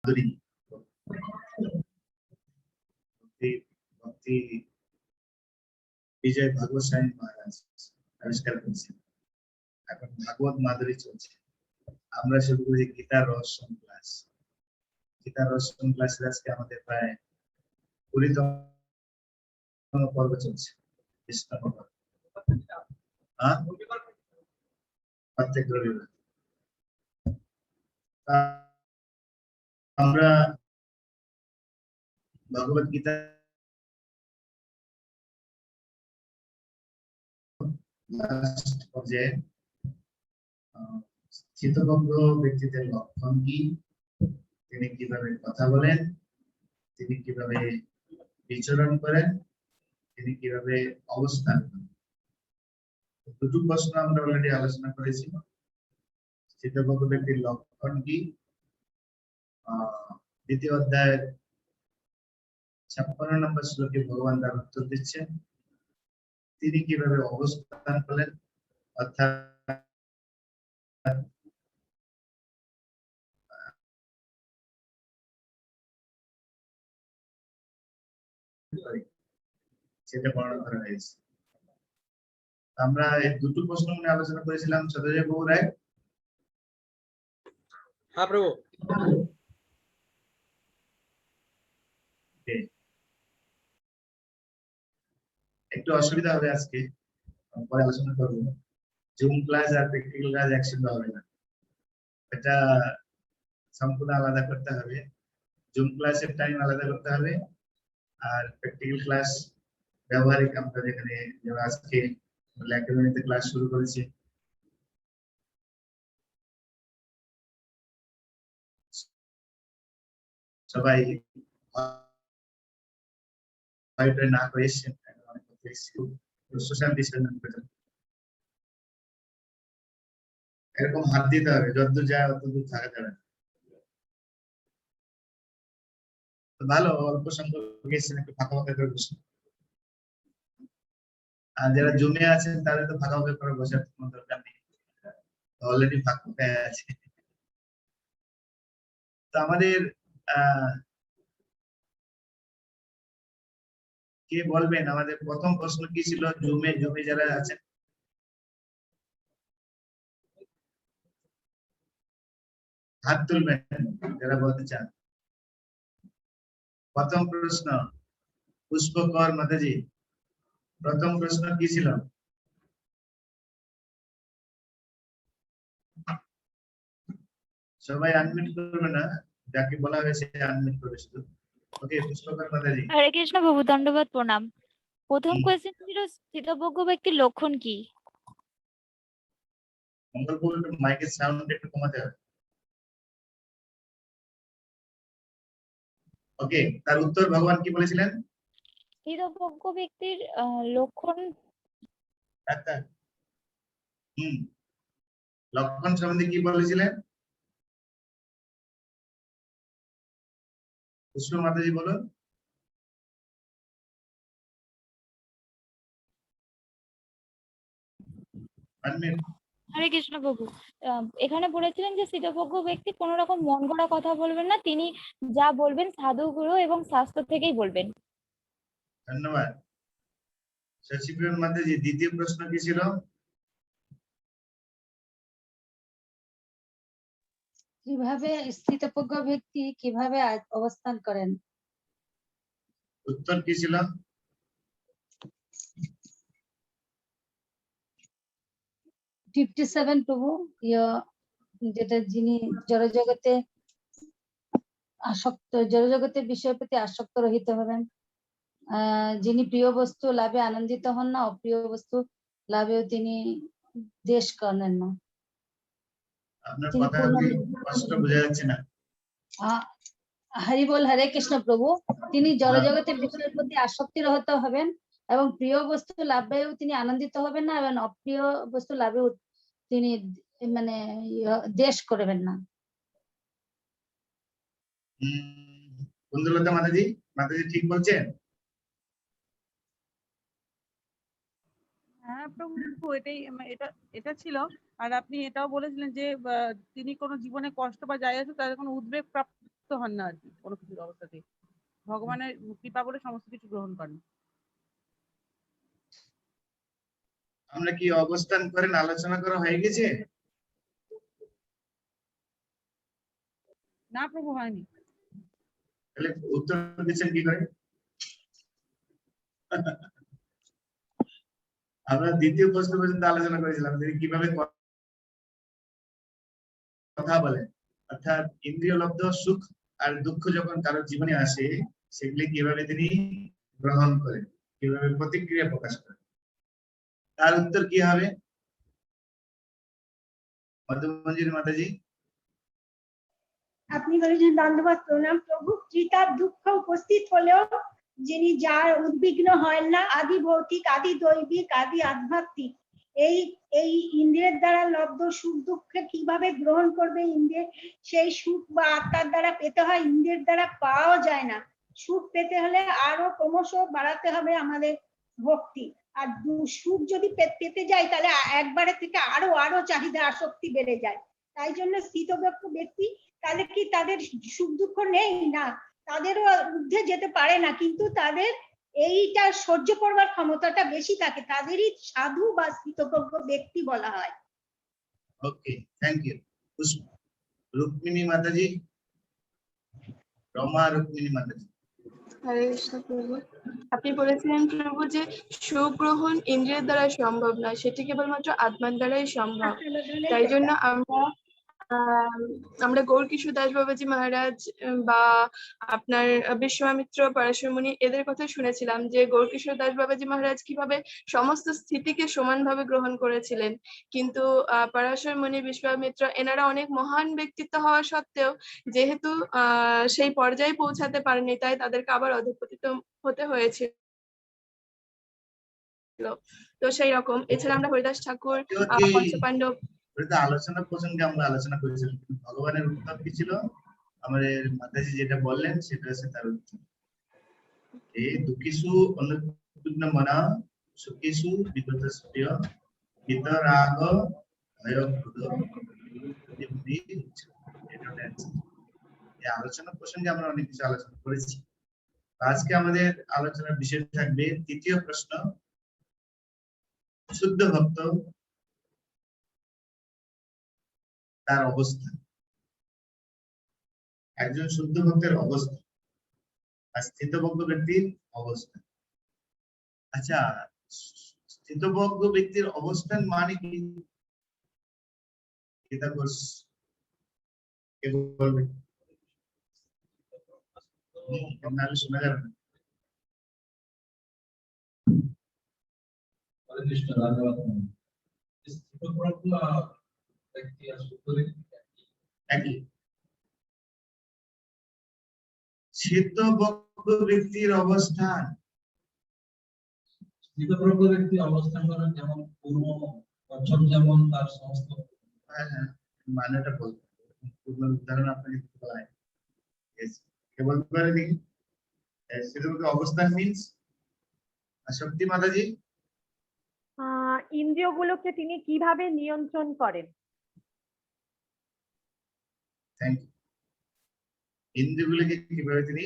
মাধুরী ভক্তি বিজয় ভাগবত স্বামী মহারাজ আবিষ্কার করেছেন। এখন ভাগবত মাধুরী চলছে। আমরা শুরু করি গীতার রহস্য ক্লাস। গীতার রহস্য ক্লাসের আজকে আমাদের প্রায় 20তম পর্ব চলছে। প্রত্যেক রবিবার আমরা ভগবত গীতা লাস্ট পর্যায়ে চিত্তভঙ্গ ব্যক্তিদের লক্ষণ কি, তিনি কিভাবে কথা বলেন, তিনি কিভাবে বিচরণ করেন, তিনি কিভাবে অবস্থান করেন। দুটো প্রশ্ন আমরা অলরেডি আলোচনা করেছি। চিত্তভঙ্গ ব্যক্তির লক্ষণ কি, দ্বিতীয় অধ্যায়ের 56 নম্বর শ্লোকে ভগবান তার উত্তর দিচ্ছেন। তিনি কিভাবে অবস্থান করলেন, অর্থাৎ সেটা বর্ণনা করা হয়েছে। আমরা এই দুটো প্রশ্ন নিয়ে আলোচনা করেছিলাম। সদয় বাবু রায়। হ্যাঁ প্রভু। একটু অসুবিধা হবে আজকে, পরে আলোচনা করবো। জুম ক্লাস আর প্র্যাকটিক্যাল ক্লাস একসঙ্গে হবে না, এটা সম্পূর্ণ আলাদা করতে হবে। জুম ক্লাসের টাইম আলাদা করতে হবে, আর প্র্যাকটিক্যাল ক্লাস ব্যবহারিক আমরা যেখানে আজকে একাডেমিতে ক্লাস শুরু করেছি, সবাই না করে এসেছেন, সোশ্যাল ডিস্টেন্স এরকম হাত দিতে হবে, যতদূর যায় অতদূর থাকা যাবে না। ভালো অল্প সংখ্যক এসেছেন, একটু ফাঁকা ফাঁকা করে বসুন। আর যারা জমে আছেন তাদের তো ফাঁকা ফাঁকা করে বসার কোনো দরকার নেই, অলরেডি ফাঁকা ফাঁকা আছে। তো আমাদের কে বলবেন আমাদের প্রথম প্রশ্ন কি ছিল? জুমে জুমে যারা আছেন হাত তুলবেন যারা বলতে চান। প্রথম প্রশ্ন পুষ্পকর মাতাজি, প্রথম প্রশ্ন কি ছিল? সবাই আনমিউট করবে না, যাকে বলা হয়েছে আনমিউট করবে শুধু। ওকে, পুষ্পকর মাতাজি। হরে কৃষ্ণ প্রভু, দণ্ডবাদ প্রণাম। প্রথম কোয়েশ্চেন ছিল স্থিতপ্রজ্ঞ ব্যক্তির লক্ষণ কি? মঙ্গল প্রভু, মাইকের সাউন্ড একটু কমাতে হবে। ওকে, তার উত্তর ভগবান কি বলেছিলেন? স্থিতপ্রজ্ঞ ব্যক্তির লক্ষণ লক্ষণ সম্বন্ধে কি বলেছিলেন? পুষ্প মাতাজি বলুন। হরে কৃষ্ণ প্রভু, এখানে বলেছিলেন যে স্থিতপ্রজ্ঞ ব্যক্তি কোন রকম মন গড়া কথা বলবেন না, তিনি যা বলবেন সাধুগুরু এবং শাস্ত্র থেকেই বলবেন। ধন্যবাদ শশীপ্রিয় মাতাজি। দ্বিতীয় প্রশ্ন কি ছিল? কিভাবে স্থিতপ্রজ্ঞ ব্যক্তি কিভাবে অবস্থান করেন? উত্তর কি ছিল? প্রভু, যেটা যিনি জড়জগতে আসক্ত, জড়জগতের বিষয়ের প্রতি আসক্ত রহিত হবেন, যিনি প্রিয় বস্তু লাভে আনন্দিত হন না, অপ্রিয় বস্তু লাভেও তিনি দেশ করেন না। আপনার কথা স্পষ্ট বোঝা যাচ্ছে না। হরি বল, হরে কৃষ্ণ প্রভু। তিনি জড়জগতের বিষয়ের প্রতি আসক্তি রহিত হবেন এবং প্রিয় বস্তু লাভেও তিনি আনন্দিত হবেন না, এবং অপ্রিয় বস্তু লাভেও তিনি মানে দেশ করবেন না। কুন্দলতা মাতাজি, মাতাজি ঠিক বলছেন? হ্যাঁ প্রভু, এটা ছিল। আর আপনি এটাও বলেছিলেন যে তিনি কোনো জীবনে কষ্ট বা যাই আছে তাদের কোনো উদ্বেগ প্রাপ্ত আসক্ত হন না আর কি কোনো কিছুর অবস্থাতে, ভগবানের কৃপা বলে সমস্ত কিছু গ্রহণ করেন। আমরা কি অবস্থান করেন আলোচনা করা হয়ে গেছে? না প্রভু, হয়নি। তাহলে উত্তর দিচ্ছেন কি করে? আমরা দ্বিতীয় প্রশ্ন পর্যন্ত আলোচনা করেছিলাম যে কিভাবে কথা বলে, অর্থাৎ ইন্দ্রিয় লব্ধ সুখ আর দুঃখ যখন কারোর জীবনে আসে সেগুলি কিভাবে তিনি গ্রহণ করেন, কিভাবে প্রতিক্রিয়া প্রকাশ করেন। তার উত্তর কি হবে মধুমঞ্জুরি মাতাজি? আপনি বলেছেন দণ্ডবাদ প্রণাম প্রভু, চিতার দুঃখ উপস্থিত হলেও যিনি যার উদ্বিগ্ন হয় না, আদি ভৌতিক, আদি দৈবিক, আদি আধ্যাত্মিক, এই এই ইন্দ্রিয়ের দ্বারা লব্ধ সুখ দুঃখে কিভাবে গ্রহণ করবে? ইন্দ্রিয় সেই সুখ বা আত্মার দ্বারা পেতে হয়, ইন্দ্রিয়ের দ্বারা পাওয়া যায় না। সুখ পেতে হলে আরো ক্রমশ বাড়াতে হবে আমাদের ভক্তি, আর সুখ যদি পেতে যাই তাহলে একবারের থেকে আরো আরো চাহিদা আসক্তি বেড়ে যায়। তাই জন্য স্থিতপ্রজ্ঞ ব্যক্তি, তাহলে কি তাদের সুখ দুঃখ নেই? না, তাদেরও ঊর্ধ্বে যেতে পারে না, কিন্তু তাদের এইটা সহ্য করবার ক্ষমতাটা বেশি থাকে, তাদেরই সাধু বা স্থিতপ্রজ্ঞ ব্যক্তি বলা হয়। ওকে, থ্যাংক ইউ। রুক্মিণী মাতাজি, রমা রুক্মিণী মাতাজি। হরে কৃষ্ণ প্রভু, আপনি বলেছিলেন প্রভু যে সুখ গ্রহণ ইন্দ্রিয়ের দ্বারা সম্ভব নয়, সেটি কেবলমাত্র আত্মার দ্বারাই সম্ভব। তাই জন্য আমরা গৌরকিশোর দাস বাবাজি মহারাজ বা আপনার বিশ্বমিত্র পরাশর মুনি এদের কথা শুনেছিলাম যে গৌরকিশোর দাস বাবাজি মহারাজ কিভাবে সমস্ত স্থিতিকে সমানভাবে গ্রহণ করেছিলেন, কিন্তু পরাশর মুনি, বিশ্বমিত্র এনারা অনেক মহান ব্যক্তিত্ব হওয়া সত্ত্বেও যেহেতু সেই পর্যায়ে পৌঁছাতে পারেনি, তাই তাদেরকে আবার অধঃপতিত হতে হয়েছিল। তো সেই রকম এছাড়া আমরা হরিদাস ঠাকুর, পঞ্চপাণ্ডব আলোচনা প্রসঙ্গে আমরা আলোচনা করেছিলাম, ভগবানের উত্তর কি ছিল? আমাদের মাতাজি যেটা বললেন সেটা হচ্ছে তার উত্তর। এই দুঃখিসু অনুদ্বিগ্ন মনা, সুখিসু বিগতস্পৃহ, বিতরাগ ভয়ক্রোধ নিবৃত্তি হচ্ছে। এটা হচ্ছে এই আলোচনা প্রসঙ্গে আমরা অনেক কিছু আলোচনা করেছি। আজকে আমাদের আলোচনার বিষয় থাকবে তৃতীয় প্রশ্ন, শুদ্ধ ভক্ত তার অবস্থা, একজন শুদ্ধ ভক্তের অবস্থা আর স্থিতপ্রজ্ঞ ব্যক্তির অবস্থা। আচ্ছা, স্থিতপ্রজ্ঞ ব্যক্তির অবস্থান মানে কি? এটা বলবে নাহলে শোনা যাবে না। একই স্থিতপ্রজ্ঞ ব্যক্তির অবস্থান, স্থিতপ্রজ্ঞ ব্যক্তির অবস্থান করেন যেমন পূর্ব পঞ্চম, যেমন তার সমস্ত মানেটা বলতে পূর্ণ উদাহরণ আপনাকে দিতে বলা হয়। কেবল করে দেখি স্থিতপ্রজ্ঞ অবস্থান মিন্স শক্তি মাতাজি ইন্দ্রিয়গুলোকে তিনি কিভাবে নিয়ন্ত্রণ করেন? Thank you. ইন্দ্রিয়গুলোকে কিভাবে তিনি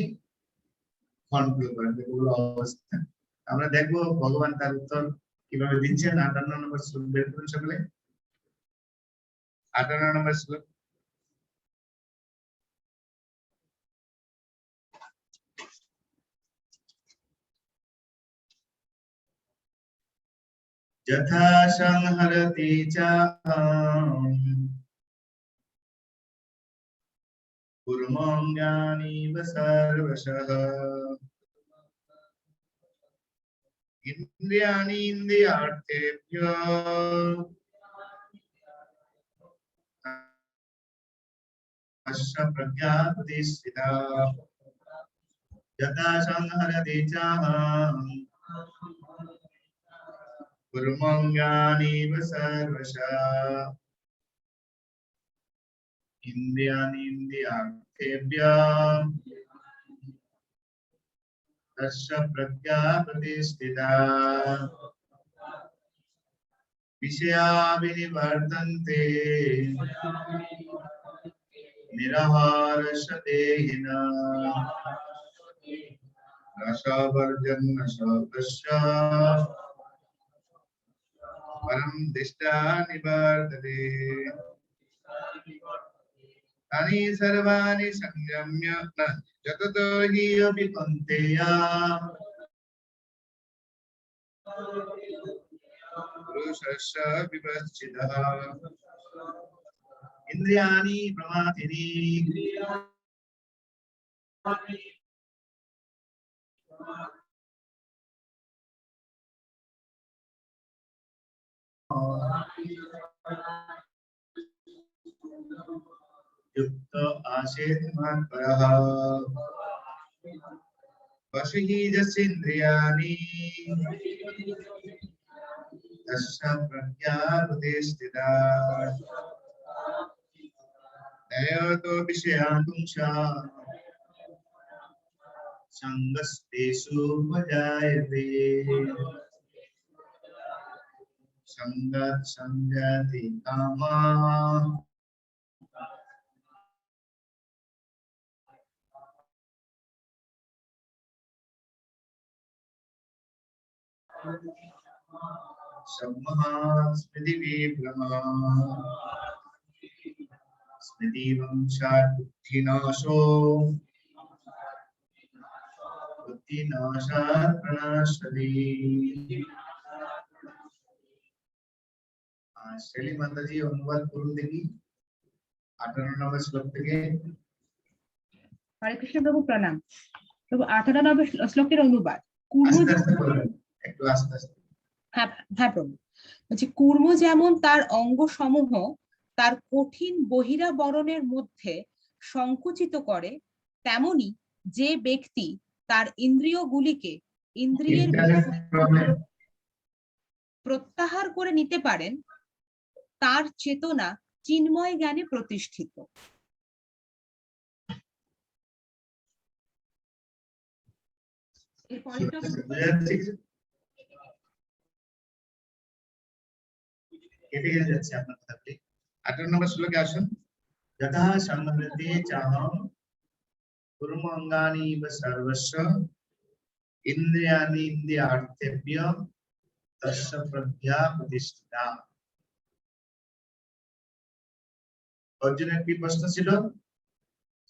কন্ট্রোল করেন, এগুলো অবস্থান। আমরা দেখবো ভগবান তার উত্তর কিভাবে দিচ্ছেন। 58 নম্বর শ্লোক বের করুন সকলে। 58 নম্বর শ্লোক। যথা সংহরতি চাহং কুর্মঙ্গানিব সর্বশঃ ইন্দ্রিয়াণি ইন্দ্রিয়ার্থেভ্যো আস্য প্রজ্ঞা প্রতিষ্ঠিতা। যথা সংহরতি চাহং কুর্মঙ্গানিব সর্বশঃ ইন্দ্রিয়াণি ইন্দ্রিয়ার্থেভ্যো আস্য প্রজ্ঞা প্রতিষ্ঠিতা। বিষয়া বিনিবর্তন্তে निरहारशदेहिना रसावर्जन शब्दस्य परम दिष्टा निवर्तते तानि सर्वाणि संयम्य न जततो हि अपि कौन्तेया पुरुषस्य विपश्चितः इंद्रियाणि प्रमाथिनी युक्त आसेत् मत्परः वशिः यस्येन्द्रियाणि तस्य प्रज्ञा प्रतिष्ठिता नयतो विषयान् पुंसा संगस्तेषु उपजायते संगत संजाति कामा स्मृति विभ्रमा स्मृति वंशात् बुद्धिनाशो बुद्धिनाशात् प्रणाशति शैली माता जी अनुवाद করুন দেখি 18 নম্বর শ্লোক থেকে। হরে কৃষ্ণ প্রভু প্রণাম। প্রভু 18 নম্বর শ্লোকের অনুবাদ। কুর্ম একটু আস্তে আস্তে। হ্যাঁ প্রভু, বলছি কুর্ম যেমন তার অঙ্গ সমূহ তার কঠিন বহিরাবরণের মধ্যে সংকুচিত করে, তেমনি যে ব্যক্তি তার ইন্দ্রিয়গুলিকে ইন্দ্রিয়ের প্রত্যাহার করে নিতে পারেন তার চেতনা চিন্ময় জ্ঞানে প্রতিষ্ঠিত। কেটে যাচ্ছে আপনার কথাটি। 18 নম্বর শ্লোকে আসুন। যথা সংবৃদ্ধি চাহম কুর্ম অঙ্গানি ইব সর্বস্ব ইন্দ্রিয়াণি ইন্দ্রিয়ার্থেভ্য তস্য প্রজ্ঞা প্রতিষ্ঠিতা। অর্জুনের কি প্রশ্ন ছিল?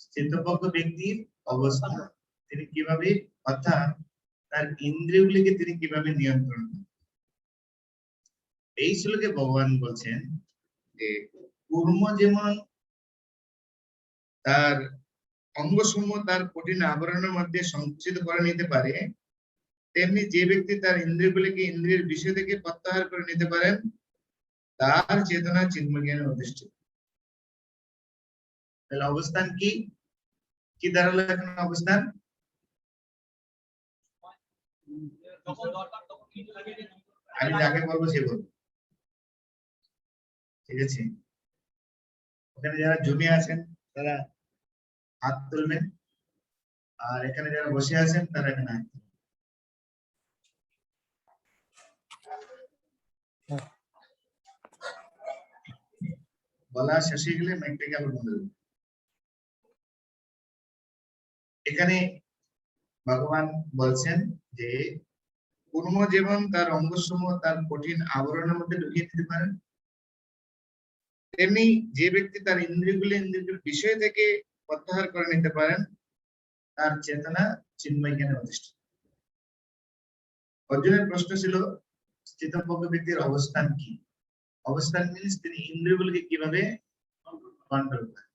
স্থিতপ্রজ্ঞ ব্যক্তির অবস্থা তিনি কিভাবে, অর্থাৎ তার ইন্দ্রিয়গুলিকে তিনি কিভাবে নিয়ন্ত্রণ করেন। এই শ্লোকে ভগবান বলছেন যে কুর্ম যেমন তার অঙ্গসমূহ তার কঠিন আবরণের মধ্যে সংকুচিত করে নিতে পারে, তেমনি যে ব্যক্তি তার ইন্দ্রিয়গুলিকে ইন্দ্রিয়ের বিষয় থেকে প্রত্যাহার করে নিতে পারেন তার চেতনা চিন্ময় জ্ঞানে অধিষ্ঠিত। তাহলে অবস্থান কি কি দাঁড়ালো এখন অবস্থান? আমি যাকে বলবো সে বলবো, ঠিক আছে? ওখানে যারা জমি আছেন তারা হাত তুলবেন, আর এখানে যারা বসে আছেন তারা এখানে হাত তুলবেন। বলা শেষ হয়ে গেলে মাইকটাকে আবার বন্ধ করবেন। এখানে ভগবান বলছেন যে কুর্ম যেমন তার অঙ্গসমূহ তার কঠিন আবরণের মধ্যে ঢুকিয়ে দিতে পারেন, তেমনি যে ব্যক্তি তার ইন্দ্রিয়গুলি ইন্দ্রিয়ের বিষয় থেকে প্রত্যাহার করে নিতে পারেন তার চেতনা চিন্ময় জ্ঞানে অধিষ্ঠিত। অর্জুনের প্রশ্ন ছিল স্থিতপ্রজ্ঞ ব্যক্তির অবস্থান কি? অবস্থান মিনস তিনি ইন্দ্রিয়গুলিকে কিভাবে কন্ট্রোল করেন।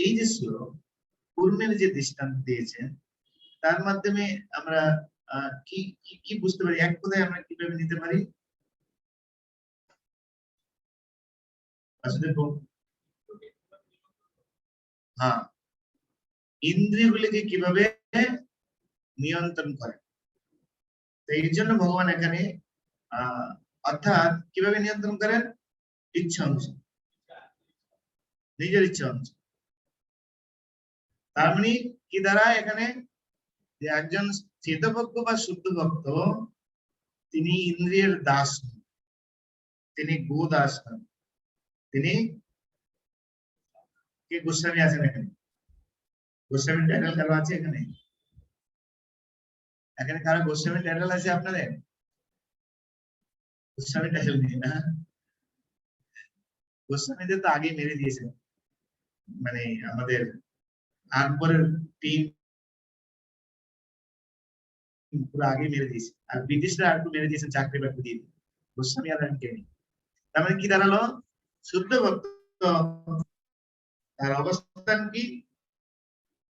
এই যে শ্লোক কুর্মের যে দৃষ্টান্ত দিয়েছেন তার মাধ্যমে আমরা কি কি বুঝতে পারি, এক কথায় আমরা কিভাবে নিতে পারি? হ্যাঁ, ইন্দ্রিয়গুলিকে কিভাবে নিয়ন্ত্রণ করে। এই জন্য ভগবান এখানে অর্থাৎ কিভাবে নিয়ন্ত্রণ করেন? ইচ্ছা অনুসারে, নিজের ইচ্ছা অনুসারে। তার মানে কি দ্বারা এখানে যে একজন স্থিতভক্ত বা শুদ্ধ ভক্ত তিনি ইন্দ্রিয়ের দাস নন, তিনি গো দাস নন, তিনি কি কে গোস্বামী আছেন এখানে? গোস্বামী টাইটেল কারো আছে এখানে? এখানে কারো গোস্বামী টাইটেল আছে আপনাদের? গোস্বামী টাইটেল নেই না? গোস্বামীদের তো আগে মেরে দিয়েছে, মানে আমাদের আকবরের টিম পুরো আগে মেরে দিয়েছে, আর ব্রিটিশরা একটু মেরে দিয়েছে চাকরি বাকরি দিয়ে। গোস্বামী আর কে নেই। তার মানে কি দাঁড়ালো? শুদ্ধ ভক্ত তার অবস্থান কি?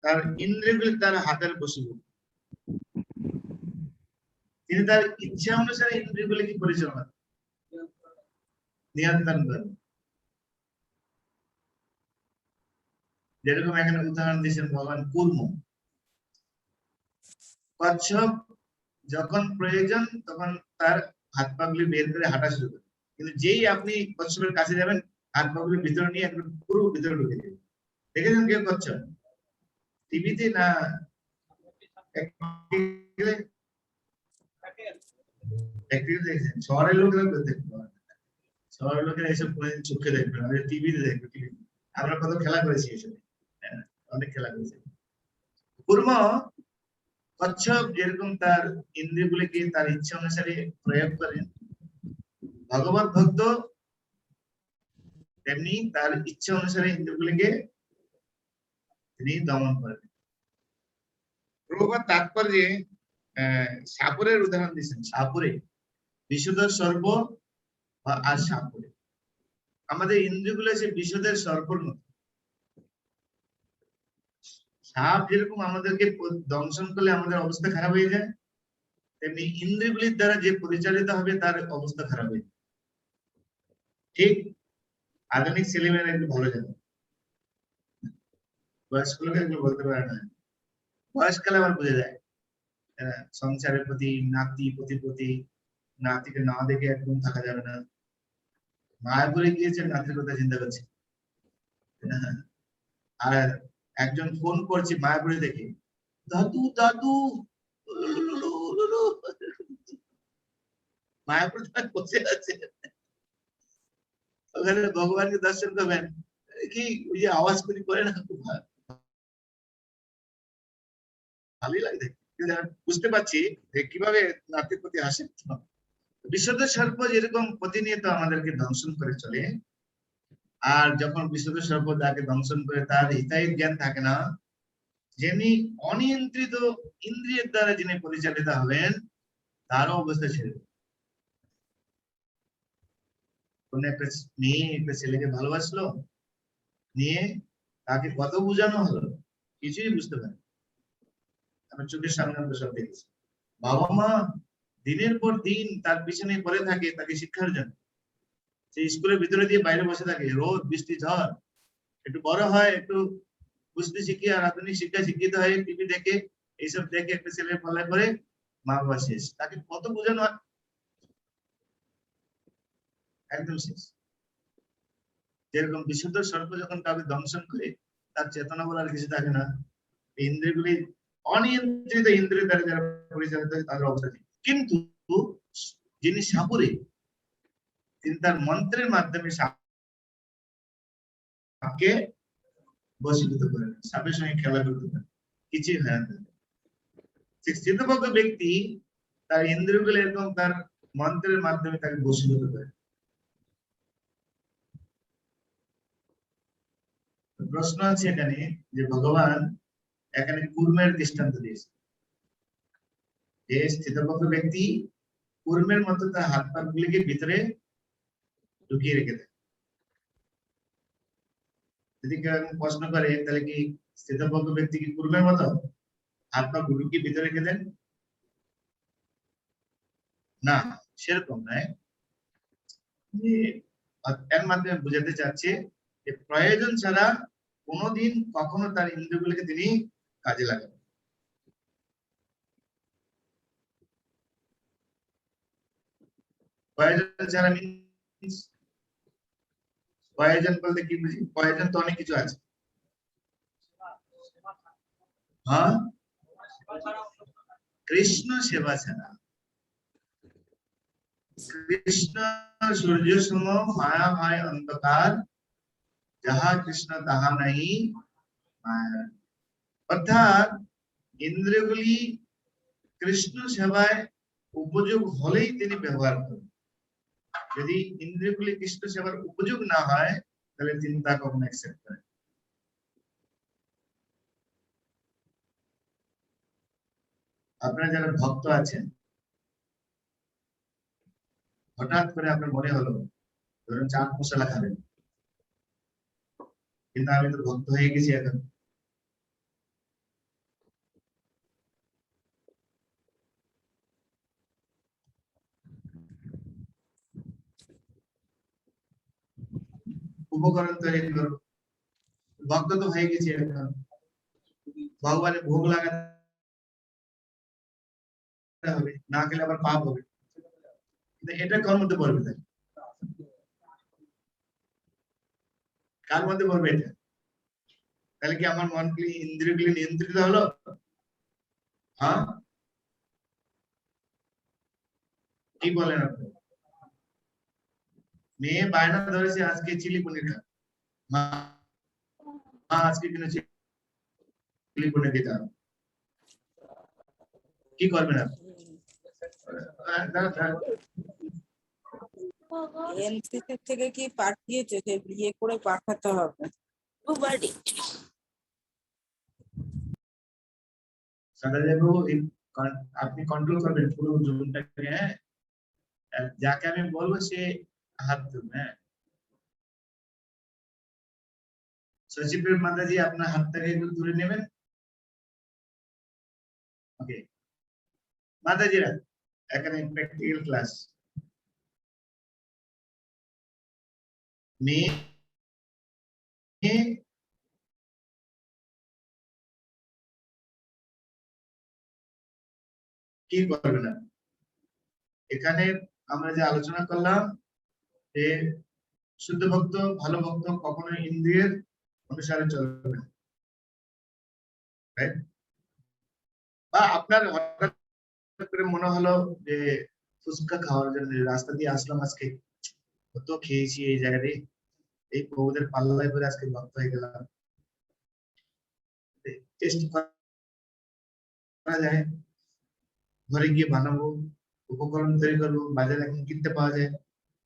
তার ইন্দ্রিয়গুলি তার হাতের বশীভূত। তিনি তার ইচ্ছা অনুসারে ইন্দ্রিয়গুলিকে পরিচালনা নিয়ন্ত্রণ করেন। যেরকম এখানে উদাহরণ দিয়েছেন ভগবান কুর্ম। কচ্ছপ যখন প্রয়োজন তখন তার হাত পাগুলি বের করে হাঁটা শুরু করে, কিন্তু যেই আপনি কচ্ছপের কাছে যাবেন হাত পাগুলি ভিতরে নিয়ে একদম পুরো ভিতরে ঢুকে দেবেন। দেখেছেন কেউ কচ্ছপ টিভিতে না? দেখেছেন? শহরের লোকেরা দেখতে পারে, শহরের লোকেরা এইসব চোখে দেখবে না, টিভিতে দেখবে। টিভি আমরা কত খেলা করেছি এসব, অনেক খেলা করেছি। কুর্ম কচ্ছপ যেরকম তার ইন্দ্রিয়গুলিকে তার ইচ্ছা অনুসারে প্রয়োগ করেন, ভগবত ভক্ত তেমনি তার ইচ্ছা অনুসারে ইন্দ্রিয়গুলিকে তিনি দমন করেন। প্রভুপাদ তাৎপর্যে সাপুরের উদাহরণ দিয়েছেন। সাপুরে বিষধর সর্প আর সাপুরে আমাদের ইন্দ্রিয়গুলো হচ্ছে বিষধর সর্পর মতো। সাপ যেরকম আমাদেরকে দংশন করলে আমাদের অবস্থা খারাপ হয়ে যায়, তেমনি ইন্দ্রিয়গুলির দ্বারা যে পরিচালিত হবে তার অবস্থা খারাপ হয়ে যায়। ঠিক আধুনিক ছেলেমেয়েরা একটু ভালো জানে, বয়স্ক লোক এগুলো বলতে পারে না। বয়সকালে আবার বোঝা যায় সংসারের প্রতি, নাতি প্রতি নাতিকে না দেখে একদম থাকা যাবে না। মায়াপুরে গিয়েছে, নাতির কথা চিন্তা করছে। আর একজন ফোন করছে মায়াপুরে দেখে, দাদু দাদু, মায়াপুর বসে আছে, ওখানে ভগবানকে দর্শন করবেন, কি ওই যে আওয়াজ করে না, খুব ভালোই লাগে। বুঝতে পারছি যে কিভাবে নাতির প্রতি আসে। বিষধর সর্প যেরকম প্রতিনিয়ত আমাদেরকে দংশন করে চলে, আর যখন বিষধর সর্প তাকে দংশন করে তার হিতাহিত জ্ঞান থাকে না, যিনি অনিয়ন্ত্রিত ইন্দ্রিয়ের দ্বারা যিনি পরিচালিত হবেন তারও অবস্থা ছেড়ে। কোন একটা মেয়ে একটা ছেলেকে ভালোবাসলো, নিয়ে তাকে কত বোঝানো হলো, কিছুই বুঝতে পারে। আমার চোখের সামনে আমরা সব দেখেছি। বাবা মা দিনের পর দিন তার পিছনে পড়ে থাকে তাকে শিক্ষার জন্য। সেই স্কুলের ভিতরে দিয়ে বাইরে বসে থাকে, রোদ বৃষ্টি ঝড়। একটু বড় হয়, একটু বুঝতে শিখে আর আধুনিক শিক্ষা শিক্ষিত হয়ে টিভি দেখে, এইসব দেখে একটা ছেলে পাল্লা করে মা বাবা শেষ। তাকে কত বোঝানো হয়, একদম শেষ। যেরকম বিশুদ্ধ সর্প যখন কাউকে দংশন করে তার চেতনা বলার কিছু থাকে না। ইন্দ্রিয়গুলি অনিয়ন্ত্রিত ইন্দ্রিয় দ্বারা যারা পরিচালিত হয় তাদের অবস্থা। কিন্তু যিনি সাপুরে, তিনি তার মন্ত্রের মাধ্যমে সাপকে বশীভূত করেন, সাপের সঙ্গে খেলা করতে পারেন, কিছুই হয় না। স্থিতপ্রজ্ঞ ব্যক্তি তার ইন্দ্রিয়গুলো এরকম তার মন্ত্রের মাধ্যমে তাকে বশীভূত করে। প্রশ্ন আছে এখানে যে ভগবান এখানে কুর্মের দৃষ্টান্ত দিয়েছে, যে স্থিতপ্রজ্ঞ ব্যক্তি কুর্মের মতো তার হাত পা গুলিকে ভিতরে ঢুকিয়ে রেখে দেয়। যদি কেউ প্রশ্ন করে তাহলে কি স্থিতপ্রজ্ঞ ব্যক্তি কি কুর্মের মতো হাত পা গুলিকে ভিতরে রেখে দেন? না, সেরকম নয়। এর মাধ্যমে বোঝাতে চাচ্ছে যে প্রয়োজন ছাড়া কোনোদিন কখনো তার ইন্দ্রিয়গুলিকে তিনি কাজে লাগাবেন। প্রয়োজন ছাড়া মিন্স, প্রয়োজন বলতে কি বুঝি? প্রয়োজন তো অনেক কিছু আছে। হ্যাঁ, কৃষ্ণ সেবা ছাড়া, কৃষ্ণ সূর্য সম মায়াময় অন্ধকার, যাহা কৃষ্ণ তাহা নাহি মায়া। অর্থাৎ ইন্দ্রিয়গুলি কৃষ্ণ সেবায় উপযোগ হলেই তিনি ব্যবহার করেন। যদি ইন্দ্রিয়গুলি কৃষ্ণ সেবার উপযোগ না হয় তাহলে তিনি তা কখনো অ্যাকসেপ্ট করেন। আপনারা যারা ভক্ত আছেন, হঠাৎ করে আপনার মনে হলো ধরুন চাট মশলা খাবেন, কিন্তু আমি তো ভক্ত হয়ে গেছি এখন, উপকরণ তৈরি করো, ভক্ত তো হয়ে গেছি এখন, ভগবানের ভোগ লাগাতে হবে, না গেলে আবার পাপ হবে। এটা কার মধ্যে পড়বে? কার মধ্যে পড়বে এটা? তাহলে কি আমার মন কি ইন্দ্রিয়গুলি নিয়ন্ত্রিত হলো? হ্যাঁ, কি বলেন আপনি? মেয়ে বায়না ধরেছে আজকে চিলি পনির খা, মা আজকে কিন্তু চিলি পনির খেতে হবে, কি করবেন আপনি? এনসিসি থেকে কি পাঠিয়েছে যে বিয়ে করে পাঠাতে হবে? আপনি কন্ট্রোল করবেন পুরো জুনটাকে। হ্যাঁ, যাকে আমি বলবো সে হাত তুলবে। হ্যাঁ, সচিবের মাতাজি আপনার হাতটাকে একটু তুলে নেবেন। ওকে মাতাজিরা, এখানে প্র্যাকটিক্যাল ক্লাস। মেয়ে কি করবে না, এখানে আমরা যে আলোচনা করলাম যে শুদ্ধ ভক্ত ভালো ভক্ত কখনো ইন্দ্রিয়ের অনুসারে চলবে না। বা আপনার হঠাৎ করে মনে হলো যে ফুচকা খাওয়ার জন্য রাস্তা দিয়ে আসলাম, আজকে কত খেয়েছি এই জায়গাতে, এই প্রভুদের পাল্লায় করে আজকে ভক্ত হয়ে গেলাম। টেস্ট করা যায়, ঘরে গিয়ে বানাবো, উপকরণ তৈরি করবো, বাজারে এখন কিনতে পাওয়া যায়,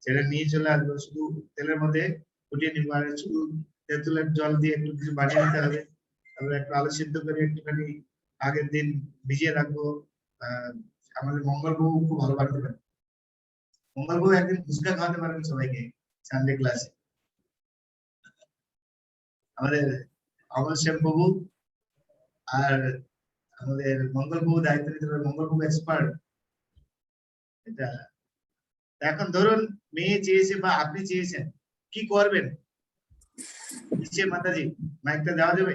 সেটা নিয়ে চলে আসবো, শুধু তেলের মধ্যে ফুটিয়ে নিবো, আর শুধু তেঁতুলের জল দিয়ে একটু কিছু বানিয়ে নিতে হবে, তারপরে একটু আলু সিদ্ধ করে একটুখানি আগের দিন ভিজিয়ে রাখবো। আমাদের মঙ্গলবাবু খুব ভালো বানাতে পারে, মঙ্গলবাবু একদিন ফুচকা খাওয়াতে পারবেন সবাইকে সানডে ক্লাসে। আমাদের অমল শ্যামবাবু আর আমাদের মঙ্গলবাবু দায়িত্ব নিতে পারে, মঙ্গলবাবু এক্সপার্ট এটা। এখন ধরুন মেয়ে চেয়েছে বা আপনি চেয়েছেন, কি করবেন? নিচে মাতাজি মাইকটা দেওয়া যাবে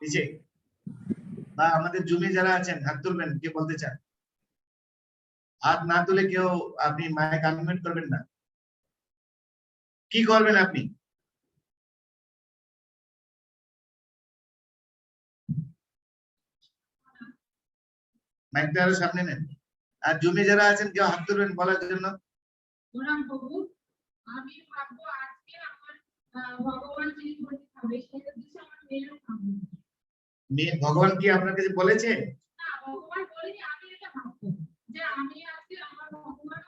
নিচে, বা আমাদের জুমে যারা আছেন হাত তুলবেন, কে বলতে চান? হাত না তুলে কেউ আপনি মাইক আনমিউট করবেন না। কি করবেন আপনি? মাইকটা আরো সামনে নেন। আর জুমে যারা আছেন কেউ হাত তুলবেন বলার জন্য। আমি ভাববো আজকে আমার ভগবান যিনি খাবে সেটা দিচ্ছে আমার মেয়েরও খাবো। ভগবান কি আপনার কাছে বলেছে? না, ভগবান বলেনি, আমি এটা ভাববো যে আমি আজকে আমার ভগবান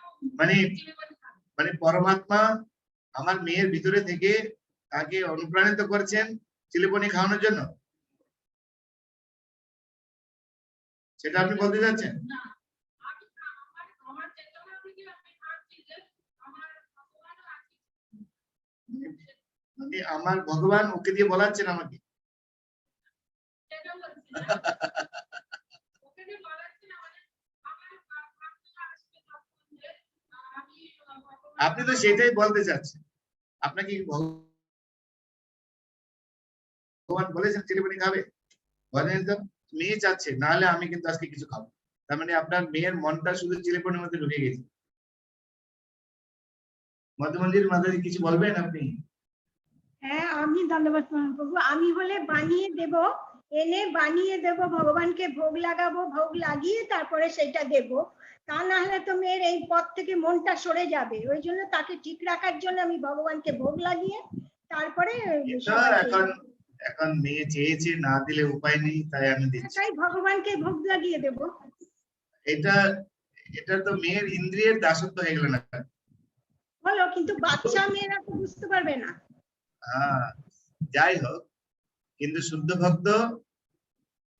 মানে পরমাত্মা আমার মেয়ের ভিতরে থেকে তাকে অনুপ্রাণিত করছেন চিলিপনি খাওয়ানোর জন্য, সেটা আপনি বলতে চাচ্ছেন? না, আমি আমার চেতনা থেকে আমি ভাবছি যে আমার ভগবান আছে, মানে আমার ভগবান ওকে দিয়ে বলাচ্ছেন আমাকে। সেটা বলছি না, ওকে দিয়ে বলাচ্ছি না, মানে আমার আসবে তখন যে আমি আপনি তো সেটাই বলতে চাচ্ছেন। আপনাকে ভগবান বলেছেন চিলিপনি খাবে, বলেন তো মেয়ে চাচ্ছে, না হলে আমি কিন্তু আজকে কিছু খাবো। তার মানে আপনার মেয়ের মনটা শুধু চিলিপনির মধ্যে ঢুকে গেছে। মধ্যমন্দির মাতাজি কিছু বলবেন আপনি? হ্যাঁ, আমি ধন্যবাদ প্রভু। আমি হলে বানিয়ে দেব, এনে বানিয়ে দেব, ভগবানকে ভোগ লাগাবো, ভোগ লাগিয়ে তারপরে সেটা দেব। তা না হলে তো মেয়ের এই পথ থেকে মনটা সরে যাবে। ওই জন্য তাকে ঠিক রাখার জন্য আমি ভগবানকে ভোগ লাগিয়ে তারপরে এটা সবাই এখন মেয়ে চেয়েছে, না দিলে উপায় নেই, তাই আমি দিচ্ছি। তাই ভগবানকে ভোগ লাগিয়ে দেবো। এটা তো মেয়ের ইন্দ্রিয়ের দাসত্ব হয়ে গেল না? হলো, কিন্তু বাচ্চা মেয়েরা তো বুঝতে পারবে না। হ্যাঁ, যাই হোক, কিন্তু শুদ্ধ ভক্ত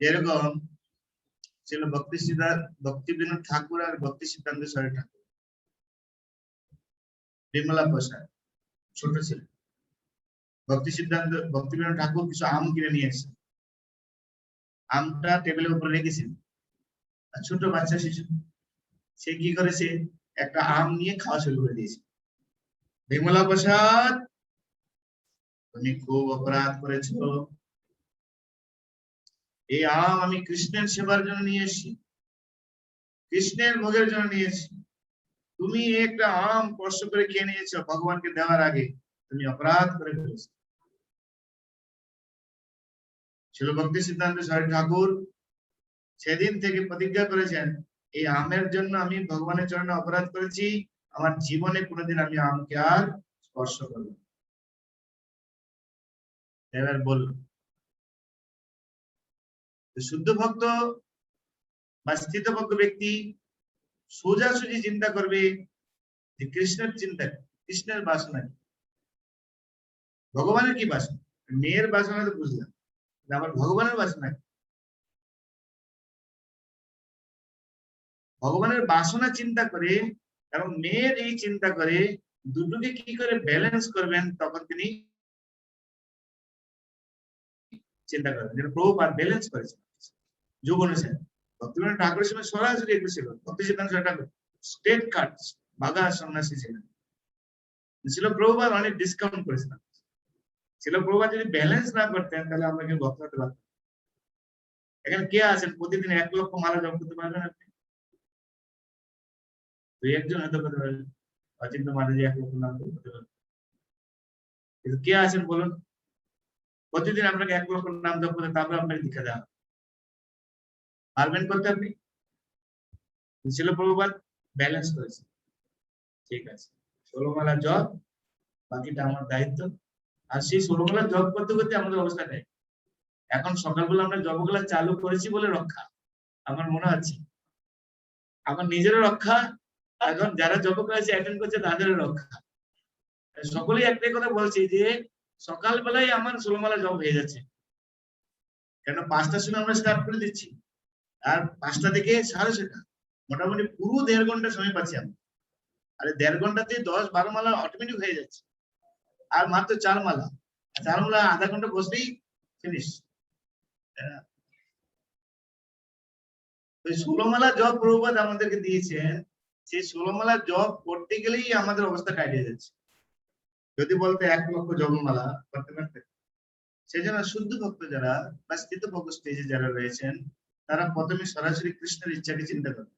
যেরকম ছিল ভক্তিবিনোদ ঠাকুর আর ভক্তি সিদ্ধান্ত সরণি ঠাকুর, বিমলা প্রসাদ ছোট ছিল, ভক্তিবিনোদ ঠাকুর কিছু আম কিনে নিয়ে এসেছে, আমটা টেবিলের উপরে রেখেছিল, আর ছোট বাচ্চা শিশু সে কি করেছে, একটা আম নিয়ে খাওয়া শুরু করে দিয়েছে। বিমলা প্রসাদ, তুমি খুব অপরাধ করেছো, এই আম আমি কৃষ্ণের সেবার জন্য নিয়ে এসেছি, কৃষ্ণের ভোগের জন্য নিয়ে এসেছি, তুমি একটা আম স্পর্শ করে খেয়ে নিয়েছো ভগবানকে দেওয়ার আগে, তুমি অপরাধ করে ফেলেছো। ছিল ভক্তি সিদ্ধান্ত সরণি ঠাকুর সেদিন থেকে প্রতিজ্ঞা করেছেন, এই আমের জন্য আমি ভগবানের চরণে অপরাধ করেছি, আমার জীবনে কোনোদিন আমি আমকে আর স্পর্শ করব না। এবার বলুন, শুদ্ধ ভক্ত বা স্থিতভক্ত ব্যক্তি সোজাসুজি চিন্তা করবে যে কৃষ্ণের চিন্তা, কৃষ্ণের বাসনা কি, ভগবানের কি বাসনা। মেয়ের বাসনা তো বুঝলাম, আবার ভগবানের বাসনা কি? ভগবানের বাসনা চিন্তা করে এবং মেয়ের এই চিন্তা করে, দুটোকে কি করে ব্যালেন্স করবেন, তখন তিনি চিন্তা করবেন। যেটা প্রভুপাদ ব্যালেন্স করেছেন যোগ অনুসারে। ভক্তিবিনোদ ঠাকুরের সময় সরাসরি এগুলো ছিল, ভক্তি সিদ্ধান্ত ঠাকুর স্টেট কাট বাঘা সন্ন্যাসী ছিলেন। ছিল প্রভুপাদ অনেক ডিসকাউন্ট করেছিলেন। ছিল প্রভুপাদ যদি ব্যালেন্স না করতেন তাহলে আমরা কিন্তু ভক্ত হতে পারতাম। এখানে কে আছেন প্রতিদিন 1 লক্ষ মালা জপ করতে পারবেন আপনি? দুই একজন হয়তো করতে পারবেন, অচিন্ত মাঝে 1 লক্ষ নাম করতে পারবেন, কিন্তু কে আছেন বলুন প্রতিদিন আপনাকে 1 লক্ষ নাম জপ করতে, তারপরে আপনাকে দীক্ষা দেওয়া পারবেন করতে আপনি? ছিল প্রভুপাদ ব্যালেন্স করেছে, ঠিক আছে 16 মালা জপ, বাকিটা আমার দায়িত্ব। আর সেই 16 মালা জপ করতে করতে আমাদের অবস্থা নেই। এখন সকালবেলা আমরা জপগুলা চালু করেছি বলে রক্ষা, আমার মনে হচ্ছে আমার নিজেরও রক্ষা, এখন যারা জপ ক্লাসে অ্যাটেন্ড করছে তাদেরও রক্ষা। সকলেই একটাই কথা বলছি যে সকালবেলায় আমার 16 মালা জপ হয়ে যাচ্ছে, কেন 5টার সময় আমরা স্টার্ট করে দিচ্ছি, আর 5টা থেকে 6:30, মোটামুটি পুরো 1.5 ঘন্টা সময় পাচ্ছি আমি। আরে 1.5 ঘন্টাতে 10-12 মালা অটোমেটিক হয়ে যাচ্ছে, আর মাত্র 4 মালা, 4 মালা আধা ঘন্টা বসলেই ফিনিশ। 16 মালা জপ প্রভুপাদ আমাদেরকে দিয়েছেন, সেই 16 মালা জপ করতে গেলেই আমাদের অবস্থা কাটিয়ে যাচ্ছে। যদি বলতে 1 লক্ষ জপমালা করতে পারতে, সেজন্য শুদ্ধ ভক্ত যারা বা স্থিত ভক্ত স্টেজে যারা রয়েছেন, তারা প্রথমে সরাসরি কৃষ্ণের ইচ্ছাকে চিন্তা করে,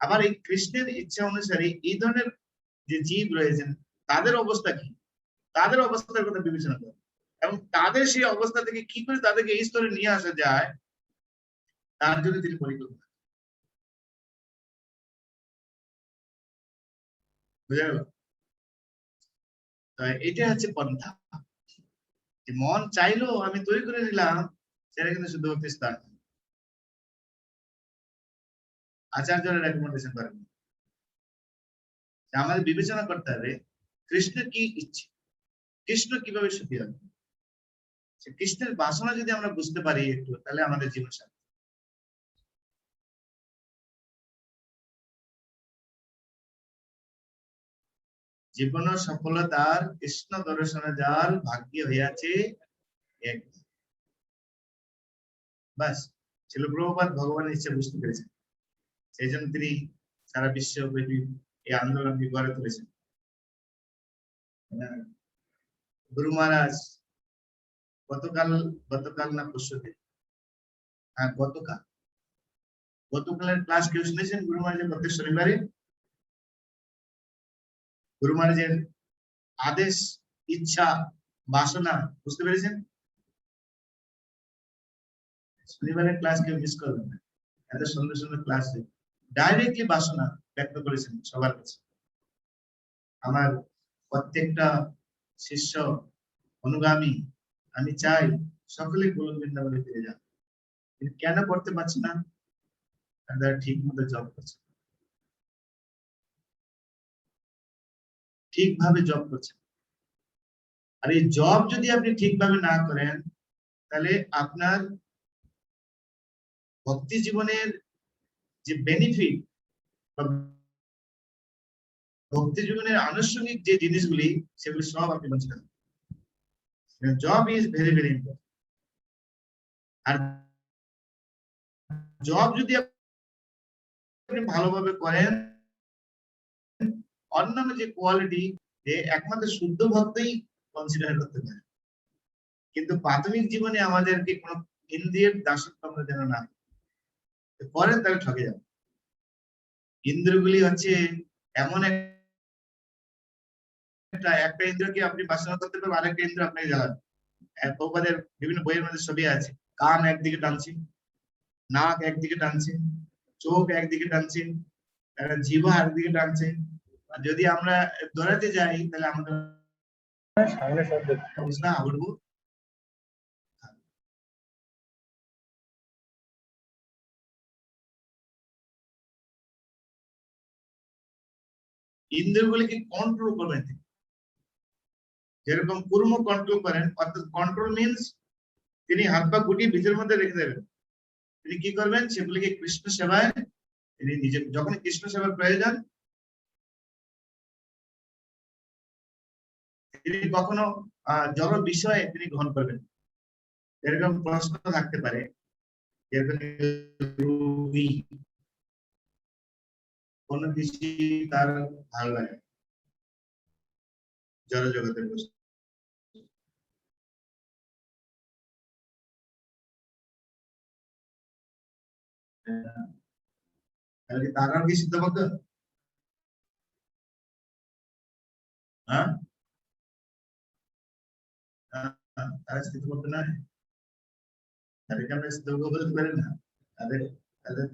আবার এই কৃষ্ণের ইচ্ছা অনুসারে এই ধরনের যে জীব রয়েছেন তাদের অবস্থা কি, তাদের অবস্থার কথা বিবেচনা করে, এবং তাদের সেই অবস্থা থেকে কি করে তাদেরকে এই স্তরে নিয়ে আসা যায়, তার জন্য তিনি পরিকল্পনা। বুঝা গেল? এটা হচ্ছে পন্থা, যে মন চাইলো আমি তৈরি করে নিলাম, সেটা কিন্তু শুদ্ধ ভক্তির স্থান। আচার্যরা রেকমেন্ডেশন করেন, আমাদের বিবেচনা করতে হবে কৃষ্ণের কি ইচ্ছে, কৃষ্ণ কিভাবে সুখী হবে। কৃষ্ণের বাসনা যদি আমরা বুঝতে পারি একটু, তাহলে আমাদের জীবন সাথী। জীবন সফলতার কৃষ্ণ দর্শন যার ভাগ্য হইয়াছে এক। বাস ছিল প্রভুপাদ ভগবানের ইচ্ছা বুঝতে পেরেছেন, সেই জন্য তিনি সারা বিশ্বব্যাপী এই আন্দোলনকে গড়ে তুলেছেন। গুরু মহারাজ গতকাল না পরশুদিন, হ্যাঁ গতকালের ক্লাস কেউ শুনেছেন? গুরু মহারাজের প্রত্যেক শনিবারে গুরু মহারাজের আদেশ, ইচ্ছা, বাসনা বুঝতে পেরেছেন? শনিবারের ক্লাস কেউ মিস করবেন না, এত সুন্দর সুন্দর ক্লাস ডাইরেক্টলি বাসনা ব্যক্ত করেছেন সবার কাছে। আমার প্রত্যেকটা শিষ্য অনুগামী, আমি চাই সকলে গোলক বৃন্দাবনে ফিরে যান। কিন্তু কেন করতে পারছে না? কারণ তারা ঠিক মতো জব করছে না। ঠিকভাবে জব করছে না। আর এই জব যদি আপনি ঠিকভাবে না করেন, তাহলে আপনার ভক্তি জীবনের যে বেনিফিট বা ভক্তি জীবনের আনুষঙ্গিক যে জিনিসগুলি, সেগুলি সব আপনি বঞ্চিত হবেন। Job is very very important. আর জব যদি আপনি ভালোভাবে করেন, অন্যান্য যে কোয়ালিটি, যে একমাত্র শুদ্ধ ভক্তই কনসিডার করতে পারে। কিন্তু প্রাথমিক জীবনে আমাদেরকে কোনো ইন্দ্রিয়ের দাসত্ব আমরা যেন না করেন, তাহলে ঠকে যাবে। ইন্দ্রগুলি হচ্ছে এমন একটা ইন্দ্রকে আপনি বাসনা করতে পারবেন, আরেকটা ইন্দ্র আপনাকে জ্বালাবে। প্রভুপাদের বিভিন্ন বইয়ের মধ্যে ছবি আছে, কান একদিকে টানছে, নাক একদিকে টানছে, চোখ একদিকে টানছে, জিহ্বা একদিকে টানছে। আর যদি আমরা দৌড়াতে যাই, তাহলে আমাদের অবস্থা আবরবো। ইন্দ্রগুলিকে কন্ট্রোল করবেন তিনি। যেরকম কুর্ম কন্ট্রোল করেন, অর্থাৎ কন্ট্রোল মিন্স তিনি হাত পা গুটিয়ে বীজের মধ্যে রেখে দেবেন। তিনি কি করবেন? সেগুলিকে কৃষ্ণ সেবায় তিনি নিজে, যখন কৃষ্ণ সেবার প্রয়োজন, তিনি কখনো জড় বিষয়ে তিনি গ্রহণ করবেন। এরকম প্রশ্ন থাকতে পারে, যেরকম কোনো কিছু তার ভালো লাগে, জড় জগতের বস্তু। তাহলে তারা কি সিদ্ধ ভক্ত? হ্যাঁ, তারা সিদ্ধ ভক্ত নয়। তাদেরকে আমরা সিদ্ধ ভক্ত বলতে পারি না। তাদের তাদের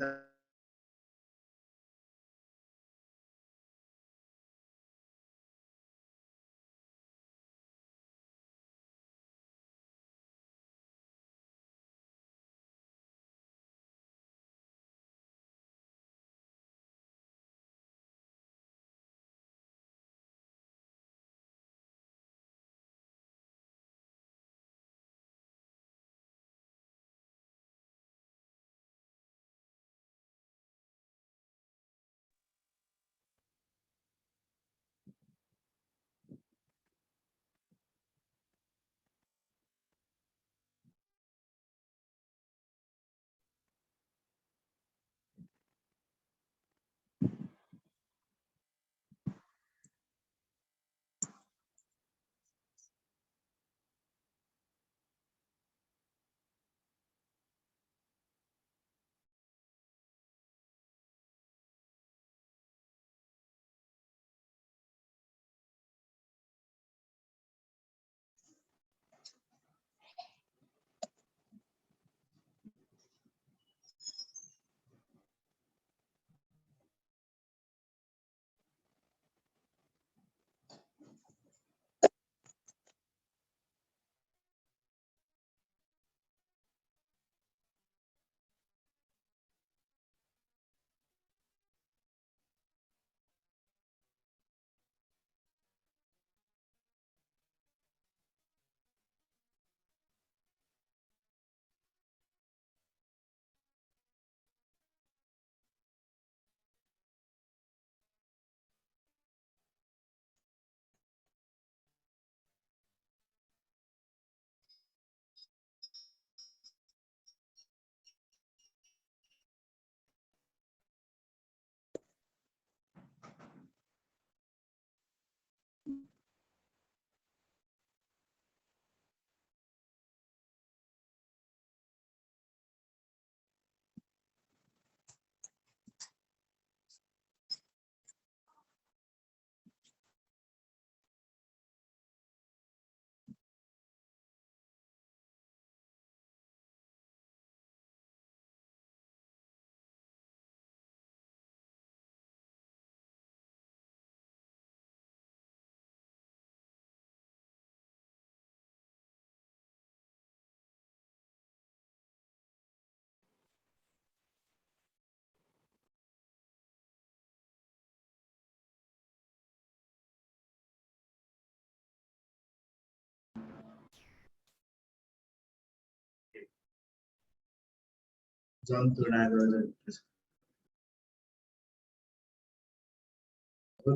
যন্ত্রণা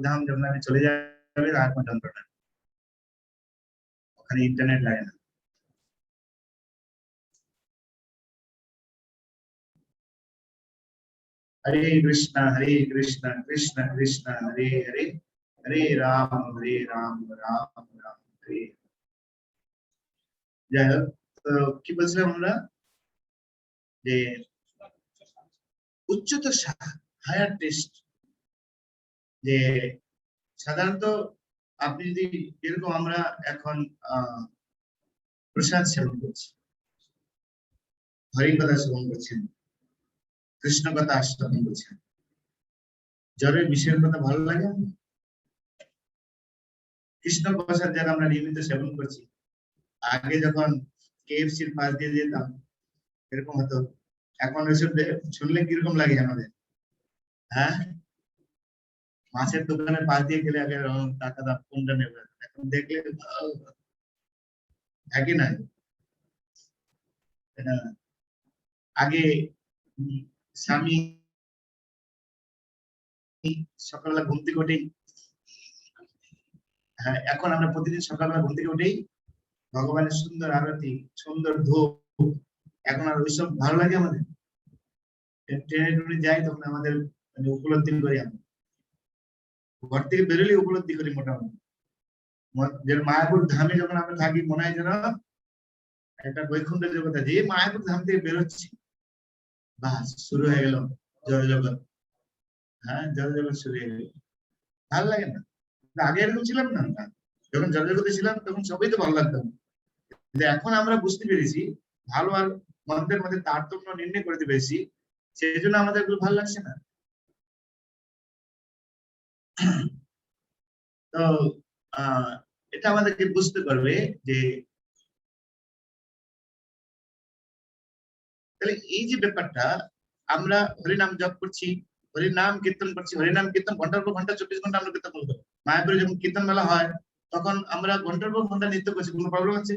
ধাম যখন আমি চলে যাবে আর কোনো যন্ত্রণা, ওখানে ইন্টারনেট লাগে না। हरे कृष्णा कृष्ण कृष्ण हरे हरे, हरे राम राम राम हरे। যাই হোক, তো কি বলছিলাম আমরা, যে উচ্চতর হায়ার টেস্ট, যে সাধারণত আপনি যদি এরকম আমরা এখন প্রসাদ সেবন করছি, হরি কথা সেবন করছেন, কৃষ্ণ কথা আস্বাদন করছেন, জ্বরের বিষয়ের কথা ভালো লাগে? কৃষ্ণ প্রসাদ যারা আমরা নিয়মিত সেবন করছি, আগে যখন কেএফসির পাশ দিয়ে যেতাম এরকম হতো, এখন এসব শুনলে কিরকম লাগে আমাদের? হ্যাঁ, মাছের দোকানের পাশ দিয়ে গেলে আগে টাকা দাম কোনটা নেবে, এখন দেখলে একই নাই। আগে স্বামী সকালবেলা ঘুম থেকে উঠেই, হ্যাঁ এখন আমরা প্রতিদিন সকালবেলা ঘুম থেকে উঠেই ভগবানের সুন্দর আরতি, সুন্দর ধূপ, এখন আর ওইসব ভালো লাগে আমাদের? ট্রেনে টুনে যাই তখন আমাদের মানে উপলব্ধি করি, আমরা ঘর থেকে বেরোলে উপলব্ধি করি মোটামুটি। যে মায়াপুর ধামে যখন আমরা থাকি মনে হয় যেন একটা বৈকুণ্ঠ জগৎ আছে, যে মায়াপুর ধাম থেকে বেরোচ্ছি বাস শুরু হয়ে গেল জয় জগৎ। হ্যাঁ, জয় জগৎ শুরু হয়ে গেল, ভালো লাগে না? আগে এরকম ছিলাম না, যখন জয় জগতে ছিলাম তখন সবই তো ভালো লাগতো, কিন্তু এখন আমরা বুঝতে পেরেছি, ভালো আর মন্দের মধ্যে তারতম্য নির্ণয় করতে পেরেছি, সেই জন্য আমাদের এগুলো ভালো লাগছে না। তো এটা আমাদেরকে বুঝতে পারবে যে তাহলে এই যে ব্যাপারটা, আমরা হরিনাম জপ করছি, হরিনাম কীর্তন করছি, হরিনাম কীর্তন ঘন্টার পর ঘন্টা 24 ঘন্টা আমরা কীর্তন করবো। মায়াপুরে যখন কীর্তন মেলা হয় তখন আমরা ঘন্টার পর ঘন্টা নৃত্য করছি, কোনো প্রবলেম আছে?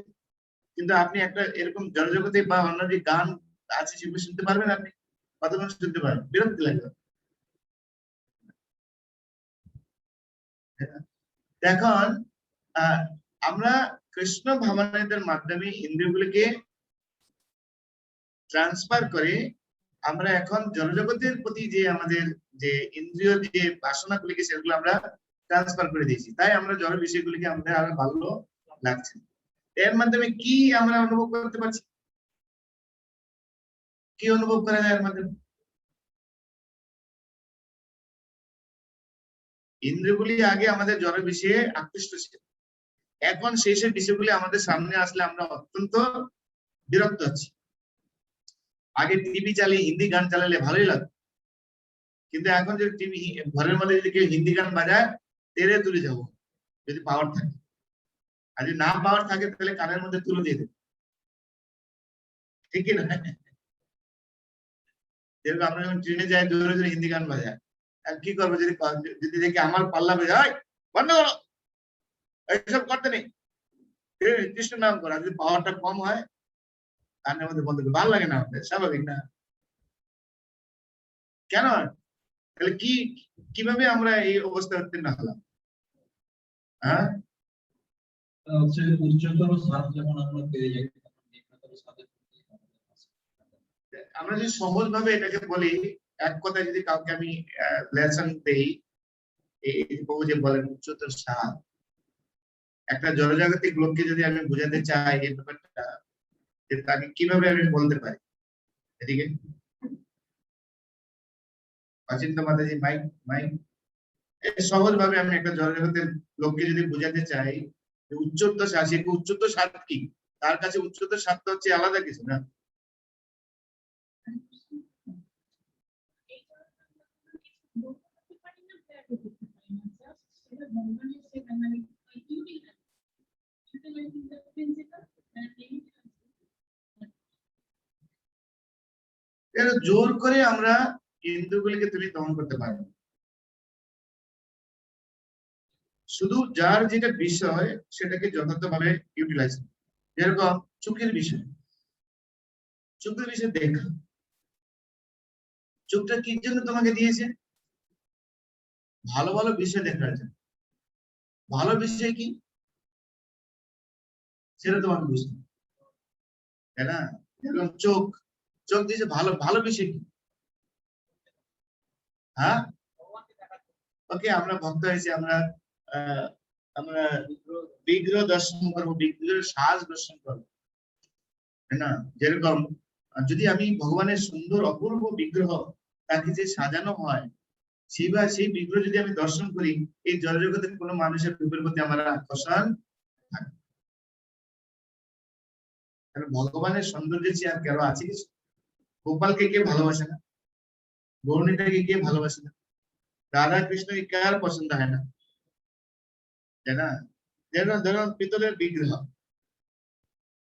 কিন্তু আপনি একটা এরকম জড়জগতে বা অন্য যে গান আছে সেগুলো শুনতে পারবেন? আপনি কতক্ষণ শুনতে পারবেন? বিরক্তি লাগবে। এখন আমরা কৃষ্ণ ভাবনাদের মাধ্যমে ইন্দ্রিয়গুলিকে ট্রান্সফার করে আমরা এখন জড়জগতের প্রতি যে আমাদের যে ইন্দ্রিয় যে বাসনাগুলিকে সেগুলো আমরা ট্রান্সফার করে দিয়েছি, তাই আমরা জড় বিষয়গুলিকে আমাদের আরো ভালো লাগছে। এর মাধ্যমে কি আমরা অনুভব করতে পারছি? কি অনুভব করা যায় এর মাধ্যমে? ইন্দ্রিয়গুলি আগে আমাদের জড় বিষয়ে আকৃষ্ট ছিল, এখন সেই সব বিষয়গুলি আমাদের সামনে আসলে আমরা অত্যন্ত বিরক্ত হচ্ছি। আগে টিভি চালিয়ে হিন্দি গান চালালে ভালোই লাগতো, কিন্তু এখন যদি টিভি ঘরের মধ্যে যদি কেউ হিন্দি গান বাজায় তেরে তুলে যাবো, যদি পাওয়ার থাকে। আর যদি না পাওয়ার থাকে তাহলে কানের মধ্যে তুলে দিয়ে দেবে, ঠিক না? যেরকম আমরা যখন ট্রেনে যাই জোরে জোরে হিন্দি গান বাজায়, আর কি করবো যদি যদি দেখি আমার পাল্লা বেজায়, বন্ধ করো, এইসব করতে নেই, কৃষ্ণ নাম করা। যদি পাওয়ারটা কম হয় কানের মধ্যে বন্ধ করে, ভালো লাগে না আমাদের, স্বাভাবিক না? কেন? তাহলে কিভাবে আমরা এই অবস্থা উত্তীর্ণ হলাম? হ্যাঁ, উচ্চতর স্বাদ যেমন আমরা পেয়ে যাই, আমরা যদি সহজ ভাবে এটাকে বলি, এক কথায় যদি কাউকে আমি লেসন দেই, এই প্রভু যে বলেন উচ্চতর স্বাদ, একটা জড়জাগতিক লোককে যদি আমি বোঝাতে চাই এই ব্যাপারটা, তাকে কিভাবে আমি বলতে পারি? এদিকে অচিন্ত মাতাজি মাইক মাইক, সহজ ভাবে আমি একটা জড়জগতের লোককে যদি বোঝাতে চাই যে উচ্চতর স্বাদ, সে উচ্চতর স্বাদ কি, তার কাছে উচ্চতর স্বাদটা হচ্ছে আলাদা কিছু না। জোর করে আমরা ইন্দ্রিয়গুলিকে তুমি দমন করতে পারবে, শুধু যার যেটা বিষয় সেটাকে যথাযথভাবে ইউটিলাইজ। যেরকম চোখের বিষয় দেখা, চোখটা কি জন্য তোমাকে দিয়েছে? ভালো ভালো বিষয় দেখার জন্য। ভালো বিষয় কি সেটা তোমাকে বুঝতে হবে, তাই না? যেরকম চোখ, চোখ দিয়েছে ভালো ভালো বিষয় কি? হ্যাঁ, ওকে, আমরা ভক্ত হয়েছি, আমরা আমরা বিগ্রহ দর্শন করবো, বিগ্রহের সাজ দর্শন করবো, তাই না? যেরকম যদি আমি ভগবানের সুন্দর অপূর্ব বিগ্রহ তাকে যে সাজানো হয়, সেই বিগ্রহ যদি আমি দর্শন করি, এই জড়জগতের কোনো মানুষের রূপের প্রতি আমার আকর্ষণ থাকে। কারণ ভগবানের সৌন্দর্য চেয়ে আর কেন আছে কিছু? গোপালকে কে ভালোবাসে না? গৌরনীতাকে কে ভালোবাসে না? রাধা কৃষ্ণকে কার পছন্দ হয় না, তাই না? যেমন পিতলের বিগ্রহ,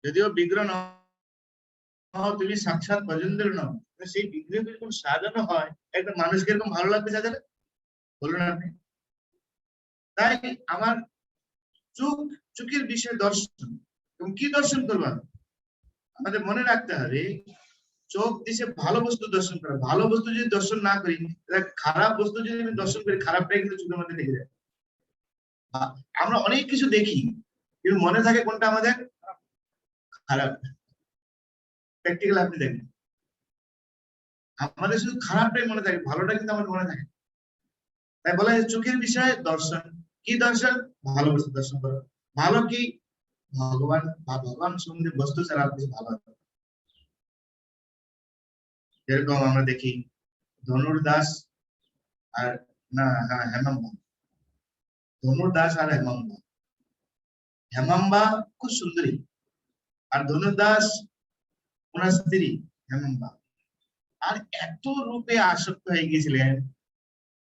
যদিও বিগ্রহ নও, তুমি সাক্ষাৎ গজেন্দ্র নও, সেই বিগ্রহ যখন সাজানো হয় একটা মানুষকে এরকম ভালো লাগবে সাজালে, বলুন আপনি? তাই আমার চোখের বিষয়ে দর্শন, এবং কি দর্শন করবো আমাদের মনে রাখতে হবে, চোখ দিছে ভালো বস্তু দর্শন করা। ভালো বস্তু যদি দর্শন না করি, খারাপ বস্তু যদি আমি দর্শন করি, খারাপটাই কিন্তু চোখের মধ্যে লেগে যায়। আমরা অনেক কিছু দেখি কিন্তু মনে থাকে কোনটা আমাদের খারাপ। প্র্যাকটিক্যাল আপনি দেখবেন, আমাদের শুধু খারাপটাই মনে থাকে, ভালোটা কিন্তু আমার মনে থাকে। তাই বলা হয় চোখের বিষয়ে দর্শন। কি দর্শন? ভালো বস্তু দর্শন করো। ভালো কি? ভগবান বা ভগবান সম্বন্ধে বস্তু ছাড়া আর কিছু ভালো হবে। যেরকম আমরা দেখি ধনুর্দাস আর না, হ্যাঁ, হেমাম্বা, ধনুর্দাস আর হেমাম্বা। হেমাম্বা খুব সুন্দরী, আর ধনুর্দাস ওনার স্ত্রী হেমাম্বা। আর এত রূপে আসক্ত হয়ে গিয়েছিলেন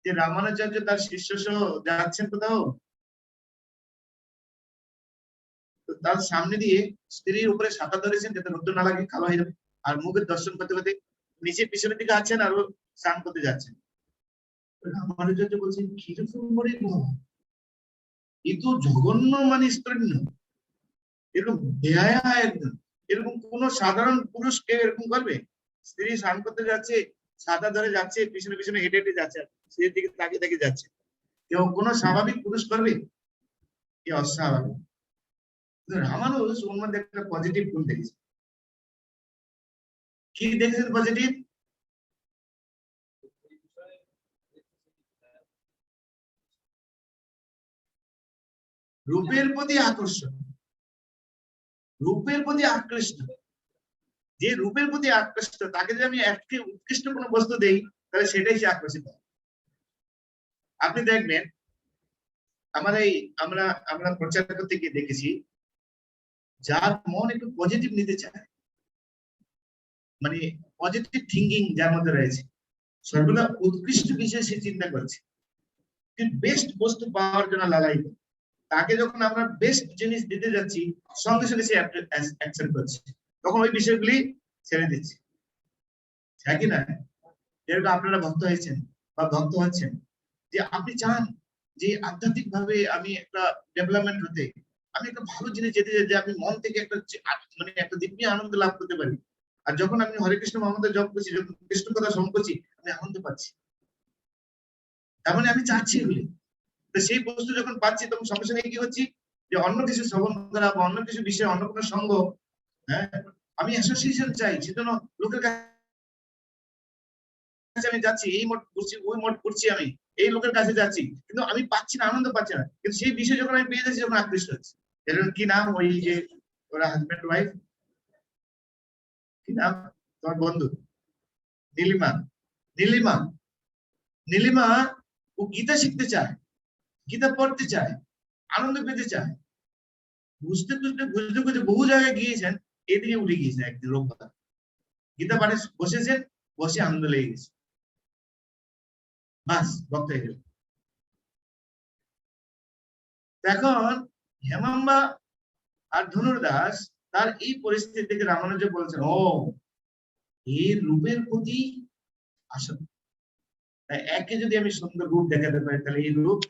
যে রামানুজাচার্য তার শিষ্য সহ যাচ্ছেন কোথাও, তার সামনে দিয়ে স্ত্রীর উপরে ছাতা ধরেছেন যাতে রোদ্র না লাগে, কালো হয়ে যাবে, আর মুখের দর্শন করতে করতে নিচে পিছনের দিকে আছেন আর স্নান করতে যাচ্ছেন। রামানুজাচার্য বলছেন কিরকম করে এ তো জঘন্য, মানে স্তন্য, এরকম বেহায়া একদম, এরকম কোন সাধারণ পুরুষ কেউ এরকম করবে? স্ত্রী স্নান করতে যাচ্ছে, ছাতা ধরে যাচ্ছে, পিছনে পিছনে হেঁটে হেঁটে যাচ্ছে, স্ত্রীর দিকে তাকিয়ে তাকিয়ে যাচ্ছে, কেউ কোনো স্বাভাবিক পুরুষ করবে? কি অস্বাভাবিক। রামানুজ ওর মধ্যে একটা পজিটিভ গুণ দেখেছে। কি দেখেছেন পজিটিভ? রূপের প্রতি আকর্ষণ, রূপের প্রতি আকৃষ্ট। যে রূপের প্রতি আকৃষ্ট তাকে যদি আমি একটি উৎকৃষ্ট কোনো বস্তু দেই, তাহলে সেটাই সে আকর্ষিত হয়। আপনি দেখবেন আমরা প্রচার করতে গিয়ে দেখেছি, যার মন একটু পজিটিভ নিতে চায়, মানে পজিটিভ থিঙ্কিং যার মধ্যে রয়েছে, সর্বদা উৎকৃষ্ট বিষয়ে সে চিন্তা করছে, বেস্ট বস্তু পাওয়ার জন্য লালায়িত, তাকে যখন আমরা বেস্ট জিনিস দিতে যাচ্ছি, সঙ্গে সঙ্গে সে অ্যাকসেপ্ট করছে, তখন ওই বিষয়গুলি ছেড়ে দিচ্ছে, তাই কি না? যেরকম আপনারা ভক্ত হয়েছেন বা ভক্ত হচ্ছেন, যে আপনি চান যে আধ্যাত্মিক ভাবে আমি একটা ডেভেলপমেন্ট হতে, আমি একটা ভালো জিনিস যেতে চাই, যে আমি মন থেকে একটা মানে একটা দিব্য আনন্দ লাভ করতে পারি। আর যখন আমি হরে কৃষ্ণ মহামন্ত্র জপ করছি, যখন কৃষ্ণ কথা শ্রবণ করছি, আমি আনন্দ পাচ্ছি, তার মানে আমি চাচ্ছি এগুলি। তো সেই বস্তু যখন পাচ্ছি, তখন সঙ্গে সঙ্গে কি হচ্ছে, যে অন্য কিছু শ্রবণ করা বা অন্য কিছু বিষয়ে অন্য কোনো সঙ্গ, হ্যাঁ, আমি অ্যাসোসিয়েশন চাই, সেজন্য লোকের কাছে আমি যাচ্ছি, এই মঠ করছি, ওই মঠ করছি, আমি এই লোকের কাছে যাচ্ছি, কিন্তু আমি পাচ্ছি না, আনন্দ পাচ্ছি না। কিন্তু সেই বিষয় যখন আমি পেয়ে যাচ্ছি, যখন আকৃষ্ট হচ্ছে। এরকম কি নাম ওই যে ওরা হাজব্যান্ড ওয়াইফ, কি নাম তোমার বন্ধু? নীলিমা। নীলিমা, নীলিমা ও গীতা শিখতে চায়, গীতা পড়তে চায়, আনন্দ পেতে চায়, বুঝতে বুঝতে বুঝতে বুঝতে বহু জায়গায় গিয়েছেন, এদিকে উঠে গিয়েছেন। একদিন রোববার গীতা পাঠে বসেছেন, বসে আনন্দ লেগে গেছে, বাস ভক্ত হয়ে গেল। এখন হেমাম্বা আর ধনুর্দাস তার এই পরিস্থিতি থেকে রামানুজ বলছেন, ও এই রূপের প্রতি আসক্ত, একে যদি আমি সুন্দর রূপ দেখাতে পারি, তাহলে এই রূপ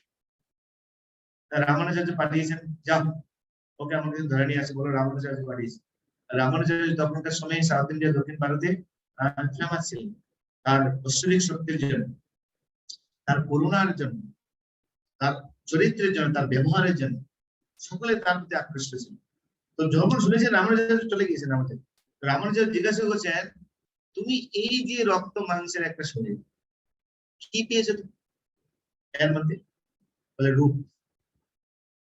রামানুজাচার্য পাঠিয়েছেন, যাও ওকে আমাকে ধরে নিয়ে আসে, বলো রামানুজাচার্য পাঠিয়েছে। রামানুজাচার্য তখনকার সময় সাউথ ইন্ডিয়া, দক্ষিণ ভারতে ফেমাস ছিলেন, তার ঐশ্বরিক শক্তির জন্য, তার করুণার জন্য, তার চরিত্রের জন্য, তার ব্যবহারের জন্য সকলে তার প্রতি আকৃষ্ট ছিল। তো যখন শুনেছেন রামানুজাচার্য চলে গিয়েছেন আমাদের, রামানুজাচার্য জিজ্ঞাসা করছেন, তুমি এই যে রক্ত মাংসের একটা শরীর, কি পেয়েছো তুমি এর মধ্যে? বলে রূপ।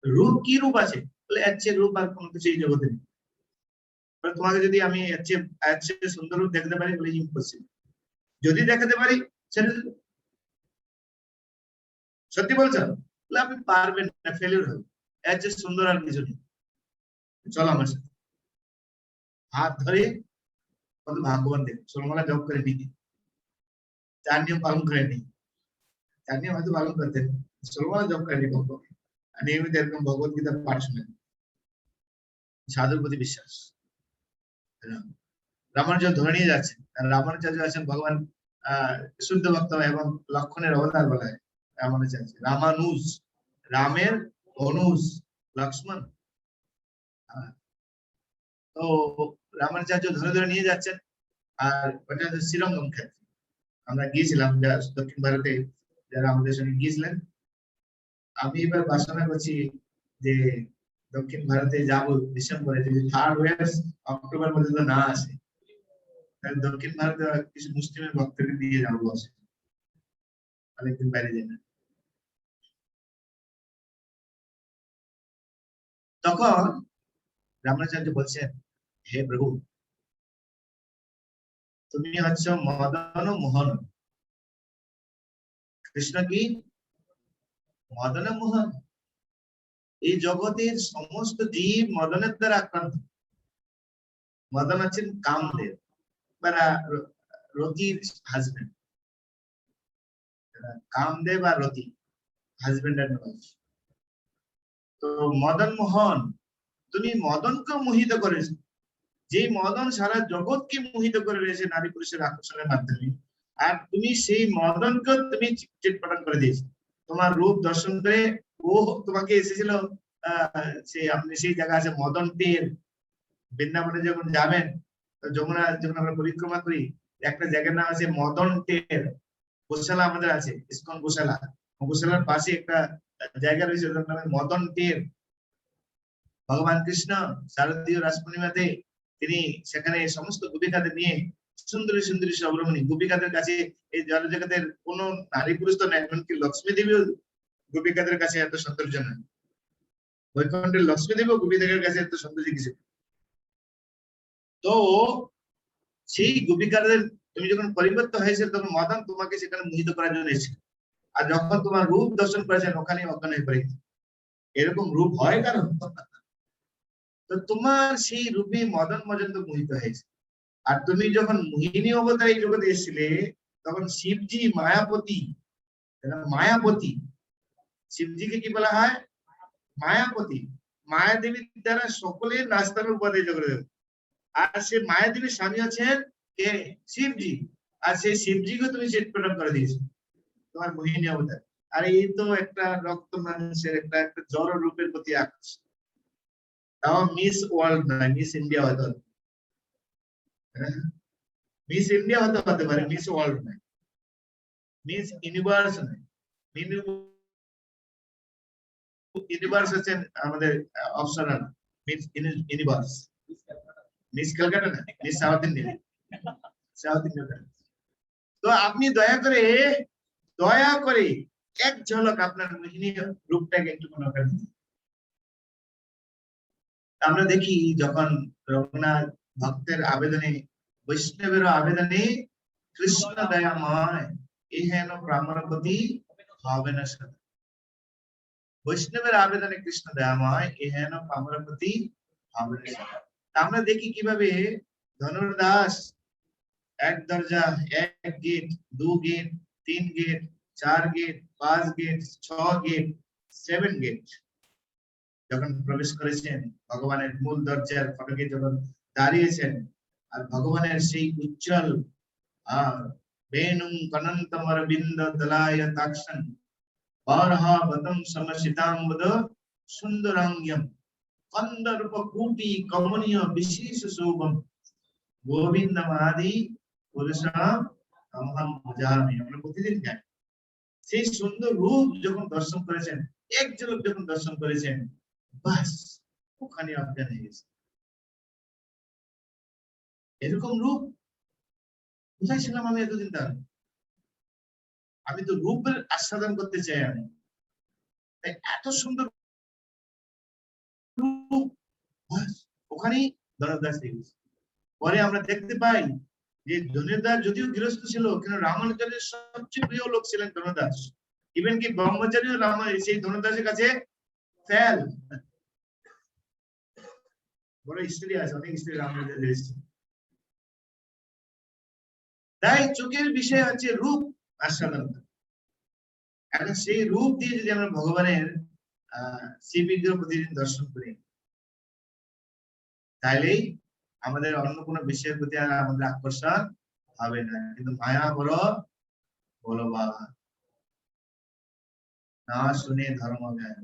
রূপ কি রূপ আছে? বলে এর চেয়ে রূপ আর কোনো কিছু এই জগতে নেই। তোমাকে যদি আমি এর চেয়ে সুন্দর রূপ দেখাতে পারি, বলে ইম্পসিবল। যদি দেখাতে পারি ছেড়ে দেব। সত্যি বলছো? বলে আপনি পারবেন না, ফেলিউর হবে, এর চেয়ে সুন্দর আর কিছু নেই, চলো আমার সাথে। হাত ধরে কত ভাগ্যবান দেখ, ষোলমালা জপ করে নিই, 4 নিয়ম পালন করে নিই, 4 নিয়ম হয়তো পালন করতেন, ষোলমালা জপ করে নিই, নিয়মিত এরকম ভগবত গীতা পাঠ শুনেন, সাধুর প্রতি বিশ্বাস। রামানুজাচার্য ধরে নিয়ে যাচ্ছেন, রামানুজাচার্য আছেন ভগবান শুদ্ধ ভক্ত এবং লক্ষণের অবতার বলা হয় রামানুজাচার্য। রামানুজ, রামের অনুজ, লক্ষ্মণ। তো রামানুজাচার্য ধরে ধরে নিয়ে যাচ্ছেন, আর ওটা হচ্ছে শ্রীরঙ্গম ক্ষেত্র। আমরা গিয়েছিলাম দক্ষিণ ভারতে, যারা আমাদের সঙ্গে গিয়েছিলেন। আমি এবার বাসনা করছি যে দক্ষিণ ভারতে যাবো ডিসেম্বরে, যদি 3rd ওয়েভ অক্টোবর পর্যন্ত না আসে, তাহলে দক্ষিণ ভারতে কিছু মুসলিমের ভক্তকে দিয়ে যাবো বসে, অনেকদিন বাইরে যাই না। তখন রামানুজাচার্য বলছেন, হে প্রভু, তুমি হচ্ছ মদন মোহন। কৃষ্ণ কি মদন মোহন? এই জগতের সমস্ত জীব মদনের দ্বারা আক্রান্ত। মদন হচ্ছেন কামদেব বা রতির হাজবেন্ড। কামদেব আর রতি, হাজবেন্ড এন্ড ওয়াইফ। তো মদন মোহন, তুমি মদনকে মোহিত করেছো, যে মদন সারা জগৎকে মোহিত করে রয়েছে নারী পুরুষের আকর্ষণের মাধ্যমে, আর তুমি সেই মদনকে তুমি চিৎপটান করে দিয়েছো। তোমার রূপ দর্শন করে ও তোমাকে এসেছিল, আপনি সেই জায়গা আছে মদন তীর, বৃন্দাবনে যখন যাবেন, যমুনা যখন আমরা পরিক্রমা করি, একটা জায়গার নাম আছে মদন তীর। গোশালা আমাদের আছে, ইসকন গোশালা, গোশালার পাশে একটা জায়গা রয়েছে, ওটার নাম মদন তীর। ভগবান কৃষ্ণ শারদীয় রাস পূর্ণিমাতে তিনি সেখানে সমস্ত গোপিকাদের নিয়ে, সুন্দরী সুন্দরী সবরমণী গোপিকাদের কাছে, এই জগতের কোন নারী পুরুষ তো নয়, এমনকি লক্ষ্মী দেবীও গোপিকাদের কাছে এত সৌন্দর্য নয়, বৈকুণ্ঠের লক্ষ্মী দেবীও গোপীদের কাছে এত সৌন্দর্য কিছু। তো সেই গোপিকাদের তুমি যখন পরিবর্তন হয়েছে, তখন মদন তোমাকে সেখানে মোহিত করার জন্য এসেছিল, আর যখন তোমার রূপ দর্শন করেছেন ওখানে অজ্ঞান হয়ে পড়েছে। এরকম রূপ হয় কারণ, তো তোমার সেই রূপে মদন মজন্ত মোহিত হয়েছে। আর তুমি যখন মোহিনী অবতার এই জগতে এসেছিলে, তখন শিবজি মায়াপতি, মায়াপতি, শিবজিকে কি বলা হয়? মায়াপতি। মায়াদেবীর দ্বারা সকলের নাস্তার উপাধি জগতে, আর সে মায়াদেবীর স্বামী আছেন কে? শিবজি। আর সেই শিবজিকে তুমি চিৎপটান করে দিয়েছো তোমার মোহিনী অবতার। আর এই তো একটা রক্ত মাংসের একটা জড় রূপের প্রতি আকর্ষণ। তাও মিস ওয়ার্ল্ড নয়, মিস ইন্ডিয়া হয়তো, মিস ইন্ডিয়া হতে পারে, মিস ওয়ার্ল্ড নয়, মিস ইউনিভার্স নয়। ইউনিভার্স হচ্ছেন আমাদের optional, miss universe. Miss Calcutta না, miss south India, south India. তো আপনি দয়া করে এক ঝলক আপনার মোহিনী রূপটাকে একটু মনে করেন। আমরা দেখি যখন রঘুনাথ ভক্তের আবেদনে, বৈষ্ণবের আবেদনে, কৃষ্ণ দয়াময় ইহেন ব্রাহ্মণপতি হবে না সদা। বৈষ্ণবের আবেদনে কৃষ্ণ দয়াময় ইহেন ব্রাহ্মণপতি হবে না সদা। আমরা দেখি কিভাবে ধনুর্দাস এক দরজা, এক gate, 2 gate, 3 gate, 4 gate, 5 gate, 6 gate, 7 gate যখন প্রবেশ করেছেন, ভগবানের মূল দরজার ফটকে যখন দাঁড়িয়েছেন, আর ভগবানের সেই উজ্জ্বল বেনুম কনন্তমর বিন্দ দলায় তাক্ষণ বারহাবতম সমসিতাম্বদ সুন্দরাঙ্গ্যম কন্দর্প কুটি কমনীয় বিশেষ শোভম গোবিন্দমাদি পুরুষাম তামাম বুঝামি আমরা প্রতিদিন খাই। সেই সুন্দর রূপ যখন দর্শন করেছেন, এক ঝলক যখন দর্শন করেছেন, বাস ওখানে অজ্ঞান হয়ে গেছে। এরকম রূপ কোথায় ছিলাম আমি এতদিন? তাহলে আমি তো রূপের আস্বাদন করতে চাই। আমি তাই এত সুন্দর রূপ, বাস ওখানেই ধনদাস হয়ে গেছে। পরে আমরা দেখতে পাই যে ধনদাস যদিও গৃহস্থ ছিল, কিন্তু রামানুজের সবচেয়ে প্রিয় লোক ছিলেন ধনদাস। ইভেন কি ব্রহ্মচারীও সেই ধনদাসের কাছে ফেল। বড় স্ত্রী আছে, অনেক স্ত্রী রামানুজের এসেছে। তাই চোখের বিষয় হচ্ছে রূপ আস্বাদন। এখন সেই রূপ দিয়ে যদি আমরা ভগবানের শ্রীবিগ্রহ প্রতিদিন দর্শন করি, তাহলেই আমাদের অন্য কোনো বিষয়ের প্রতি আর আমাদের আকর্ষণ হবে না। কিন্তু মায়া বড় বলবান, না শুনে ধর্ম জ্ঞান,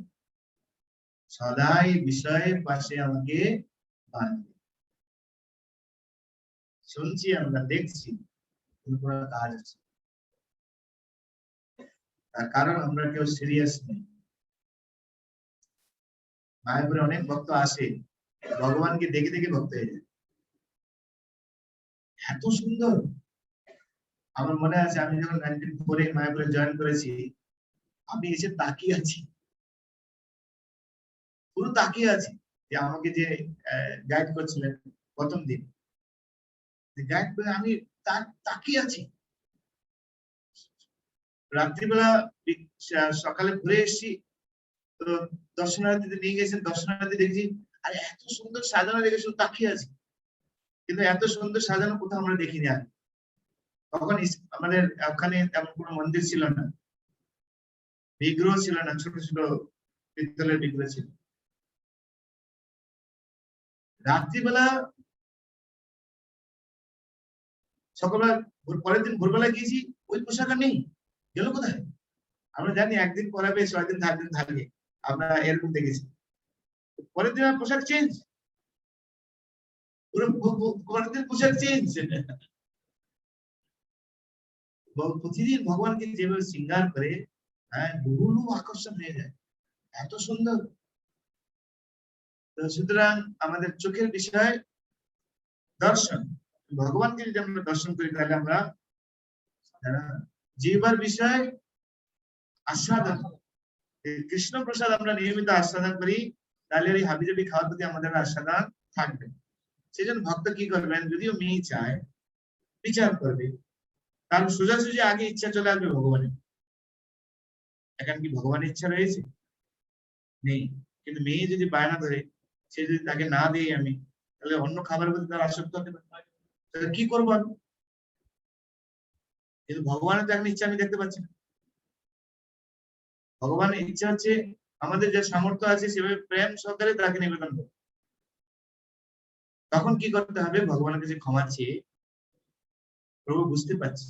সদাই বিষয়ের পাশে আমাকে বাঁধবে। শুনছি আমরা, দেখছি, কিন্তু কোনো কাজ আছে। তার কারণ আমরা কেউ সিরিয়াস নেই। মায়াপুরে অনেক ভক্ত আসে, ভগবানকে দেখে দেখে ভক্ত হয়ে যায়। এত সুন্দর। আমার মনে আছে আমি যখন 1994 মায়াপুরে জয়েন করেছি, আমি এসে তাকিয়ে আছি, পুরো তাকিয়ে আছি যে আমাকে যে গাইড করছিলেন প্রথম দিন, গাইড করে আমি তাকিয়ে আছি। রাত্রিবেলা সকালে ঘুরে এসেছি, তো দর্শনার্থীতে নিয়ে গেছেন, দর্শনার্থী দেখছি আর এত সুন্দর সাজানো দেখে শুধু তাকিয়ে আছি। কিন্তু এত সুন্দর সাজানো কোথাও আমরা দেখিনি আর। তখন আমাদের ওখানে তেমন কোনো মন্দির ছিল না, বিগ্রহ ছিল না, ছোট ছোট পিতলের বিগ্রহ ছিল। রাত্রিবেলা সকালবেলা পরের দিন ভোরবেলা গিয়েছি, ওই পোশাক নেই, গেল কোথায়? আমরা জানি একদিন পরাবে, 6 দিন 7 দিন থাকবে, আমরা এরকম দেখেছি। পরের দিন পোশাক চেঞ্জ, পুরো পরের দিন পোশাক চেঞ্জ। প্রতিদিন ভগবানকে যেভাবে শৃঙ্গার করে, হ্যাঁ, বহু আকর্ষণ হয়ে যায়, এত সুন্দর। সুতরাং আমাদের চোখের বিষয় দর্শন, ভগবানকে যদি আমরা দর্শন করি তাহলে আমরা জিহ্বার বিষয় আস্বাদন, কৃষ্ণ প্রসাদ আমরা নিয়মিত আস্বাদন করি, তাহলে এই হাবিজাবি খাওয়ার প্রতি আমাদের আস্বাদন থাকবে। সেজন্য ভক্ত কি করবেন, যদিও মেয়ে চায় বিচার করবে, কারণ সোজাসুজি আগে ইচ্ছা চলে আসবে ভগবানের। এখন কি ভগবানের ইচ্ছা রয়েছে? নেই। কিন্তু মেয়ে যদি বায়না ধরে, সে যদি তাকে না দিই আমি, তাহলে অন্য খাবারের প্রতি তার আসক্ত হতে পারে, তাহলে কি করবো আমি? কিন্তু ভগবানের তো এখন ইচ্ছা আমি দেখতে পাচ্ছি না। ভগবানের ইচ্ছা হচ্ছে আমাদের যে সামর্থ্য আছে সেভাবে প্রেম সহকারে তাকে নিবেদন করো। তখন কি করতে হবে, ভগবানের কাছে ক্ষমা চেয়ে, প্রভু বুঝতে পারছি,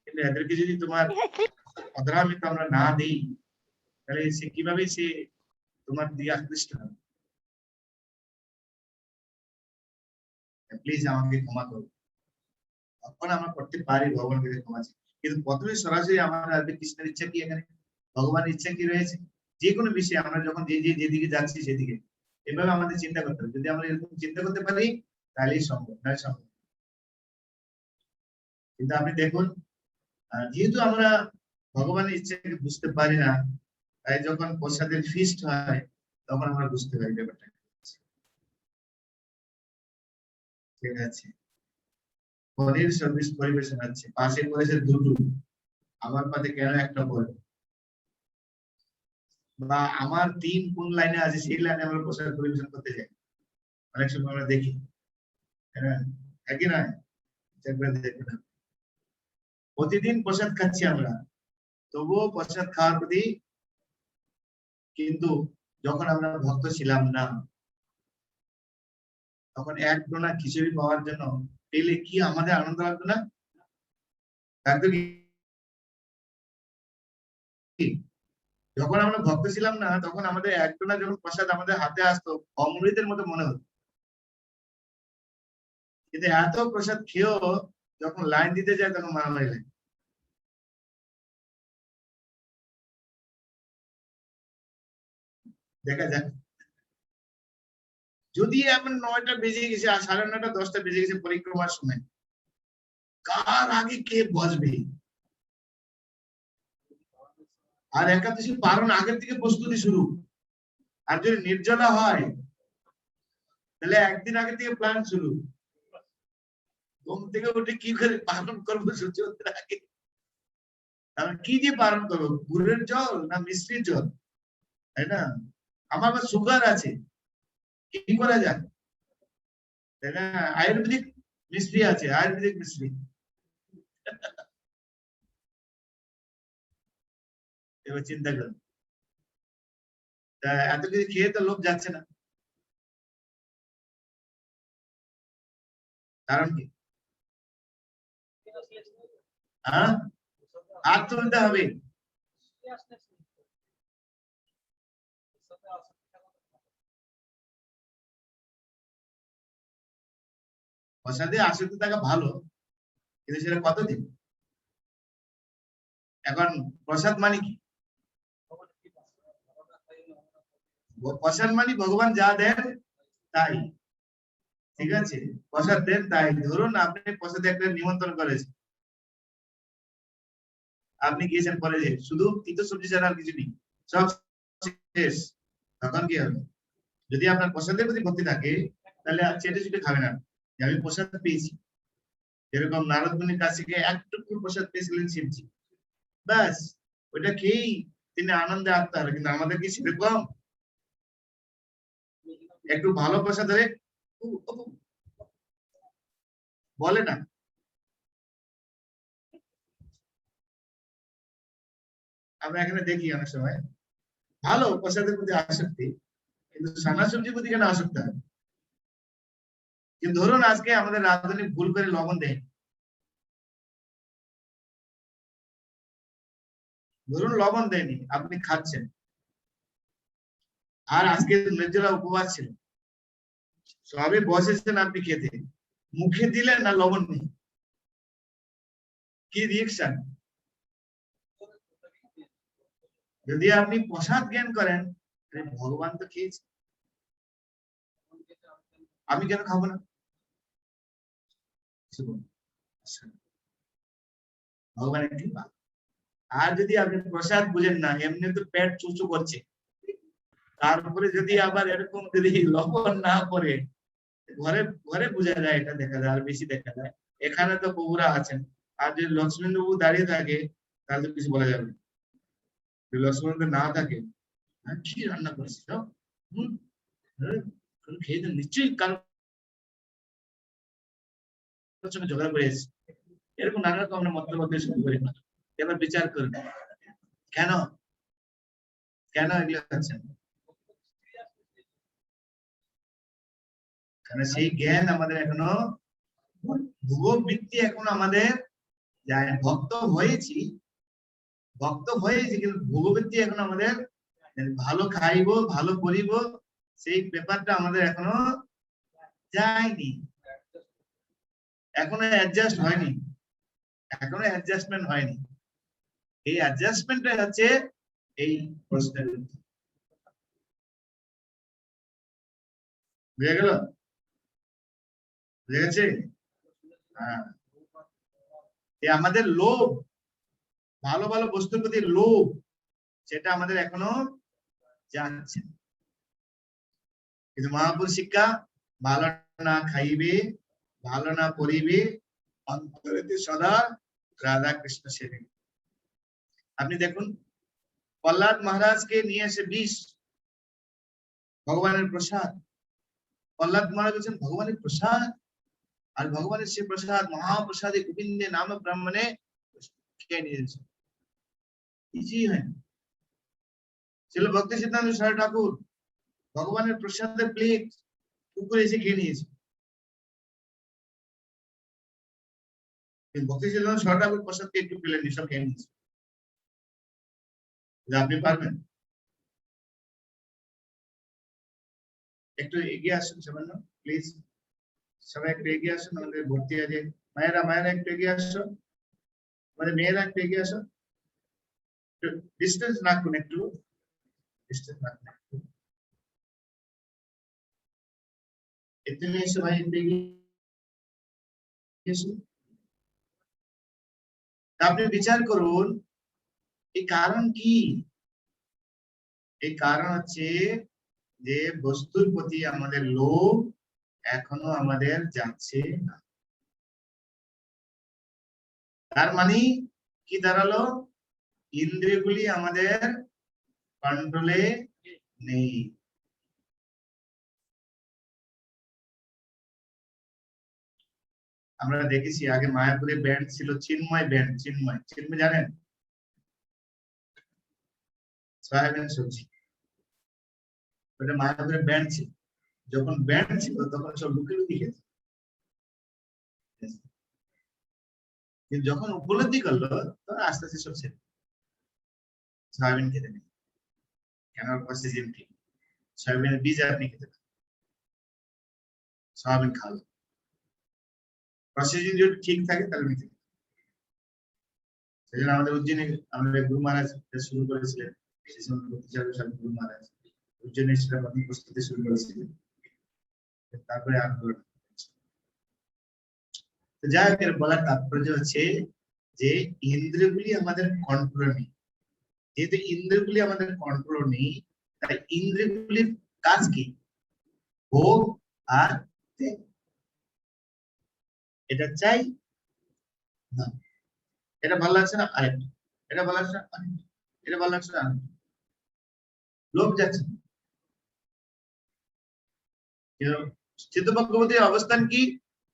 কিন্তু এদেরকে যদি তোমার অধরামিত আমরা না দিই, তাহলে সে কিভাবে সে তোমার দিয়ে আকৃষ্ট হবে। প্লিজ আমাকে ক্ষমা করো। তখন আমরা করতে পারি ভগবানের কাছে ক্ষমা চেয়ে। কিন্তু প্রথমে সরাসরি আমার কৃষ্ণের ইচ্ছা কি, এখানে ভগবানের ইচ্ছা কি রয়েছে, যে কোনো বিষয়ে আমরা যখন যেদিকে যাচ্ছি সেদিকে এভাবে আমাদের চিন্তা করতে হবে। যদি আমরা এরকম চিন্তা করতে পারি তাহলেই সম্ভব, নয় সম্ভব। কিন্তু আপনি দেখুন, যেহেতু আমরা ভগবানের ইচ্ছাকে বুঝতে পারি না, তাই যখন প্রসাদের ফিস্ট হয় তখন আমরা বুঝতে পারি ব্যাপারটা। ঠিক আছে, পনির সার্ভিস পরিবেশন আছে, পাশে করেছে দুটো, আমার পাতে কেন একটা বলে, বা আমার 3 কোন লাইনে আছে সেই লাইনে আমরা প্রসাদ পরিবেশন করতে যাই, অনেক সময় আমরা দেখি, হ্যাঁ একই নয়। প্রতিদিন প্রসাদ খাচ্ছি আমরা, তবুও প্রসাদ খাওয়ার প্রতি, কিন্তু যখন আমরা ভক্ত ছিলাম না, তখন এক ডোনা খিচুড়ি পাওয়ার জন্য পেলে কি আমাদের আনন্দ লাগতো না? যখন আমরা ভক্ত ছিলাম না, তখন আমাদের এক ডোনা যখন প্রসাদ আমাদের হাতে আসতো, অমৃতের মতো মনে হতো। কিন্তু এত প্রসাদ খেয়েও যখন লাইন দিতে যায় তখন মারামারি লাগে। দেখা যাক, যদি এমন 9টা বেজে গেছে আর 9:30 10টা বেজে গেছে পরিক্রমার সময়, কার আগে কে বসবে? আর একাদশী পালন আগের থেকে প্রস্তুতি শুরু। আর যদি নির্জলা হয় তাহলে একদিন আগে থেকে প্ল্যান শুরু। ঘুম থেকে উঠে কি করে পালন করবো সূর্যোদয়ের আগে? তাহলে কি দিয়ে পালন করবো? গুড়ের জল না মিষ্টির জল, তাই না? আমার আবার সুগার আছে, কি করা যায়? তাই না? আয়ুর্বেদিক মিষ্টি আছে, আয়ুর্বেদিক মিষ্টি। এবার চিন্তা করুন, এত কিছু খেয়ে তো লোক যাচ্ছে না, কারণ কি? হ্যাঁ, হাত তুলতে হবে। প্রসাদে আসক্তি থাকা ভালো, কিন্তু সেটা কতদিন? এখন প্রসাদ মানে কি? প্রসাদ মানে ভগবান যা দেন তাই, ঠিক আছে? প্রসাদ দেন তাই। ধরুন আপনি প্রসাদে একটা নিমন্ত্রণ করেছেন, আপনি গিয়েছেন কলেজে, শুধু তিতো সবজি ছাড়া আর কিছু নেই, সব শেষ, তখন কি হবে? যদি আপনার প্রসাদের প্রতি ভক্তি থাকে তাহলে আর চেটে চুটে খাবেন না, যে আমি প্রসাদ পেয়েছি। যেরকম নারদ মুনির কাছ থেকে একটুকু প্রসাদ পেয়েছিলেন শিবজি, ব্যাস ওইটা খেয়েই তিনি আনন্দে আত্মার। কিন্তু আমাদের কি সেরকম? একটু ভালো প্রসাদ ধরে বলে না, আমরা এখানে দেখি অনেক সময় ভালো প্রসাদের প্রতি আসক্তি, কিন্তু সানা সবজির প্রতি কেন আসক্তি হয়? কিন্তু ধরুন আজকে আমাদের রাজধানী ভুল করে লবণ দেয়, ধরুন লবণ দেয়নি, আপনি খাচ্ছেন, আর আজকে নির্জলা উপবাস ছিল, সবে বসেছেন আপনি খেতে, মুখে দিলেন না লবণ নেই, কি রিয়েকশন? যদি আপনি প্রসাদ জ্ঞান করেন, ভগবান তো খেয়েছে, আমি কেন খাবো না? ভগবানের কৃপা। আর যদি আপনি প্রসাদ বুঝেন না, এমনি তো পেট চুচু করছে, তারপরে যদি আবার এরকম যদি লবণ না পড়ে, ঘরে ঘরে বোঝা যায়, এটা দেখা যায়, আর বেশি দেখা যায়। এখানে তো বউরা আছেন, আর যদি লক্ষ্মণ বাবু দাঁড়িয়ে থাকে তাহলে তো কিছু বলা যাবে না। যদি লক্ষ্মণ না থাকে, কি রান্না করেছিল, খেয়ে দেন নিশ্চয়ই কারণ ঝগড়া করে এসেছে, এরকম নানা রকম আমরা মধ্যে শুরু করি। এবার বিচার করুন, কেন কেন এগুলো হচ্ছে? কারণ সেই জ্ঞান আমাদের এখনো, ভোগবৃত্তি এখনো আমাদের যায়। ভক্ত হয়েছি কিন্তু ভোগবৃত্তি এখন আমাদের, ভালো খাইবো ভালো করিব, সেই ব্যাপারটা আমাদের এখনো যায়নি, এখনো অ্যাডজাস্ট হয়নি, এখনো অ্যাডজাস্টমেন্ট হয়নি। এই অ্যাডজাস্টমেন্টটা হচ্ছে এই প্রশ্নের উত্তর। বুঝে গেল? বুঝে গেছে? হ্যাঁ, আমাদের লোভ, ভালো ভালো বস্তুর প্রতি লোভ, সেটা আমাদের এখনো যাচ্ছে। কিন্তু মহাপুরুষ শিক্ষা, ভালো না খাইবে ভালো না পড়িবে, অন্তরেতে সদা রাধা কৃষ্ণ সেবে। আপনি দেখুন, প্রহ্লাদ মহারাজকে নিয়ে এসে বিষ, ভগবানের প্রসাদ, প্রহ্লাদ মহারাজ বলছেন ভগবানের প্রসাদ, আর ভগবানের সে প্রসাদ মহাপ্রসাদে গোবিন্দে নাম ব্রাহ্মণে খেয়ে নিয়েছে, কিছুই হয়নি। ছিল ভক্তি সিদ্ধান্ত সারা ঠাকুর ভগবানের প্রসাদের প্লেট উপরে এসে খেয়ে নিয়েছে, ভক্তি সিদ্ধান্ত সারা ঠাকুর প্রসাদকে একটু পেলেন, সব খেয়ে নিয়েছে। আপনি পারবেন? একটু এগিয়ে আসুন সামান্য প্লিজ, সবাই একটু এগিয়ে আসুন, আমাদের ভর্তি আছে। মায়েরা একটু এগিয়ে আসো, আমাদের মেয়েরা একটু এগিয়ে আসো, ডিস্টেন্স রাখুন একটু, ডিস্টেন্স রাখুন একটু, একটু এসে ভাই একটু এগিয়ে এসো। আপনি বিচার করুন এই কারণ কি? এই কারণ হচ্ছে যে বস্তুর প্রতি আমাদের লোভ এখনো আমাদের যাচ্ছে না। তার মানে কি দাঁড়ালো? ইন্দ্রিয়গুলি আমাদের কন্ট্রোলে নেই। আমরা দেখেছি আগে মায়াপুরে ব্যান্ড ছিল চিন্ময় ব্যান্ড, চিন্ময় জানেন? সয়াবিন সবজি, ওটা মায়াপুরে ব্যান্ড ছিল। যখন ব্যান্ড ছিল তখন সব লুকিয়ে খেত, কিন্তু যখন উপলব্ধি করলো তখন আস্তে আস্তে সব ছেড়ে সয়াবিন খেতে নেই। কেন? প্রসেসিং ঠিক, সয়াবিনের বীজ আপনি খেতে পারেন, সয়াবিন খাওয়া, প্রসেসিং যদি ঠিক থাকে তাহলে নিতে। সেই জন্য আমাদের উজ্জয়িনী আমাদের গুরু মহারাজ শুরু করেছিলেন, গুরু মহারাজ উজ্জয়িনী সেটা প্রস্তুতি শুরু করেছিলেন, তারপরে আন্দোলন। যাই হোক, এর বলার তাৎপর্য হচ্ছে যে ইন্দ্রিয়গুলি আমাদের কন্ট্রোল নেই। যেহেতু ইন্দ্রিয়গুলি আমাদের কন্ট্রোল নেই, তাই ইন্দ্রিয়গুলির কাজ কি? ভোগ আর ত্যাগ। এটা চাই না, এটা ভালো লাগছে না আরেকটা, এটা ভালো লাগছে না আরেকটা, এটা ভালো লাগছে না আরেকটা, লোভ যাচ্ছে। স্থিতপক্ষবতী অবস্থান কি?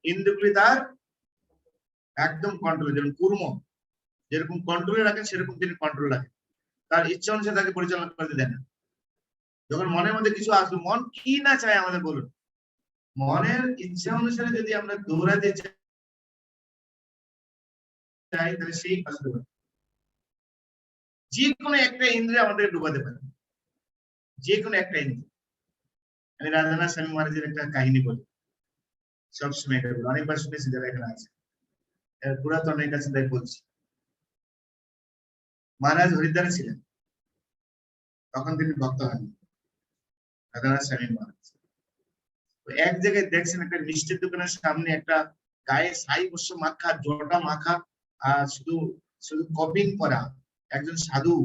ইন্দ্রিয়গুলি তার একদম কন্ট্রোল, যেমন কুর্ম যেরকম কন্ট্রোলে রাখেন সেরকম তিনি কন্ট্রোল রাখেন, তার ইচ্ছা অনুসারে তাকে পরিচালনা করতে দেন না। যখন মনের মধ্যে কিছু আসবে, মন কি না চায় আমাদের বলুন, মনের ইচ্ছা অনুসারে যদি আমরা দৌড়াতে চাই তাহলে সেই কাজ করবে। যে কোনো একটা ইন্দ্রিয় আমাদের ডুবাতে পারে, যে কোনো একটা ইন্দ্রিয়। আমি রাধানাথ স্বামী মহারাজের একটা কাহিনী বলি, সবসময় এটা বলি, অনেকবার শুনেছি যারা এখানে আছে, পুরাতনের কাছে তাই বলছি। মহারাজ হরিদ্বারে ছিলেন, তখন তিনি ভক্ত হন রাধানাথ স্বামী মহারাজ। এক জায়গায় দেখছেন একটা মিষ্টির দোকানের সামনে একটা গায়ে ছাই বস্য মাখা, জটা মাখা, আর শুধু শুধু কপিং করা একজন সাধু।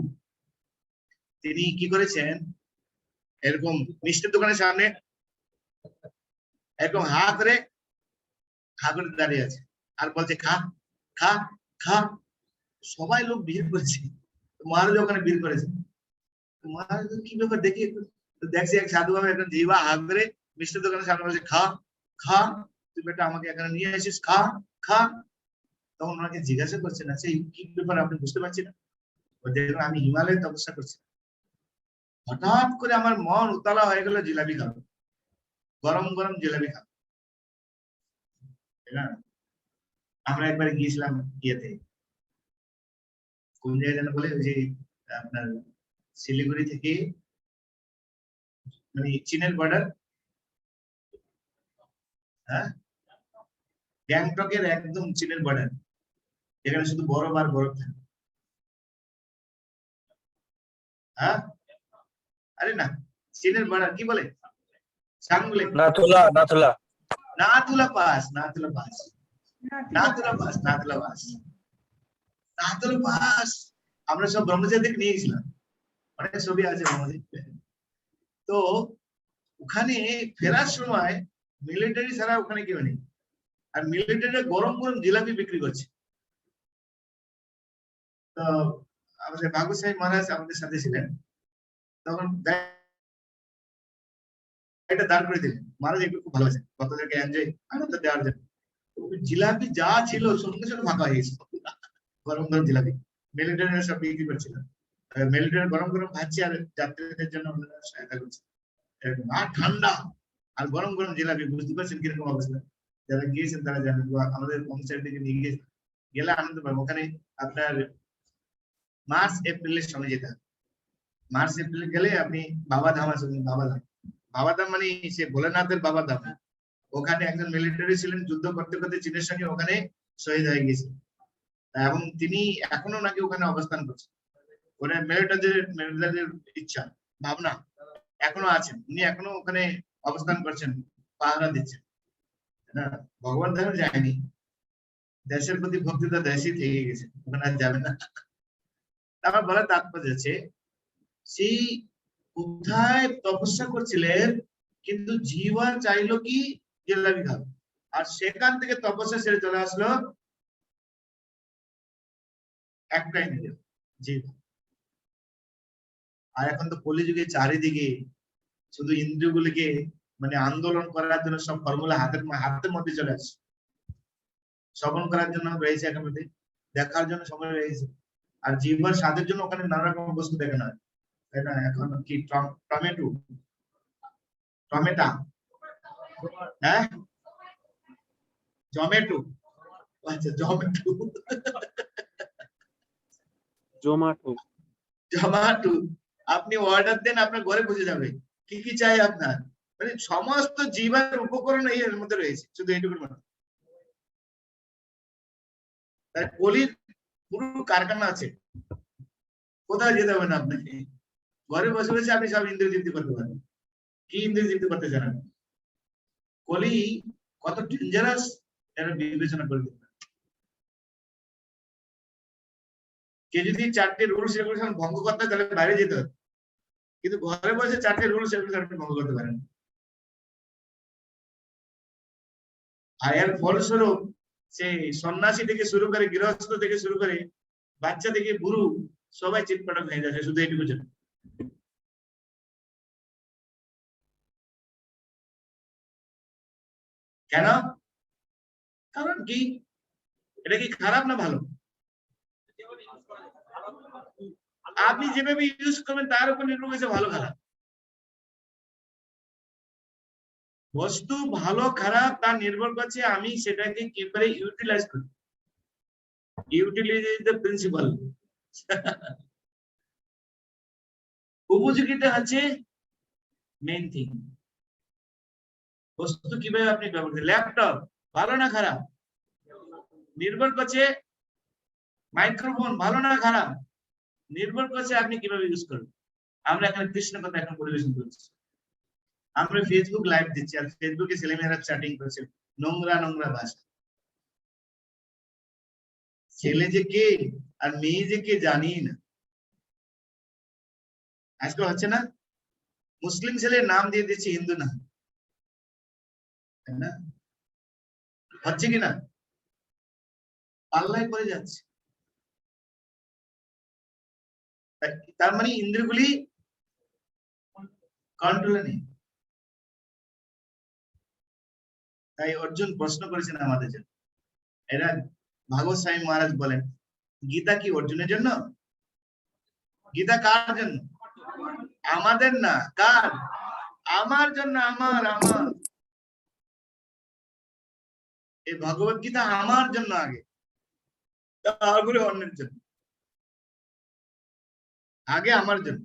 তিনি কি করেছেন, এরকম মিষ্টির দোকানের সামনে এরকম হা করে দাঁড়িয়ে আছে আর বলছে খা খা খা। সবাই লোক ভিড় করেছে, মহারাজ ওখানে ভিড় করেছে। মহারাজ কি ব্যাপার দেখি, দেখছি এক সাধু বাবা একজন জিবা হা করে মিষ্টির দোকানের সামনে বলছে খা খা, তুই বেটা আমাকে এখানে নিয়ে আসিস, খা খা। তখন ওনাকে জিজ্ঞাসা করছেন, আচ্ছা কি ব্যাপার আপনি বুঝতে পারছেন না? দেখুন আমি হিমালয়ে তপস্যা করছি, হঠাৎ করে আমার মন উতলা হয়ে গেল জিলাপি খাবো, গরম গরম জিলাপি খাবো। আমরা একবার গিয়েছিলাম ইয়েতে, কোন জায়গায় যেন বলে, ওই যে আপনার শিলিগুড়ি থেকে মানে চীনের বর্ডার, হ্যাঁ গ্যাংটকের একদম চীনের বর্ডার, যেখানে শুধু বরফ আর বরফ থাকে। হ্যাঁ আরে না, চীনের বর্ডার কি বলে, সাংগুলে, Nathula Nathula Nathula pass, Nathula pass, Nathula pass, Nathula pass, Nathula pass. আমরা সব ব্রহ্মচারী থেকে নিয়ে গেছিলাম, অনেক ছবি আছে ব্রহ্মচারী। তো ওখানে ফেরার সময় মিলিটারি ছাড়া ওখানে কেউ নেই, আর মিলিটারি গরম গরম জিলাপি বিক্রি করছে। তো আমাদের বাবু সাহেব মহারাজ আমাদের সাথে ছিলেন, তখন এটা দাঁড় করে দিলেন। মহারাজ একটু খুব ভালো আছে, কতদেরকে এনজয় আনন্দ দেওয়ার জন্য। জিলাপি যা ছিল সঙ্গে সঙ্গে ফাঁকা হয়ে গেছে, গরম গরম জিলাপি মিলিটারি সব বিক্রি করছিল। মিলিটারি গরম গরম খাচ্ছে আর যাত্রীদের জন্য সহায়তা করছে। আর ঠান্ডা আর গরম গরম জিলাপি, বুঝতে পারছেন কিরকম অবস্থা? যারা গিয়েছেন তারা জানেন। আমাদের পঞ্চায়েত থেকে নিয়ে গেলে আনন্দ পাবো। ওখানে আপনার মার্চ এপ্রিলের সময় যেতে হবে। মার্চ এপ্রিল গেলে আপনি বাবাধাম আছে, বাবাধাম, বাবাধাম মানে সে ভোলেনাথের বাবাধাম। ওখানে একজন মিলিটারি ছিলেন, যুদ্ধ করতে করতে চীনের সঙ্গে ওখানে শহীদ হয়ে গেছে এবং তিনি এখনো নাকি ওখানে অবস্থান করছেন। ওখানে মেরুদাদের ইচ্ছা ভাবনা এখনো আছেন, উনি এখনো ওখানে অবস্থান করছেন, পাহারা দিচ্ছেন। ভগবান ধামে যায়নি, দেশের প্রতি ভক্তিটা দেশই থেকে গেছে, ওখানে আর যাবে না। আমার বলার তাৎপর্য হচ্ছে সেই কোথায় তপস্যা করছিলেন, কিন্তু জীবা চাইলো কি জিলাপি খাবে, আর সেখান থেকে তপস্যা ছেড়ে চলে আসলো একটাই নিয়ে জীব। আর এখন তো কলিযুগে চারিদিকে শুধু ইন্দ্রিয়গুলিকে মানে আন্দোলন করার জন্য সব ফর্মুলা হাতের মধ্যে চলে আসছে, শ্রবণ করার জন্য রয়েছে একের মধ্যে, দেখার জন্য সময় রয়েছে, আর জীবন স্বাদের জন্য ওখানে নানা রকম বস্তু দেখানো হয়, তাই না? এখন কি টমেটা, হ্যাঁ জমেটো, আচ্ছা জোমাটো আপনি অর্ডার দেন, আপনার ঘরে পৌঁছে যাবে, কি কি চাই আপনার, মানে সমস্ত জীবনের উপকরণ এর মধ্যে রয়েছে, শুধু এইটুকুর মধ্যে। তাই কলির পুরো কারখানা আছে, কোথাও যেতে হবে না আপনাকে, ঘরে বসে বসে আপনি সব ইন্দ্রিয় তৃপ্তি করতে পারেন। কি ইন্দ্রিয় তৃপ্তি করতে জানেন? কলি কত ডেঞ্জারাস এটা বিবেচনা করে দিতে। কে যদি 4টে রুলস রেগুলেশন ভঙ্গ করতে হয় তাহলে বাইরে যেতে হবে, কিন্তু ঘরে বসে 4টে রুলস রেগুলেশন আপনি ভঙ্গ করতে পারেন। আর এর ফলস্বরূপ সেই সন্ন্যাসী থেকে শুরু করে, গৃহস্থ থেকে শুরু করে, বাচ্চা থেকে বুড়ো সবাই চিৎপাটক হয়ে যাচ্ছে শুধু এইটুকু জন্য। কেন? কারণ কি? এটা কি খারাপ না ভালো? আপনি যেভাবে ইউজ করবেন তার উপর নির্ভর করছে ভালো খারাপ। বস্তু ভালো খারাপ তা নির্ভর করছে আমি সেটাকে কিভাবে ইউটিলাইজ করি। Utilize is the principal. উপযোগিতা হচ্ছে মেইন থিং। বস্তু কিভাবে আপনি ব্যবহার করেন। ল্যাপটপ ভালো না খারাপ নির্ভর করছে, মাইক্রোফোন ভালো না খারাপ নির্ভর করছে আপনি কিভাবে ইউজ করবেন। আমরা এখানে কৃষ্ণ কথা এখন পরিবেশন করছি, আমরা ফেসবুক লাইভ দিচ্ছি, আর ফেসবুকে ছেলেমেয়েরা চ্যাটিং করছে নোংরা নোংরা ভাষা। ছেলে যে কে আর মেয়ে যে কে জানি না, আজকাল হচ্ছে না, মুসলিম ছেলের নাম দিয়ে দিচ্ছে হিন্দু নাম, তাই না? হচ্ছে কিনা? পাল্লায় পড়ে যাচ্ছে। তার মানে ইন্দ্রিয়গুলি কন্ট্রোলে নেই। তাই অর্জুন প্রশ্ন করেছেন আমাদের জন্য। এরা ভাগবত স্বামী মহারাজ বলেন, গীতা কি অর্জুনের জন্য? গীতা কার জন্য? আমাদের না, কার? আমার জন্য। আমার এই ভগবত গীতা আমার জন্য আগে, তারপরে অন্যের জন্য। আগে আমার জন্য।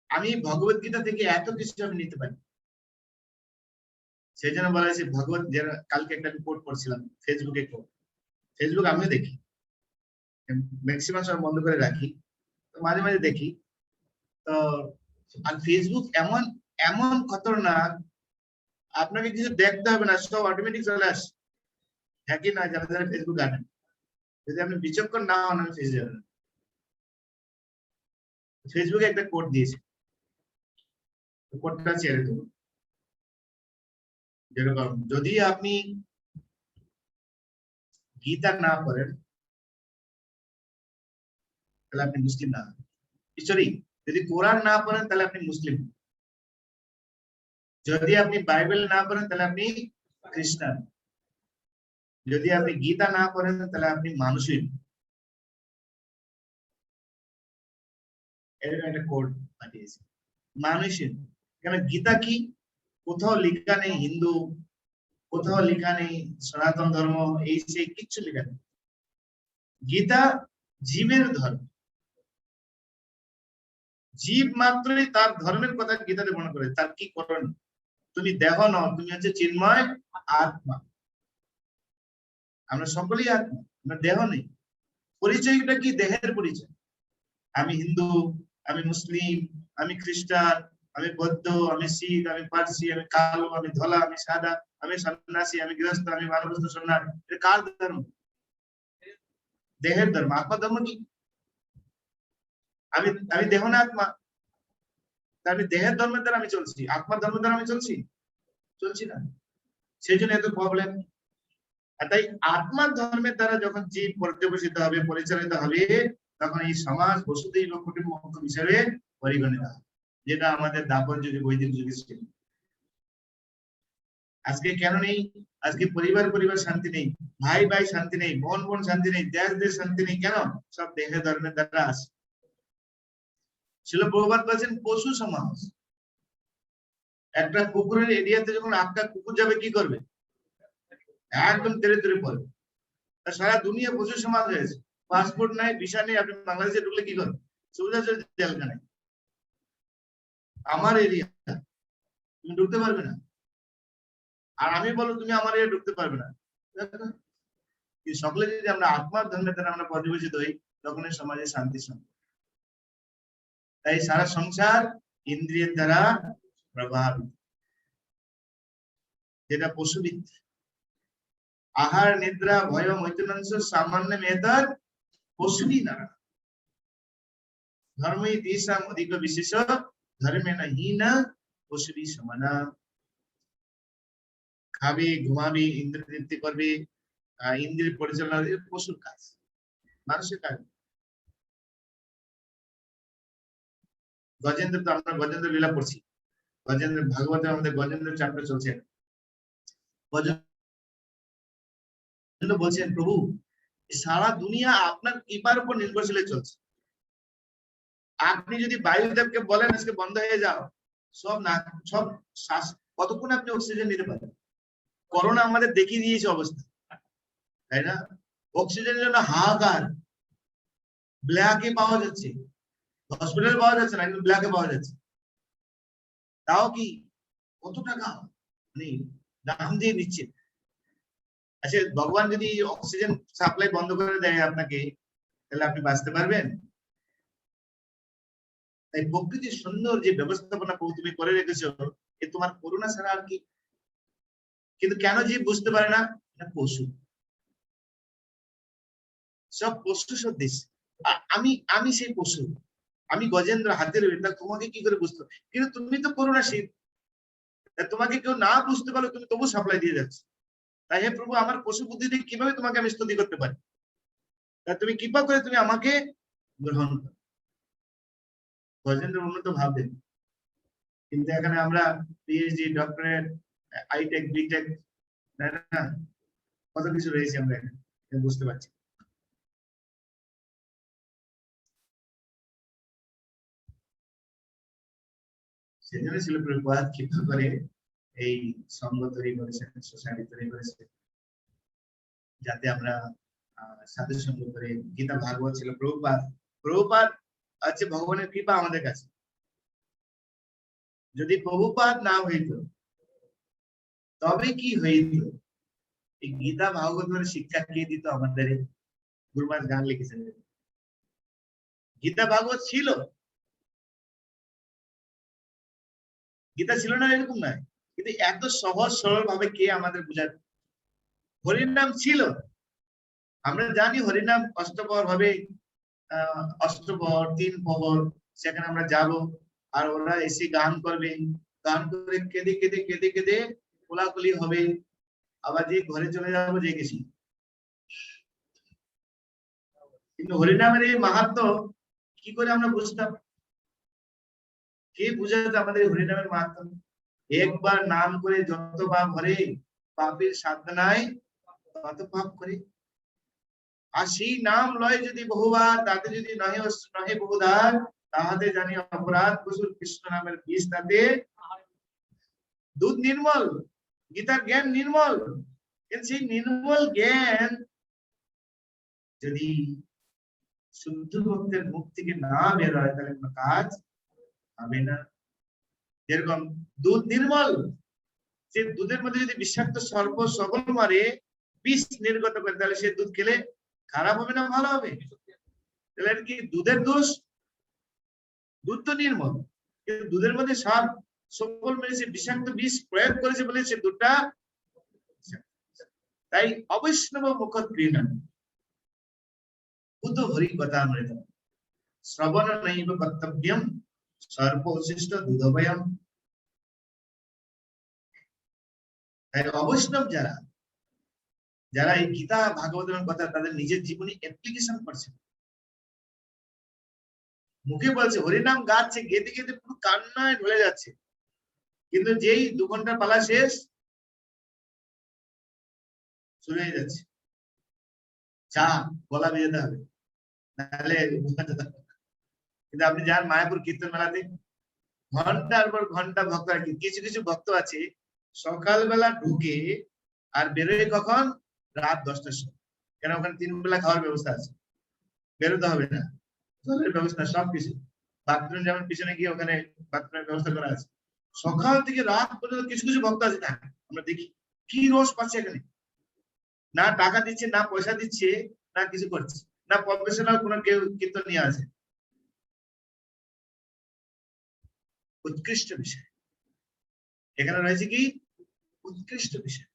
আমি ভগবত গীতা থেকে এত কিছু আমি নিতে পারি। সেই জন্য বলা হয়েছে ভগবত, যারা কালকে একটা কোট পড়ছিলাম ফেসবুকে, ফেসবুক আমিও দেখি, ম্যাক্সিমাম সময় বন্ধ করে রাখি, তো মাঝে মাঝে দেখি। তো আর ফেসবুক এমন এমন খতরনাক, আপনাকে কিছু দেখতে হবে না, সব অটোমেটিক চলে আসে। হ্যাঁ কি না? যারা যারা ফেসবুক আনেন, যদি আপনি বিচক্ষণ না হন আমি ফেসে যাবেন। ফেসবুকে একটা কোড দিয়েছে, কোডটা ছেড়ে দেবো। যেরকম যদি আপনি গীতা না পড়েন তাহলে আপনি মুসলিম না। সরি, যদি কোরআন না পড়েন তাহলে আপনি মুসলিম। যদি আপনি বাইবেল না পড়েন তাহলে আপনি খ্রিস্টান। যদি আপনি গীতা না পড়েন তাহলে আপনি মানুষই। এরকম একটা কোড পাঠিয়েছে, মানুষই। কেন? গীতা কি কোথাও লেখা নেই হিন্দু, কোথাও লেখা নেই সনাতন ধর্ম, এই সেই কিচ্ছু লেখা নেই। গীতা জীবের ধর্ম, জীব মাত্রই তার ধর্মের কথা গীতাতে বর্ণনা করে। তার কি করণ? তুমি দেহ নও, তুমি হচ্ছে চিন্ময় আত্মা। আমরা সকলেই আত্মা, আমরা দেহ নেই। পরিচয়টা কি? দেহের পরিচয়। আমি হিন্দু, আমি মুসলিম, আমি খ্রিস্টান, আমি বৌদ্ধ, আমি শিখ, আমি পারসি, আমি কালো, আমি ধলা, আমি সাদা, আমি সন্ন্যাসী, আমি গৃহস্থ, আমি বানপ্রস্থ সন্ন্যাসী। এটা কার ধর্ম? দেহের ধর্ম। আত্মার ধর্ম কি? আমি আমি দেহ না আত্মা। আমি দেহের ধর্মের দ্বারা আমি চলছি, আত্মার ধর্মের দ্বারা আমি চলছি না। সেই জন্য এত প্রবলেম। তাই আত্মার ধর্মের দ্বারা যখন জীব পর্যবেসিত হবে, পরিচালিত হবে, তখন এই সমাজ বসুধৈব কুটুম্বকম হিসেবে পরিগণিত হবে, যেটা আমাদের দাপর যুগে, বৈদিক যুগে ছিল। আজকে কেন নেই? আজকে পরিবার পরিবার শান্তি নেই, ভাই ভাই শান্তি নেই, বোন বোন শান্তি নেই, দেশ দেশ শান্তি নেই। কেন? সব দেহের ধর্মের দ্বারা আছে। শিল প্রভুপাদ বলেছেন পশু সমাজ। একটা কুকুরের এরিয়াতে যখন একটা কুকুর যাবে কি করবে? একদম তেড়ে তেড়ে পড়বে। সারা দুনিয়া পশু সমাজ হয়েছে। পাসপোর্ট নাই, ভিসা নেই, আপনি বাংলাদেশে ঢুকলে কি করবেন? সুবিধা জেলখানে। আমার এরিয়া, তুমি ঢুকতে পারবে না। আর আমি বলো তুমি আমার এরিয়া ঢুকতে পারবে না। সকলে যদি আমরা আত্মার ধর্মের দ্বারা আমরা পর্যবেসিত হই, তখন সমাজে শান্তি সম্ভব। তাই সারা সংসার ইন্দ্রিয়ের দ্বারা প্রভাবিত, যেটা পশুবিদ। আহার নিদ্রা ভয় মৈথুনাংশ সামান্য মেতর পশুবি না ধর্মই দিশাম অধিক বিশেষ ধর্মে না হীন পশুবি সমানা। খাবে, ঘুমাবে, ইন্দ্রিয় তৃপ্তি করবে, ইন্দ্রিয় পরিচালনা, পশুর কাজ, মানুষের কাজ। গজেন্দ্র, তো আমরা গজেন্দ্র লীলা পড়ছি, গজেন্দ্র ভাগবতে আমাদের গজেন্দ্র চ্যাপ্টার চলছে। গজেন্দ্র বলছেন প্রভু সারা দুনিয়া আপনার কৃপার উপর নির্ভরশীল চলছে। আপনি যদি বায়ুদেবকে বলেন আজকে বন্ধ হয়ে যাও, সব শ্বাস কতক্ষণ আপনি অক্সিজেন নিতে পারেন? করোনা আমাদের দেখিয়ে দিয়েছে অবস্থা, তাই না? অক্সিজেনের জন্য হাহাকার, ব্ল্যাকে পাওয়া যাচ্ছে, হসপিটালে পাওয়া যাচ্ছে না, কিন্তু ব্ল্যাকে পাওয়া যাচ্ছে। তাও কি কত টাকা মানে দাম দিয়ে দিচ্ছে। আচ্ছা, ভগবান যদি অক্সিজেন সাপ্লাই বন্ধ করে দেয় আপনাকে, তাহলে আপনি বাঁচতে পারবেন? তাই প্রকৃতির সুন্দর যে ব্যবস্থাপনা তুমি করে রেখেছো, এ তোমার করুণা ছাড়া আর কি। কিন্তু কেন জীব বুঝতে পারে না? পশু, সব পশু সদৃশ। আমি সেই পশু, আমি গজেন্দ্র হাতের তা তোমাকে কি করে বুঝতে? কিন্তু তুমি তো করুণাশীল, তোমাকে কেউ না বুঝতে পারলে তুমি তবু সাপ্লাই দিয়ে যাচ্ছ। তাই হে প্রভু, আমার পশু বুদ্ধি দিয়ে কিভাবে তোমাকে আমি স্তুতি করতে পারি? তা তুমি কৃপা করে তুমি আমাকে গ্রহণ করো। গজেন্দ্র উন্নত ভাববেন, কিন্তু এখানে আমরা পিএইচডি, ডক্টরেট, আইটেক, বিটেক, কত কিছু রয়েছে আমরা এখানে বুঝতে পারছি। সেজন্য ছিল প্রভুপাদ কৃপা করে এই সংঘ তৈরি করেছেন, সোসাইটি তৈরি করেছেন, যাতে আমরা সাধু সঙ্গ করে গীতা ভাগবত ছিল প্রভুপাদ আছে ভগবানের কৃপা আমাদের কাছে। যদি প্রভুপাদ না হইত তবে কি হইত? এই গীতা ভাগবতের শিক্ষা কে দিত আমাদের? গুরুমাস গান লিখেছেন। গীতা ভাগবত ছিল, গীতা ছিল না এরকম নয়, কিন্তু এত সহজ সরল ভাবে কে আমাদের বুঝাত? হরিনাম ছিল, আমরা জানি হরিনাম অষ্টপ্রহর হবে, অষ্টপ্রহর 3 প্রহর, সেখানে আমরা যাব, আর ওরা এসে গান করবে, গান করে কেঁদে কেঁদে কেঁদে কেঁদে কোলাকুলি হবে, আবার যে ঘরে চলে যাবো যে গেছি। কিন্তু হরিনামের এই মাহাত্ম্য কি করে আমরা বুঝতাম? কে বুঝাতে আমাদের হরিনামের মাহাত্ম্য? একবার নাম করে যত পাপ হরে, পাপের সাধ্য নাই তত পাপ করে। আর সেই নাম লয় যদি বহুবার, তাতে যদি নহে বহুধার, তাহাতে জানি অপরাধ প্রচুর। কৃষ্ণ নামের বীজ তাতে দুধ নির্মল, গীতার জ্ঞান নির্মল। সেই নির্মল জ্ঞান যদি শুদ্ধ ভক্তের মুখ থেকে না বের হয়, তাহলে কোনো কাজ হবে না। যেরকম দুধ নির্মল, সেই দুধের মধ্যে যদি বিষাক্ত সর্প সকল মারে, বিষ নির্গত করে, তাহলে সে দুধ খেলে খারাপ হবে না ভালো হবে? তাহলে আর কি দুধের দোষ? দুধ তো নির্মল, কিন্তু দুধের মধ্যে সব সকল মিলেছে বিষাক্ত বিষ প্রয়োগ করেছে বলে সে দুধটা। তাই অবৈষ্ণব মুখত গৃহণ বুদ্ধ হরি কথা অমৃত শ্রবণ নৈব কর্তব্যম সর্বশিষ্ট দুধভয়ম। তাই অবৈষ্ণব যারা যারা এই গীতা ভাগবতের কথা তাদের নিজের জীবনে অ্যাপ্লিকেশন করছে, মুখে বলছে হরিনাম গাচ্ছে, গেতে গেতে পুরো কান্নায় ঢলে যাচ্ছে, কিন্তু যেই 2 ঘন্টা পালা শেষ শুরু হয়ে যাচ্ছে, চা গলা ভেজাতে হবে নাহলে। কিন্তু আপনি যান মায়াপুর কীর্তন মেলাতে ঘন্টার পর ঘন্টা ভক্ত, আর কিছু কিছু ভক্ত আছে সকালবেলা ঢুকে আর বেরোয় কখন? রাত 10টার সময়। কেন? ওখানে 3 বেলা খাওয়ার ব্যবস্থা আছে, বেরোতে হবে না, জলের ব্যবস্থা সবকিছু, বাথরুম যেমন পিছনে গিয়ে ওখানে বাথরুমের ব্যবস্থা করা আছে। সকাল থেকে রাত পর্যন্ত কিছু কিছু ভক্ত আছে থাকে, আমরা দেখি কি রোষ পাচ্ছে এখানে, না টাকা দিচ্ছে, না পয়সা দিচ্ছে, না কিছু করছে, না প্রফেশনাল কোনো কেউ কীর্তন নিয়ে আছে। উৎকৃষ্ট বিষয় এখানে রয়েছে, কি উৎকৃষ্ট বিষয়।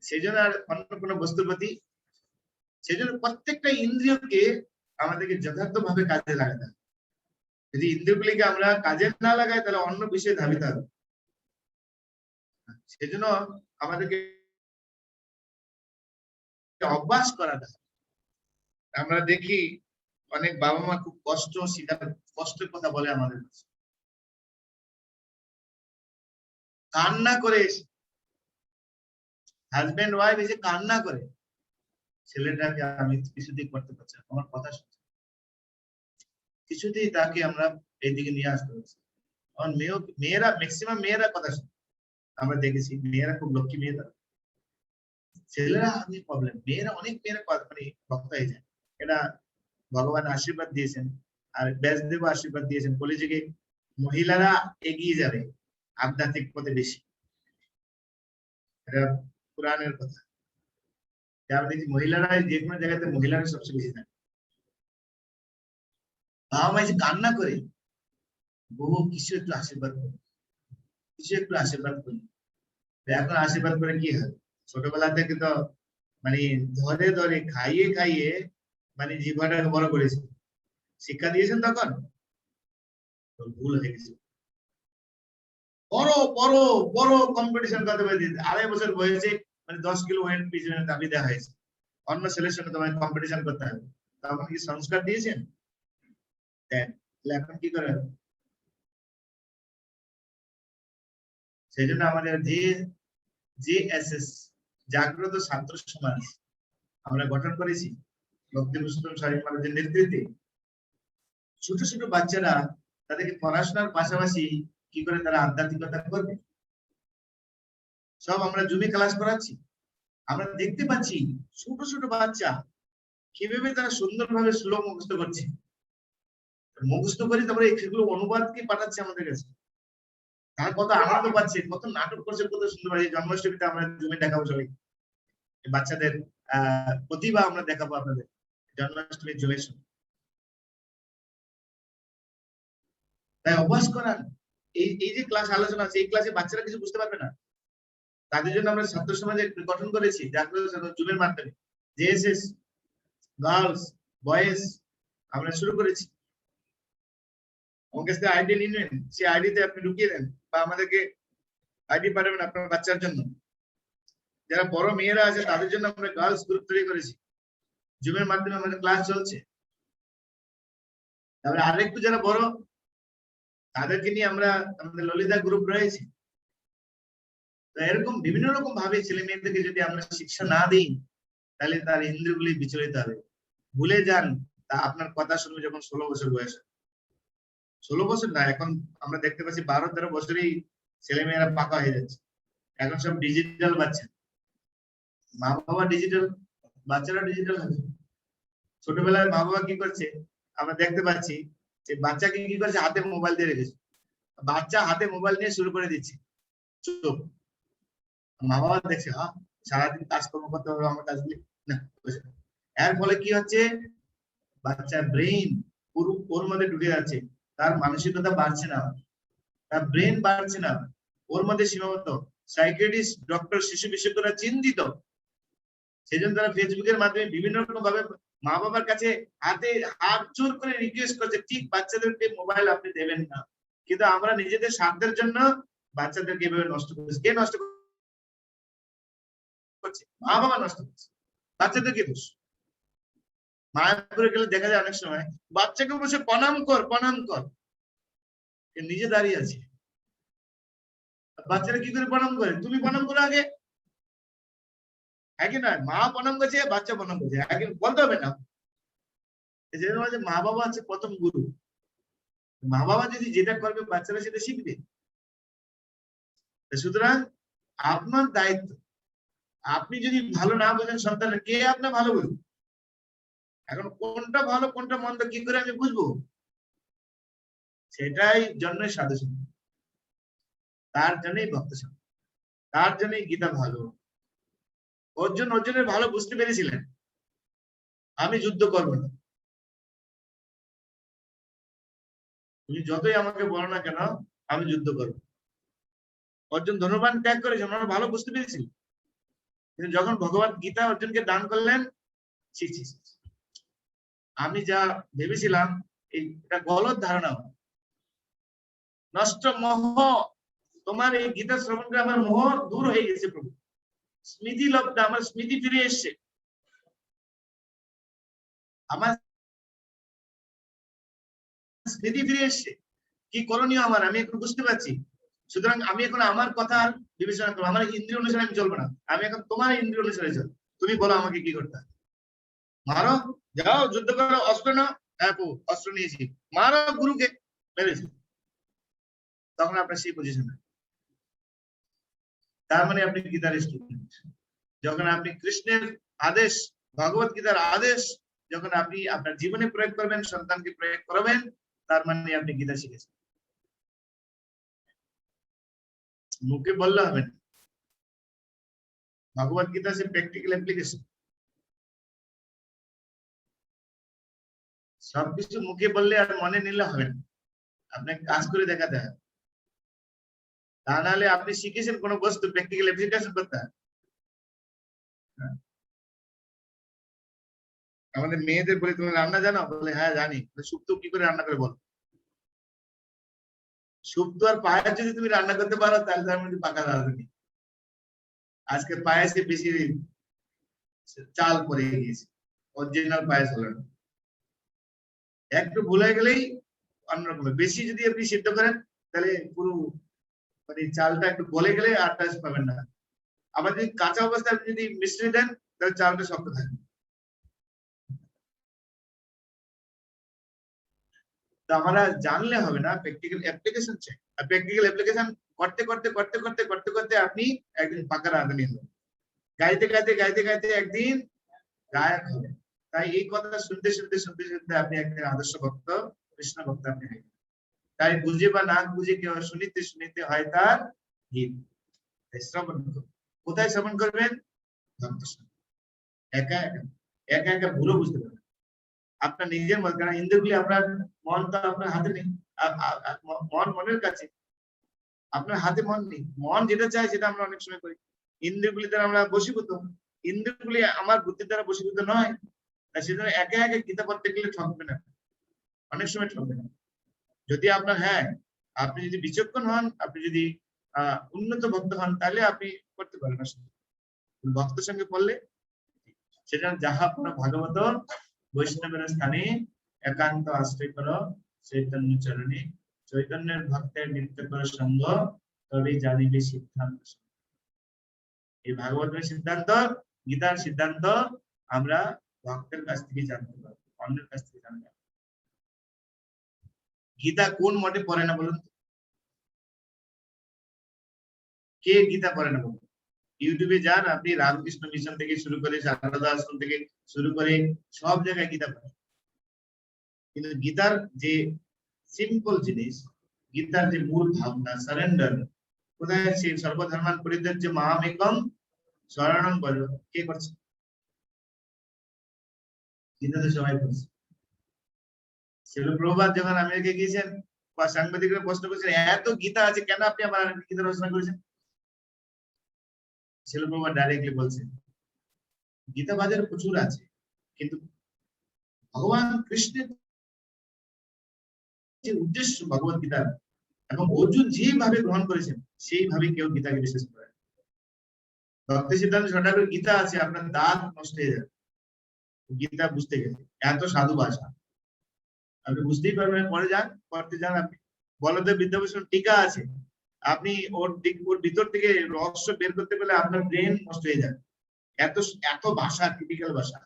সেই জন্য আর অন্য কোনো বস্তুর প্রতি, সেই জন্য প্রত্যেকটা ইন্দ্রিয়কে আমাদেরকে যথার্থ ভাবে কাজে লাগাতে হবে। যদি ইন্দ্রিয়গুলিকে আমরা কাজে না লাগাই তাহলে অন্য বিষয়ে ধাবিত হবে। সেই জন্য আমাদেরকে অভ্যাস করাটা। আমরা দেখি অনেক বাবা মা খুব কষ্টের কথা বলে আমাদের কাছে, কান্না করে, হাজবেন্ড ওয়াইফ এসে কান্না করে, ছেলেটাকে আমি কিছুতেই করতে পারছি না, আমার কথা শুনছে, কিছুতেই তাকে আমরা এইদিকে নিয়ে আসতে পারছি। মেয়েরা ম্যাক্সিমাম মেয়েরা কথা শুনে, আমরা দেখেছি মেয়েরা খুব লক্ষ্মী মেয়ে, ছেলেরা আমি প্রবলেম। মেয়েরা অনেক মেয়েরা মানে ভক্ত হয়ে যায়, এটা ভগবান আশীর্বাদ দিয়েছেন, আর ব্যাসদেব আশীর্বাদ দিয়েছেন, কলিযুগে মহিলারা এগিয়ে যাবে আধ্যাত্মিক পথে বেশি, এটা পুরাণের কথা। আমরা দেখি মহিলারা যে কোনো জায়গাতে মহিলারা সবচেয়ে বেশি থাকে। বাবা মা যে কান্না করে, বহু কিছু একটু আশীর্বাদ করি, কিছু একটু আশীর্বাদ করি। এখন আশীর্বাদ করে কি হয়? ছোটবেলা থেকে তো মানে ধরে ধরে খাইয়ে খাইয়ে মানে জীবনটাকে বড় করেছে, শিক্ষা দিয়েছেন, তখন ভুল হয়ে গেছে। বড় বড় বড় কম্পিটিশন করতে পারে, 2.5 বছর বয়সে মানে 10 কিলো ওয়েট পিছনে দাবি দেওয়া হয়েছে, অন্য ছেলের সঙ্গে তোমায় কম্পিটিশন করতে হবে। তখন কি সংস্কার দিয়েছেন? এখন কি করে? সেই জন্য আমাদের JSS জাগ্রত ছাত্র সমাজ আমরা গঠন করেছি ভক্তিভূষণ স্বামী মহারাজের নেতৃত্বে। ছোট ছোট বাচ্চারা তাদেরকে পড়াশোনার পাশাপাশি কি করে তারা আধ্যাত্মিকতা করবে, সব আমরা জুমে ক্লাস করাচ্ছি। আমরা দেখতে পাচ্ছি ছোট ছোট বাচ্চা কিভাবে তারা সুন্দরভাবে শ্লোক মুখস্থ করছে, মুখস্থ করে তারপরে সেগুলো অনুবাদকে পাঠাচ্ছে আমাদের কাছে। তারা কত আনন্দ পাচ্ছে, কত নাটক করছে, কত সুন্দর। এই জন্মাষ্টমীতে আমরা জুমে দেখাবো সবাই, বাচ্চাদের প্রতিভা আমরা দেখাবো আপনাদের জন্মাষ্টমীর জুমের সময়। তাই অভ্যাস করান, এই যে ক্লাস আলোচনা আছে, এই ক্লাসে বাচ্চারা কিছু বুঝতে পারবে না, তাদের জন্য আমরা ছাত্র সমাজে গঠন করেছি জুমের মাধ্যমে। JSS গার্লস বয়েজ আমরা শুরু করেছি। আমার কাছে আইডি নিন, সেই আইডিতে আপনি ঢুকিয়ে দেন, বা আমাদেরকে আইডি পাঠাবেন আপনার বাচ্চার জন্য। যারা বড় মেয়েরা আছে তাদের জন্য আমরা গার্লস গ্রুপ তৈরি করেছি, জুমের মাধ্যমে আমাদের ক্লাস চলছে। তারপরে আরেকটু যারা বড় তাদেরকে নিয়ে আমরা আমাদের ললিতা গ্রুপ রয়েছে। এরকম বিভিন্ন রকম ভাবে ছেলে মেয়েদেরকে যদি আমরা শিক্ষা না দিই তাহলে তার ইন্দ্রিয়গুলি বিচলিত হবে, ভুলে যান। তা আপনার কথা শুনবে যখন 16 বছর বয়স, 16 বছর না, এখন আমরা দেখতে পাচ্ছি 12-13 বছরেই ছেলে মেয়েরা পাকা হয়ে যাচ্ছে। এখন সব ডিজিটাল বাচ্চা, মা বাবা ডিজিটাল, বাচ্চারা ডিজিটাল হবে। ছোটবেলায় মা বাবা কি করছে আমরা দেখতে পাচ্ছি, যে বাচ্চাকে কি করছে, হাতে মোবাইল দিয়ে রেখেছে, বাচ্চা হাতে মোবাইল নিয়ে শুরু করে দিচ্ছে, চুপ। মা বাবা দেখছে, হ্যাঁ সারাদিন কাজকর্ম করতে হবে আমার কাজগুলি না। এর ফলে কি হচ্ছে, বাচ্চার ব্রেইন পুরো ওর মধ্যে ঢুকে যাচ্ছে, তার মানসিকতা বাড়ছে না, তার ব্রেন বাড়ছে না, ওর মধ্যে সীমাবদ্ধ। সাইকিয়াট্রিস্ট, ডক্টর, শিশু বিশেষজ্ঞরা চিন্তিত। সেই জন্য তারা ফেসবুকের মাধ্যমে বিভিন্ন রকম ভাবে মা বাবার কাছে হাত জোর করে রিকোয়েস্ট করছে, ঠিক বাচ্চাদেরকে মোবাইল আপনি দেবেন না। কিন্তু আমরা নিজেদের স্বার্থের জন্য বাচ্চাদেরকে এভাবে নষ্ট করছি। কে নষ্ট করছে? মা বাবা নষ্ট করছে। বাচ্চাদেরকে দোষ। মায়াপুরে গেলে দেখা যায় অনেক সময় বাচ্চাকে বসে প্রণাম কর, প্রণাম কর, নিজে দাঁড়িয়ে আছে। বাচ্চারা কি করে প্রণাম করে? তুমি প্রণাম করো আগে, একই নয়, মা প্রণাম করছে, বাচ্চা প্রণাম করছে, আগে বলতে হবে না। মা বাবা হচ্ছে প্রথম গুরু। মা বাবা যদি যেটা করবে বাচ্চারা সেটা শিখবে। সুতরাং আপনার দায়িত্ব, আপনি যদি ভালো না বোঝেন সন্তানের, কে আপনার ভালো বুঝবে? এখন কোনটা ভালো কোনটা মন্দ কি করে আমি বুঝবো? সেটাই জন্যই সাধু সঙ্গ, তার জন্যই ভক্ত সঙ্গ, তার জন্যই গীতা ভালো। অর্জুনের ভালো বুঝতে পেরেছিলেন, আমি যুদ্ধ করবো না, তুমি যতই আমাকে বলো না কেন আমি যুদ্ধ করবো। অর্জুন ধনুর্বাণ ত্যাগ করেছেন, ওনারা ভালো বুঝতে পেরেছিল। কিন্তু যখন ভগবত গীতা অর্জুনকে দান করলেন, আমি যা ভেবেছিলাম এটা গলত ধারণা, নষ্ট মোহ। তোমার এই গীতা শ্রবণ করে আমার মোহ দূর হয়ে গেছে প্রভু, স্মৃতি লব্ধ, আমার স্মৃতি ফিরে এসছে, আমার স্মৃতি ফিরে এসছে। কি করণীয় আমার, আমি এখন বুঝতে পারছি। সুতরাং আমি এখন আমার কথা বিবেচনা করবো, আমার ইন্দ্রিয় অনুসারে আমি চলবো না, আমি এখন তোমার ইন্দ্রিয় অনুসারে চল। তুমি বলো আমাকে কি করতে হবে। মারো, যাও যুদ্ধ করো, অস্ত্র নাও, হ্যাঁ অস্ত্র নিয়েছি, মারো গুরুকে, মেরেছি। তখন আপনার সেই পজিশনে, তার মানে আপনি গীতার স্টুডেন্ট। যখন আপনি কৃষ্ণের আদেশ, ভগবত গীতার আদেশ যখন আপনি আপনার জীবনে প্রয়োগ করবেন, সন্তানকে প্রয়োগ করবেন, তার মানে আপনি গীতা শিখেছেন। মুখে বললে হবে না, ভগবত গীতা সে প্র্যাকটিক্যাল অ্যাপ্লিকেশন। সবকিছু মুখে বললে আর মনে নিলে হবে না, আপনাকে কাজ করে দেখাতে হবে। তা নাহলে আপনি শিখেছেন কোনো বস্তু, প্র্যাকটিক্যাল অ্যাপ্লিকেশন করতে হবে। আমাদের মেয়েদের বলে, তুমি রান্না জানো? বলে হ্যাঁ জানি। শুক্তো কি করে রান্না করে বল? শুক্তো আর পায়েস যদি তুমি রান্না করতে পারো তাহলে তার মধ্যে পাকা রাঁধুনি। আজকে পায়েসে বেশি চাল পরে গিয়েছে, অরিজিনাল পায়েস হলো না। একটু ভুলে গেলেই অন্যরকম। বেশি যদি আপনি সিদ্ধ করেন তাহলে পুরো মানে চালটা একটু গলে গেলে আর টেস্ট পাবেন না। আবার যদি কাঁচা অবস্থায় যদি মিশ্রি দেন তাহলে চালটা শক্ত থাকবে। তো আমরা জানলে হবে না, প্র্যাকটিক্যাল অ্যাপ্লিকেশন চাই। আর প্র্যাকটিক্যাল অ্যাপ্লিকেশন করতে করতে করতে করতে করতে করতে আপনি একদিন পাকা রাঁধুনি হবেন। গাইতে গাইতে গাইতে গাইতে একদিন গায়ক হবেন। তাই এই কথা শুনতে শুনতে শুনতে শুনতে আপনি একদিন আদর্শ ভক্ত, কৃষ্ণ ভক্ত আপনি হবেন। তাই বুঝে বা না বুঝে কেউ শুনিতে শুনিতে হয় তার হিত। শ্রবণ করুন। কোথায় শ্রবণ করবেন? ভক্ত সঙ্গে, একা একা, একা একা ভুলও বুঝতে পারবেন। আপনার নিজের মত, কারণ ইন্দ্রগুলি, আপনার মন তো আপনার হাতে নেই, মন মনের কাছে, আপনার হাতে মন নেই। মন যেটা চায় সেটা আমরা অনেক সময় করি। ইন্দ্রগুলি দ্বারা আমরা বশীভূত, ইন্দ্রগুলি আমার বুদ্ধির দ্বারা বশীভূত নয়। সেজন্য একে একে গীতা পড়তে গেলে ঠকবে না, অনেক সময় ঠকবে না। যদি আপনার, হ্যাঁ আপনি যদি বিচক্ষণ হন, আপনি যদি উন্নত ভক্ত হন, তাহলে আপনি করতে পারেন। ভক্ত সঙ্গে পড়লে সেটা যাহা আপনার ভাগবত বৈষ্ণবের স্থানে একান্ত আশ্রয় করো চৈতন্য চরণে, চৈতন্যের ভক্তের নিত্য করো সঙ্গ, তবেই জানিবে সিদ্ধান্ত। এই ভাগবতের সিদ্ধান্ত, গীতার সিদ্ধান্ত আমরা ভক্তের কাছ থেকে জানতে পারবো, অন্যের কাছ থেকে জানতে পারবো। গীতা কোন মঠে পড়ে না বলুন? কে গীতা পড়ে না বলুন? ইউটিউবে যান আপনি, রামকৃষ্ণ মিশন থেকে শুরু করে, সারদা আশ্রম থেকে শুরু করে সব জায়গায় গীতা পড়ে। কিন্তু গীতার যে সিম্পল জিনিস, গীতার যে মূল ভাবনা, সারেন্ডার, কোথায় আছে? সর্বধর্মান পরিত্যাজ্য মামেকং শরণং ব্রজ কে করছে? গীতাতে সবাই করছে। শিল প্রভুপাদ যখন আমেরিকা গিয়েছেন বা সাংবাদিকরা প্রশ্ন করেছেন এত গীতা আছে কেন আপনি আবার গীতা রচনা করেছেন? শিল প্রভুপাদ ডাইরেক্টলি বলছেন গীতা বাজারে প্রচুর আছে, কিন্তু ভগবান কৃষ্ণের যে উদ্দেশ্য ভগবত গীতার এবং অর্জুন যেভাবে গ্রহণ করেছেন সেইভাবে কেউ গীতাকে বিশ্বাস করে। ভক্তি সিদ্ধান্ত ঠাকুরের গীতা আছে, আপনার দাঁত নষ্ট হয়ে যাবে গীতা বুঝতে গেলে, এত সাধু ভাষা আপনি বুঝতেই পারবেন। পরে যান, পড়তে যান আপনি। বলদেব বিদ্যাভূষণ টিকা আছে, আপনি ওর ভিতর থেকে রহস্য বের করতে পেলে আপনার ব্রেন নষ্ট হয়ে যায়, এত এত ভাষা, টিপিক্যাল ভাষা।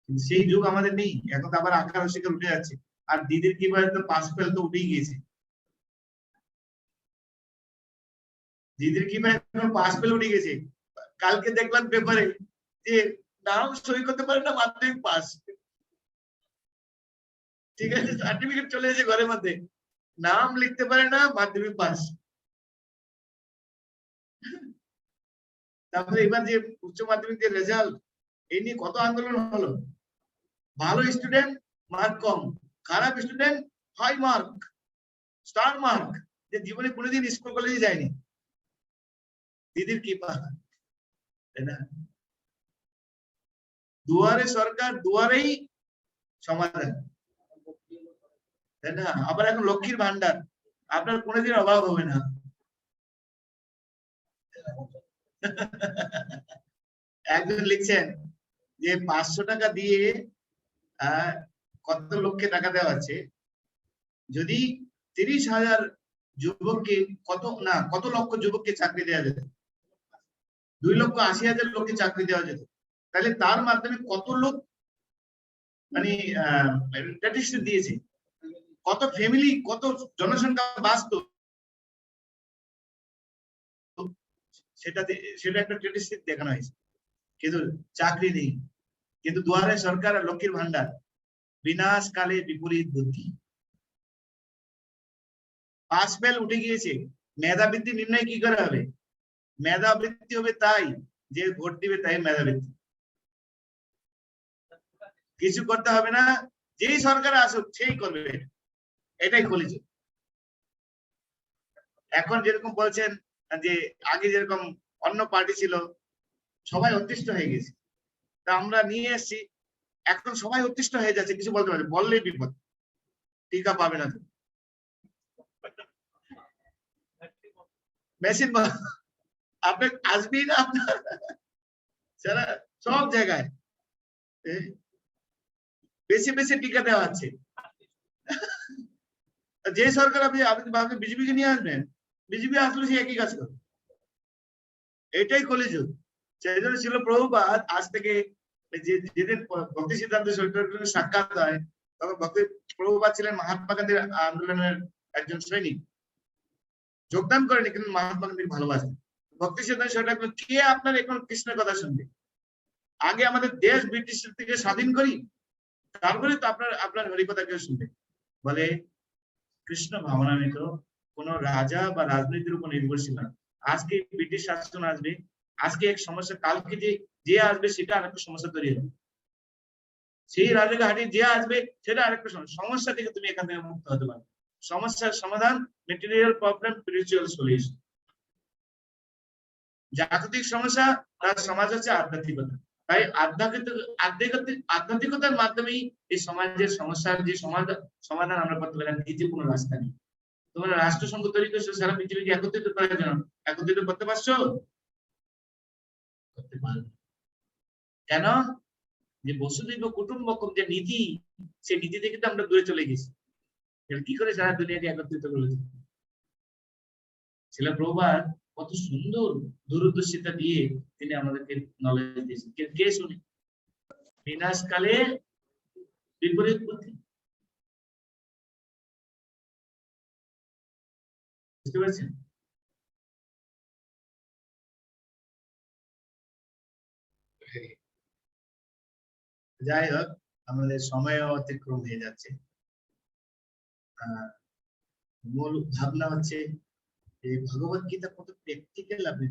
সেই যুগ আমাদের নেই, এখন তো আবার আকার অস্বীকার উঠে যাচ্ছে। আর দিদির কি বলে তো পাস ফেল তো উঠেই গিয়েছে, দিদির কি এখন পাস ফেল উঠে গেছে। কালকে দেখলাম পেপারে যে নাম সই করতে পারে না, মাধ্যমিক পাস। ঠিক আছে, সার্টিফিকেট চলে এসেছে ঘরের মধ্যে, নাম লিখতে পারে না, মাধ্যমিক পাস। তারপরে এবার যে উচ্চ মাধ্যমিকের রেজাল্ট, এই নিয়ে কত আন্দোলন হলো। ভালো স্টুডেন্ট মার্ক কম, খারাপ student high mark, star mark, যে জীবনে কোনোদিন স্কুল কলেজে যায়নি। দিদির কৃপা, তাই না? দুয়ারে সরকার, দুয়ারেই সমাধান, তাই না? আবার এখন লক্ষ্মীর ভান্ডার, আপনার কোনোদিন অভাব হবে না। একজন লিখছেন যে 500 টাকা দিয়ে কত লক্ষে টাকা দেওয়া আছে, যদি 30,000 যুবককে কত লক্ষ যুবককে চাকরি দেওয়া যেত, 2,80,000 লোককে চাকরি দেওয়া যেত, তাহলে তার মাধ্যমে কত লোক মানে স্ট্যাটিস্টিক দিয়েছে, কত ফ্যামিলি, কত জনসংখ্যা বাঁচত, সেটা একটা স্ট্যাটিস্টিক দেখানো হয়েছে। কিন্তু চাকরি নেই, কিন্তু দুয়ারে সরকার আর লক্ষ্মীর ভান্ডার, বিনাশ কালে বিপরীত বুদ্ধি। পাস ফেল উঠে গিয়েছে, মেধাবৃত্তি নির্ণয় কি করে হবে? মেধাবৃত্তি হবে তাই যে ভোট দিবে তাই মেধাবৃত্তি, কিছু করতে হবে না, যেই সরকার আসুক সেই করবে, এটাই কলিযুগ। এখন যেরকম বলছেন যে আগে যেরকম অন্য পার্টি ছিল, সবাই অতিষ্ঠ হয়ে গেছে, তা আমরা নিয়ে এসেছি, এখন সবাই অতিষ্ঠ হয়ে যাচ্ছে, কিছু বলতে পারে, বললেই বিপদ, টিকা পাবে না। মেশিন আপনি আসবেই না, আপনার যারা সব জায়গায় বেশি বেশি টিকা দেওয়া হচ্ছে। যে সরকার আপনি ভাবছেন বিজেপিকে নিয়ে আসবেন, বিজেপি আসলে সে একই কাজ করবে, এটাই কলিযুগ। সেই জন্য ছিল প্রভুপাদ আজ থেকে যেদিন ভক্তি সিদ্ধান্ত সরকারের সাক্ষাৎ হয়, তখন ভক্তি প্রভুপাদ ছিলেন মহাত্মা গান্ধীর আন্দোলনের একজন সৈনিক, যোগদান করেনি কিন্তু মহাত্মা গান্ধীর ভালোবাসেন। ভক্তি সিদ্ধান্ত সরকার কে আপনার এখন কৃষ্ণের কথা শুনবে? আগে আমাদের দেশ ব্রিটিশ থেকে স্বাধীন করি, তারপরে তো আপনার হরিকথা কেউ শুনবে। বলে কৃষ্ণ ভাবনামৃত কোন রাজা বা রাজনীতির উপর নির্ভরশীল না। আজকে ব্রিটিশ শাসন আসবে, আজকে এক সমস্যা, কালকে যে আসবে সেটা আরেকটা সমস্যা তৈরি হবে, সেই রাজাকে হারিয়ে যে আসবে সেটা আরেকটা সমস্যা থেকে তুমি এখান থেকে মুক্ত হতে পারো। সমস্যার সমাধান, মেটেরিয়াল প্রবলেম, স্পিরিচুয়াল সলিউশন। জাগতিক সমস্যা, তার সমাজ হচ্ছে আধ্যাত্মিকতা। তাই আধ্যাত্মিকতার মাধ্যমেই এই সমাজের সমস্যার যে সমাধান আমরা করতে পারি, দ্বিতীয় কোনো রাস্তা নেই। তোমরা রাষ্ট্রসংঘ তৈরি করছো সারা পৃথিবীকে একত্রিত করার জন্য, একত্রিত করতে পারছো? করতে পারবে। কেন? যে বসুধৈব কুটুম্বকম যে নীতি, সেই নীতি থেকে তো আমরা দূরে চলে গেছি। কি করে সারা দুনিয়াকে একত্রিত করেছে? ছিল প্রভুপাদ কত সুন্দর দূরদর্শিতা দিয়ে তিনি আমাদেরকে নলেজ দিয়েছেন। কে শুনে? বিনাশকালে বিপরীত বুদ্ধি। বুঝতে পারছেন? যাই হোক, আমাদের সময় অতিক্রম হয়ে যাচ্ছে। মূল ভাবনা হচ্ছে এই ভগবত গীতা কত প্র্যাকটিক্যাল আপনি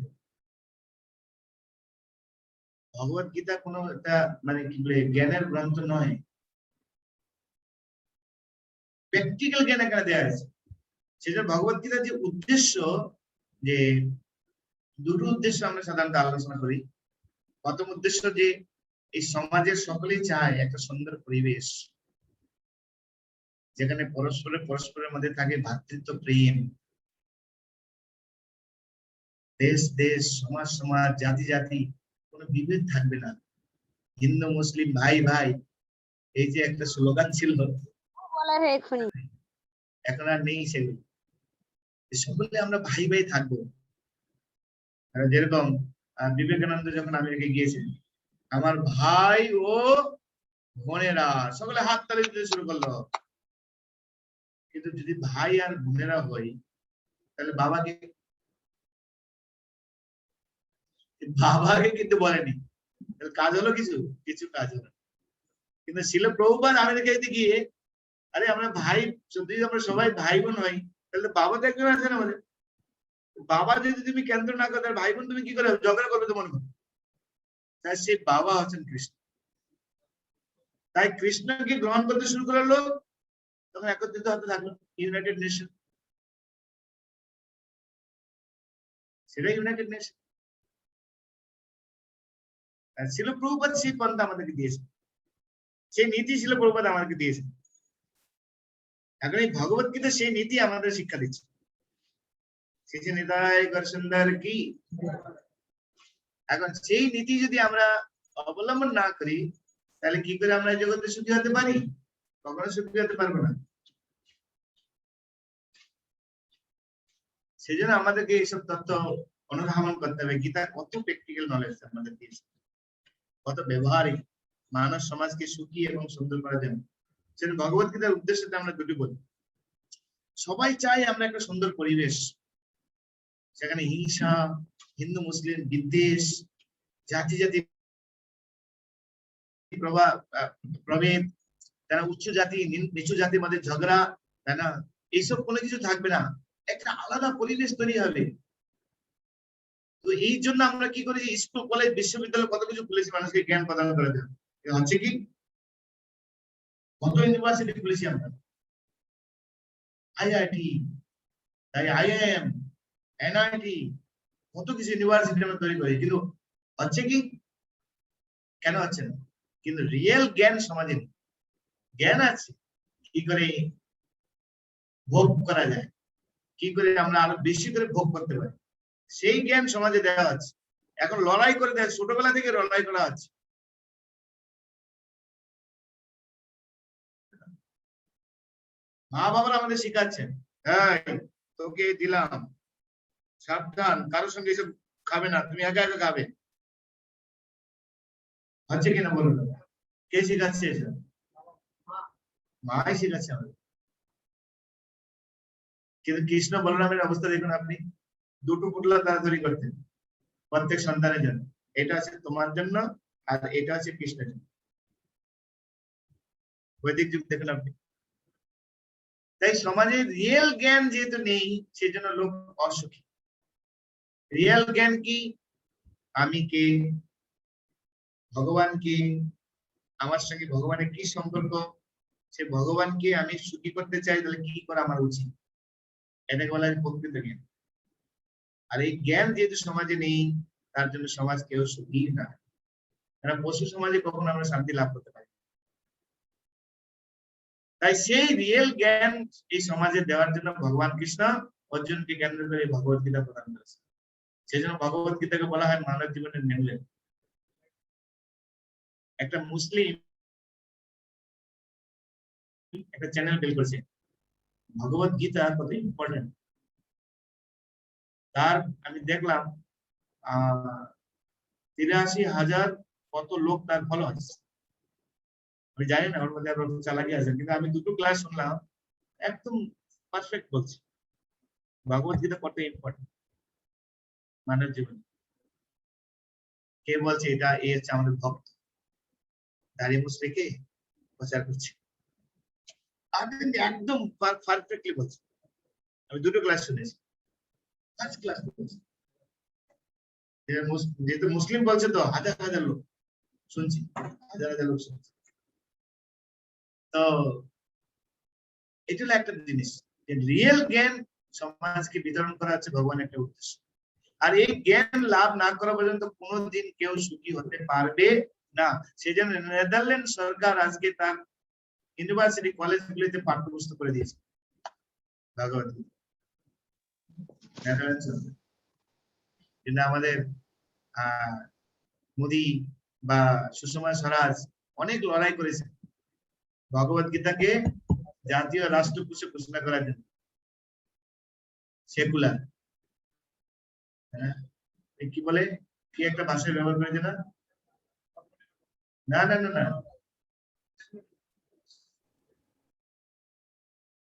ভগবত গীতা কোনো একটা মানে কি বলে জ্ঞানের গ্রন্থ নয়, প্র্যাকটিক্যাল জ্ঞান এখানে দেওয়া আছে। সেজন্য ভগবত গীতার যে উদ্দেশ্য, যে দুটো উদ্দেশ্য আমরা সাধারণত আলোচনা করি। প্রথম উদ্দেশ্য যে এই সমাজের সকলেই চায় একটা সুন্দর পরিবেশ, যেখানে পরস্পরের মধ্যে থাকে ভ্রাতৃত্ব প্রেম, দেশ দেশ, সমাজ সমাজ, জাতি জাতি কোনো বিভেদ থাকবে না, হিন্দু মুসলিম ভাই ভাই, এই যে একটা স্লোগান ছিল এখন আর নেই সেগুলো। সকলে আমরা ভাই ভাই থাকবো। যেরকম বিবেকানন্দ যখন আমেরিকা গিয়েছেন, আমার ভাই ও বোনেরা, সকলে হাত তালি দিতে শুরু করলো। কিন্তু যদি ভাই আর বোনেরা হয়, তাহলে বাবাকে কিন্তু বলেনি, কাজ হলো কিছু কিছু কাজ হলো। কিন্তু শিল প্রভুপাদ আমেরিকাতে গিয়ে, আরে আমরা ভাই, যদি আমরা সবাই ভাই বোন হই, তাহলে বাবা তো একজন আছেন আমাদের। বাবা যদি তুমি কেন্দ্র না করো, তাহলে ভাই বোন তুমি কি করে ঝগড়া করবে তো মনে করো। তাই সেই বাবা হচ্ছেন কৃষ্ণ। তাই কৃষ্ণকে গ্রহণ করতে শুরু করার লোক তখন একত্রিত হতে থাকলো, ইউনাইটেড নেশন। সেটাই ইউনাইটেড নেশন। শিল প্রভুপাদ সেই পন্থা আমাদেরকে দিয়েছে, সেই নীতি শিল প্রভুপাদ আমাদেরকে দিয়েছে। এখন এই ভগবত গীতা সেই নীতি আমাদের শিক্ষা দিচ্ছে। সুন্দর কি, এখন সেই নীতি যদি আমরা অবলম্বন না করি, তাহলে কি করে আমরা জগতে সুখী হতে পারি? কখনো সুখী হতে পারবো না। সেই জন্য আমাদেরকে এইসব তথ্য অনুধাবন করতে হবে। গীতা কত প্র্যাকটিক্যাল নলেজ আমাদের দিয়েছে, কত ব্যবহারিক, মানব সমাজকে সুখী এবং সুন্দর করার জন্য। সেটা ভগবত গীতার উদ্দেশ্যটা আমরা দুটি বলি। সবাই চাই আমরা একটা সুন্দর পরিবেশ, সেখানে হিংসা, হিন্দু মুসলিম বিদ্বেষ, জাতি জাতি প্রভেদ, তারা উচ্চ জাতি নিচু জাতির মধ্যে ঝগড়া, তাই না, এইসব কোনো কিছু থাকবে না। একটা আলাদা পরিবেশ তৈরি হবে। তো এই জন্য আমরা কি করি, স্কুল কলেজ বিশ্ববিদ্যালয় কত কিছু খুলেছি মানুষকে জ্ঞান প্রদান করে দেন। হচ্ছে কি, কত ইউনিভার্সিটি খুলেছি আমরা, আইআইটি, তাই আইআইএম, এনআইটি, কত কিছু ইউনিভার্সিটি আমরা তৈরি করি। কিন্তু হচ্ছে কি, কেন হচ্ছে না? কিন্তু রিয়েল জ্ঞান সমাজে নেই। জ্ঞান আছে কি করে ভোগ করা যায়, কি করে আমরা আরো বেশি করে ভোগ করতে পারি, সেই জ্ঞান সমাজে দেওয়া আছে। এখন লড়াই করে দেয়, ছোটবেলা থেকে লড়াই করা আছে। মা বাবারা আমাদের শিখাচ্ছেন, হ্যাঁ তোকে দিলাম, সাবধান, কারোর সঙ্গে এসব খাবে না, তুমি একা একা খাবে। হচ্ছে কিনা বলুন? কে শিখাচ্ছে এসব? মাই শিখাচ্ছে আমাদের। কিন্তু কৃষ্ণ বলরামের অবস্থা দেখুন আপনি, দুটো পুতলা তাড়াতাড়ি করতেন প্রত্যেক সন্তানের জন্য। এটা আছে তোমার জন্য, আর এটা আছে কৃষ্ণের জন্য। বৈদিক যুগ দেখুন আপনি। তাই সমাজে রিয়েল জ্ঞান যেহেতু নেই, সেই জন্য লোক অসুখী। রিয়েল জ্ঞান কি, আমি কে, ভগবান কি, আমার সঙ্গে ভগবানের কি সম্পর্ক, সে ভগবানকে আমি সুখী করতে চাই, তাহলে কি করা আমার উচিত, এটাকে বলা হয় প্রকৃত জ্ঞান। আর এই জ্ঞান যেহেতু সমাজে নেই, তার জন্য সমাজ কেউ সুখী না। কারণ পশু সমাজে কখনো আমরা শান্তি লাভ করতে পারি। তাই সেই রিয়েল জ্ঞান এই সমাজে দেওয়ার জন্য ভগবান কৃষ্ণ অর্জুনকে কেন্দ্র করে ভগবত গীতা প্রদান করেছে। সেই জন্য ভগবত গীতাকে বলা হয় মানব জীবনের মেনুয়াল। একটা মুসলিম একটা চ্যানেল বের করেছে, ভগবত গীতা কত ইম্পর্টেন্ট। তার আমি দেখলাম ৮৩,০০০ কত লোক তার ফলোয়ার্স। আমি জানি না ওর মধ্যে আরো চালাকি আছে, কিন্তু আমি দুটো ক্লাস শুনলাম, একদম পারফেক্ট বলছি ভগবত গীতা কত ইম্পর্টেন্ট মানব জীবনে। কে বলছে এটা, এ হচ্ছে আমাদের ভক্ত, দাঁড়িয়ে মুসলিকে প্রচার করছে, একদম পারফেক্টলি বলছে। আমি দুটো ক্লাস শুনেছি, ফার্স্ট ক্লাস বলছি। যেহেতু মুসলিম বলছে তো হাজার হাজার লোক শুনছি, হাজার হাজার লোক শুনছি। তো এটা হলো একটা জিনিস, যে রিয়েল জ্ঞান সমাজকে বিতরণ করা হচ্ছে ভগবানের একটা উদ্দেশ্য। আর এই জ্ঞান লাভ না করা পর্যন্ত কোনোদিন কেউ সুখী হতে পারবে না। সেই জন্য নেদারল্যান্ড সরকার আজকে তার ইউনিভার্সিটি কলেজগুলিতে পাঠ্যপুস্তক করে দিয়েছে ভগবত গীতা। নেদারল্যান্ড সরকার, কিন্তু আমাদের মোদি বা সুষমা স্বরাজ অনেক লড়াই করেছে ভগবত গীতাকে জাতীয় রাষ্ট্রপুষ্প ঘোষণা করার জন্য, সেকুলার। কি বলে, কি একটা ভাষা ব্যবহার করেছে না? না না না না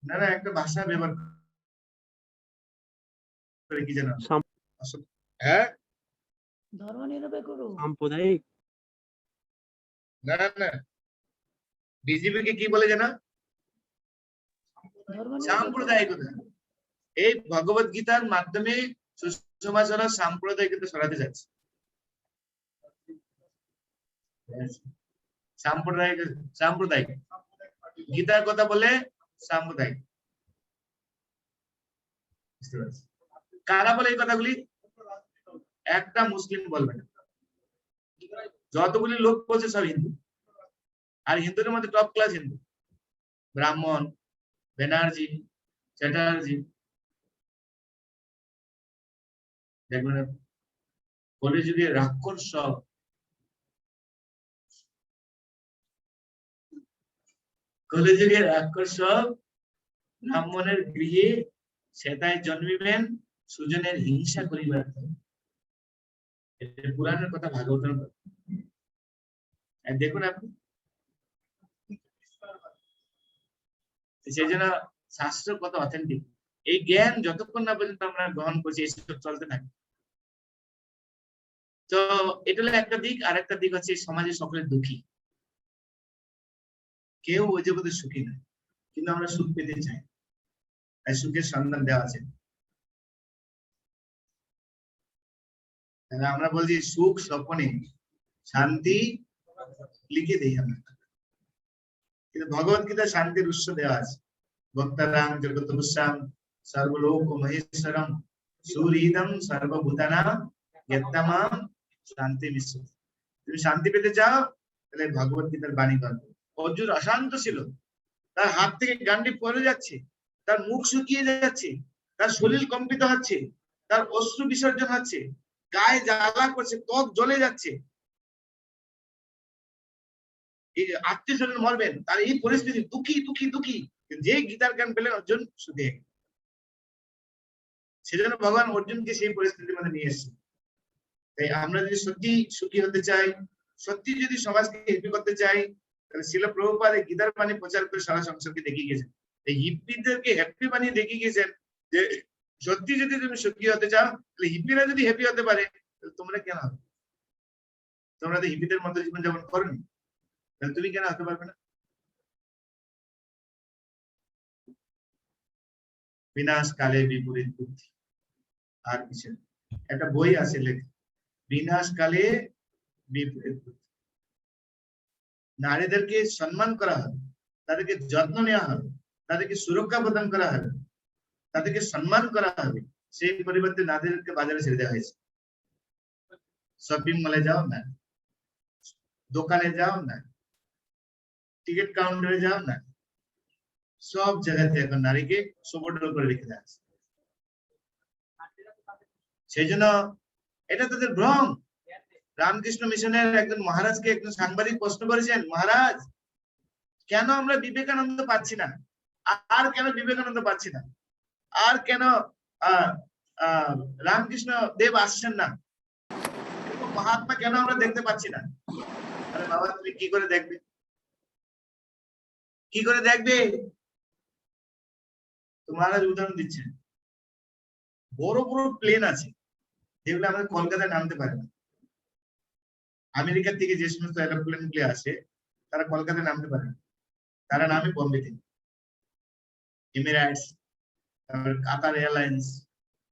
না না একটা ভাষা ব্যবহার করে, কি জানো? হ্যাঁ, সাম্প্রদায়িক। না না না, বিজেপি কে কি বলে জানো? সাম্প্রদায়িকতা। এই ভগবত গীতার মাধ্যমে সুষমা স্বরাজ সাম্প্রদায়িকতা সরাতে যাচ্ছে। সাম্প্রদায়িক সাম্প্রদায়িক গীতার কথা বলে সাম্প্রদায়িক। কারা বলে এই কথাগুলি? একটা মুসলিম বলবে না, যতগুলি লোক বলছে সব হিন্দু। আর হিন্দুদের মধ্যে টপ ক্লাস হিন্দু, ব্রাহ্মণ, ব্যানার্জি, চ্যাটার্জি। দেখবেন কলিযুগে রাক্ষস সব, কলিযুগে রাক্ষস সব ব্রাহ্মণের গৃহে সেটাই জন্মিবেন, সুজনের হিংসা করিবার। পুরাণের কথা, ভাগবতের কথা। দেখুন আপনি, সেই জন্য শাস্ত্র কত অথেন্টিক। এই জ্ঞান যতক্ষণ না পর্যন্ত আমরা গ্রহণ করছি এসব চলতে থাকে। তো এটা হলো একটা দিক। আর একটা দিক হচ্ছে সমাজে সকলের দুঃখী, কেউ ওই জগতে সুখী না, কিন্তু আমরা সুখ পেতে চাই, তাই সুখের সন্ধান দেওয়া আছে। আমরা বলছি সুখ স্বপনে, শান্তি লিখে দেই আমরা, কিন্তু ভগবত গীতা শান্তির উৎস দেওয়া আছে। ভক্তারাম জগত গোস্বাম সর্বলোক মহেশ্বরম সুহৃদম সর্বভূতানাম ইয়ত্তমাম শান্তি মিশ্র। তুমি শান্তি পেতে চাও, তাহলে ভগবত গীতার বাণী করো। অর্জুন অশান্ত ছিল, তার হাত থেকে গান্ডি পড়ে যাচ্ছে, তার মুখ শুকিয়ে যাচ্ছে, তার শরীর কম্পিত হচ্ছে, তার অশ্রু বিসর্জন হচ্ছে, গায়ে জ্বালা করছে, ত্বক জ্বলে যাচ্ছে, আত্মীয় স্বজন মরবেন, তার এই পরিস্থিতি, দুঃখী দুঃখী দুঃখী। যে গীতার জ্ঞান পেলেন অর্জুন সুখী। সেজন্য ভগবান অর্জুনকে সেই পরিস্থিতির মধ্যে নিয়ে এসেছেন। তাই আমরা যদি সত্যি সুখী হতে চাই, সত্যি যদি সমাজকে হ্যাপি করতে চাই, তাহলে শিল প্রভুপাদ এই গীতার বাণী প্রচার করে সারা সংসারকে দেখিয়ে গেছেন। এই হিপ্পিদেরকে হ্যাপি বানিয়ে দেখিয়ে গেছেন যে সত্যি যদি তুমি সুখী হতে চাও, তাহলে হিপ্পিরা যদি হ্যাপি হতে পারে, তাহলে তোমরা কেন হবে? তোমরা তো হিপ্পিদের মতো জীবনযাপন করনি, তাহলে তুমি কেন হতে পারবে না? বিনাশ কালে বিপরীত বুদ্ধি, আর কিছু একটা বই আছে লেখা, বিনাশ কালে বিপরীত বুদ্ধি। নারীদেরকে সম্মান করা হবে, তাদেরকে যত্ন নেওয়া হবে, তাদেরকে সুরক্ষা প্রদান করা হবে, তাদেরকে সম্মান করা হবে, সেই পরিবর্তে নারীদেরকে বাজারে ছেড়ে দেওয়া হয়েছে। শপিং মলে যাও না, দোকানে যাও না, টিকিট কাউন্টারে যাও না, সব জায়গাতে এখন নারীকে সবর্দল করে রেখে দেওয়া আছে। সেই জন্য এটা তাদের ভ্রম। রামকৃষ্ণ মিশনের একজন মহারাজকে একজন সাংবাদিক প্রশ্ন করেছেন, মহারাজ কেন আমরা বিবেকানন্দ পাচ্ছি না, আর কেন বিবেকানন্দ পাচ্ছি না, আর কেন রামকৃষ্ণ দেব আসছেন না, মহাত্মা কেন আমরা দেখতে পাচ্ছি না? আরে বাবা, তুমি কি করে দেখবে, কি করে দেখবে? তো মহারাজ উদাহরণ দিচ্ছেন, বড় বড় প্লেন আছে যেগুলো আমাদের কলকাতায় নামতে পারে না। আমেরিকার থেকে যে সমস্ত এরোপ্লেন গুলি আসে, তারা কলকাতায় নামতে পারে না, তারা নামে বোম্বেতে। এমিরেটস, কাতার এয়ারলাইন্স,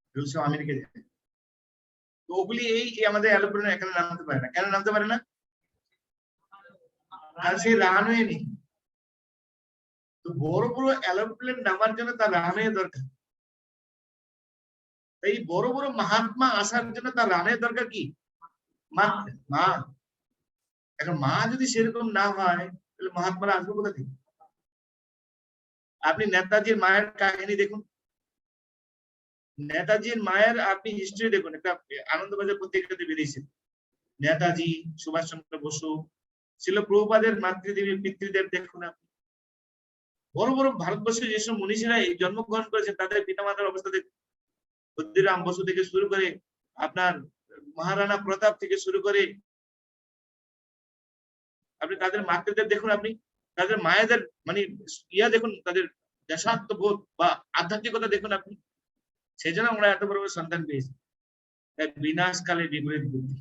এগুলো সব আমেরিকা যায়। তো ওগুলি এই আমাদের এরোপ্লেনে এখানে নামতে পারে না। কেন নামতে পারে না? আর সেই রানওয়ে নেই। তো বড় বড় এরোপ্লেন নামার জন্য তার রানওয়ে দরকার। এই বড় বড় মহাত্মা আসার জন্য তার রানের দরকার কি? মা। এখন মা যদি সেরকম না হয় তাহলে মহাত্মারা আসবে কোথা থেকে? আপনি নেতাজির মায়ের কাহিনী দেখুন, নেতাজির মায়ের আপনি হিস্ট্রি দেখুন, একটা আনন্দবাজার পত্রিকাতে বেরিয়েছে। নেতাজি, সুভাষচন্দ্র বসু, ছিল প্রভুপাদের মাতৃদেবী পিতৃদেব দেখুন আপনি। বড় বড় ভারতবর্ষের যেসব মনীষীরা জন্মগ্রহণ করেছেন তাদের পিতামাতার অবস্থা দেখুন। ক্ষুদিরাম বসু থেকে শুরু করে আপনার মহারানা প্রতাপ থেকে শুরু করে আপনি তাদের মাতৃদের দেখুন, আপনি তাদের মায়েদের মানে দেখুন, তাদের দেশাত্মবোধ বা আধ্যাত্মিকতা দেখুন আপনি। সেই জন্য আমরা এত বড় সন্তান পেয়েছি। বিনাশকালে বিপরীত বুদ্ধি।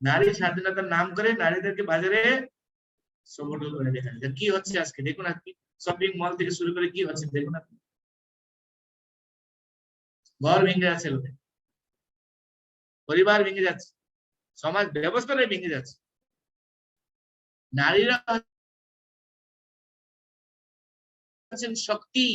নারী স্বাধীনতার নাম করে নারীদেরকে বাজারে সংগঠন করে দেখা যায়। কি হচ্ছে আজকে দেখুন আপনি, শপিং মল থেকে শুরু করে কি হচ্ছে দেখুন আপনি। ঘর ভেঙে যাচ্ছে, লোকে পরিবার ভেঙে যাচ্ছে, সমাজ ব্যবস্থাটাই ভেঙে যাচ্ছে। নারীরা হচ্ছেন শক্তি।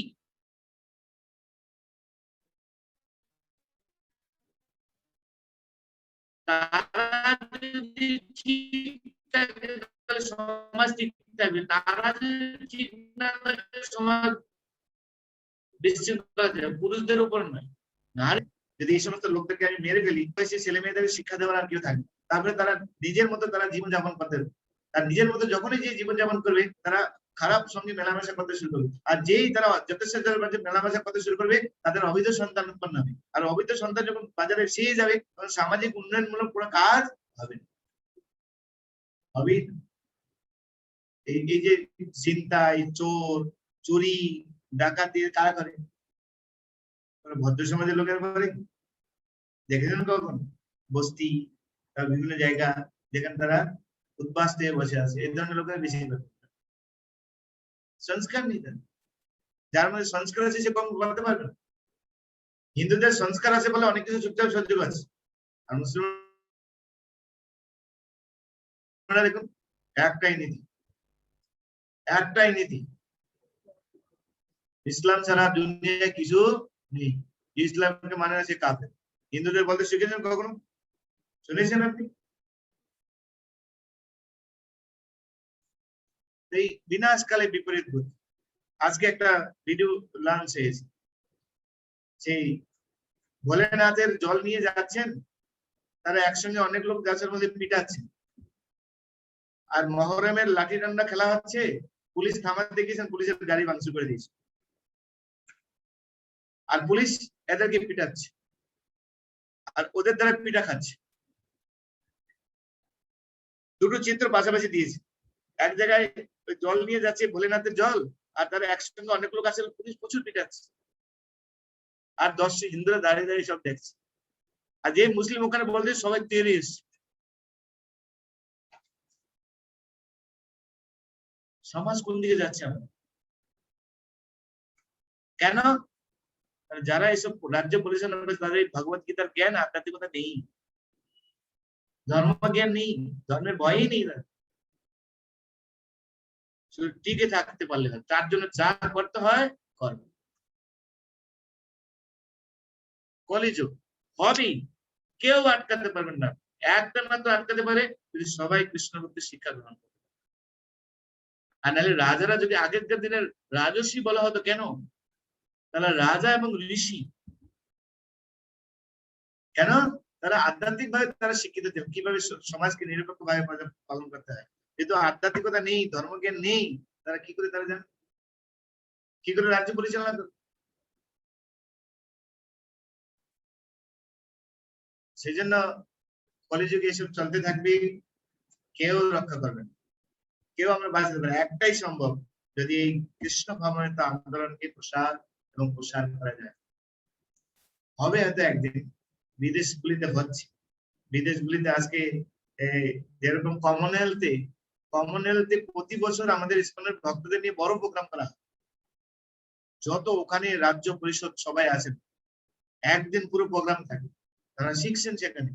তারা যদি ঠিক থাকে তাহলে সমাজ ঠিক থাকবে, তারা যদি ঠিক না থাকে সমাজ বিশৃঙ্খলা যাবে। পুরুষদের উপর নয়, নারী। যদি এই সমস্ত লোকদেরকে আমি মেরে ফেলি, ছেলে মেয়েদের শিক্ষা দেওয়ার আর কেউ থাকবে। তারপরে তারা নিজের মতো তারা জীবনযাপন করতে হবে। আর নিজের মতো যখনই যে জীবনযাপন করবে তারা খারাপ সঙ্গে মেলামেশা করতে শুরু করবে। আর যেই তারা যথেষ্ট মেলামেশা করতে শুরু করবে তাদের অবৈধ সন্তান উৎপন্ন হবে। আর অবৈধ সন্তান যখন বাজারে এসে যাবে তখন সামাজিক উন্নয়নমূলক কোনো কাজ হবে না। এই যে ছিনতাই, চোর, চুরি, ডাকাতি কারা করে? ভদ্র সমাজের লোকের করে। দেখেছেন কখন? বস্তি বিভিন্ন জায়গা যেখানে তারা উদ্বাস হয়ে বসে আছে, এই ধরনের লোকের বেশি করে। সংস্কার নেই তার। যার মধ্যে সংস্কার আছে সে কম করতে পারবে না। হিন্দুদের সংস্কার আছে বলে অনেক কিছু চুপচাপ সহ্য করছে। আর মুসলমানরা দেখুন একটাই নীতি, ইসলাম ছাড়া দুনিয়ায় কিছু নেই। ইসলামকে মানে না সে কাফের। হিন্দুদের বলতে শিখেছেন কখনো? শুনেছেন আপনি? এই বিনাশকালে বিপরীত বুদ্ধি। আজকে একটা ভিডিও লঞ্চ হয়েছে, সেই ভোলেনাথের জল নিয়ে যাচ্ছেন, তারা একসঙ্গে অনেক লোক গাছের মধ্যে পিটাচ্ছেন, আর মহরমের লাঠি ডান্ডা খেলা হচ্ছে। পুলিশ থামাতে গিয়েছেন, পুলিশের গাড়ি ভাঙচুর করে দিয়েছে, আর পুলিশ এদেরকে পিটাচ্ছে আর ওদের দ্বারা পিটা খাচ্ছে। দুটো চিত্র পাশাপাশি দিয়েছে। এক জায়গায় জল নিয়ে যাচ্ছে, ভোলেনাথের জল, আর তারা একসঙ্গে অনেক লোক আছে, পুলিশ প্রচুর পিটাচ্ছে, আর দর্শক হিন্দুরা দাঁড়িয়ে দাঁড়িয়ে সব দেখছে। আর যে মুসলিম ওখানে বলছে সবাই তেরে এসছে। সমাজ কোন দিকে যাচ্ছে আমরা? কেন? যারা এসব রাজ্য পরিচালনা করে তাদের ভগবত গীতার জ্ঞান, আধ্যাত্মিকতা নেই, ধর্ম জ্ঞান নেই, ধর্মের ভয়ই নেই। টিকে থাকতে পারলে না, তার জন্য যা করতে হয় করবে। কলিযুগ হবেই, কেউ আটকাতে পারবেন না। একটা মাত্র আটকাতে পারে যদি সবাই কৃষ্ণ ভক্তির শিক্ষা গ্রহণ করে। আর নাহলে রাজারা যদি আগেরকার দিনের রাজস্বী বলা হতো কেন? তারা রাজা এবং ঋষি। কেন? তারা আধ্যাত্মিক ভাবে তারা শিক্ষিত ছিলেন, কিভাবে সমাজকে নিরপেক্ষ ভাবে পালন করতে হয়। কিন্তু আধ্যাত্মিকতা নেই, ধর্মজ্ঞান নেই, তারা কি করে তারা জানে? কি করে রাজ্য পরিচালনা করবে? সেই জন্য কলিযুগে এসব চলতে থাকবে, কেউ রক্ষা করবে না, কেউ আমরা বাঁচতে পারি। একটাই সম্ভব, যদি এই কৃষ্ণ ভাবনায়িত আন্দোলনকে প্রসার এবং প্রসার করা যায়। হবে হয়তো একদিন, বিদেশগুলিতে হচ্ছে। বিদেশগুলিতে আজকে যেরকম কমনওয়েলথে প্রতি বছর আমাদের ইসকনের ভক্তদের নিয়ে বড় প্রোগ্রাম করা হয়। যত ওখানে রাজ্য পরিষদ সবাই আছেন, একদিন পুরো প্রোগ্রাম থাকে। তারা শিখছেন সেখানে।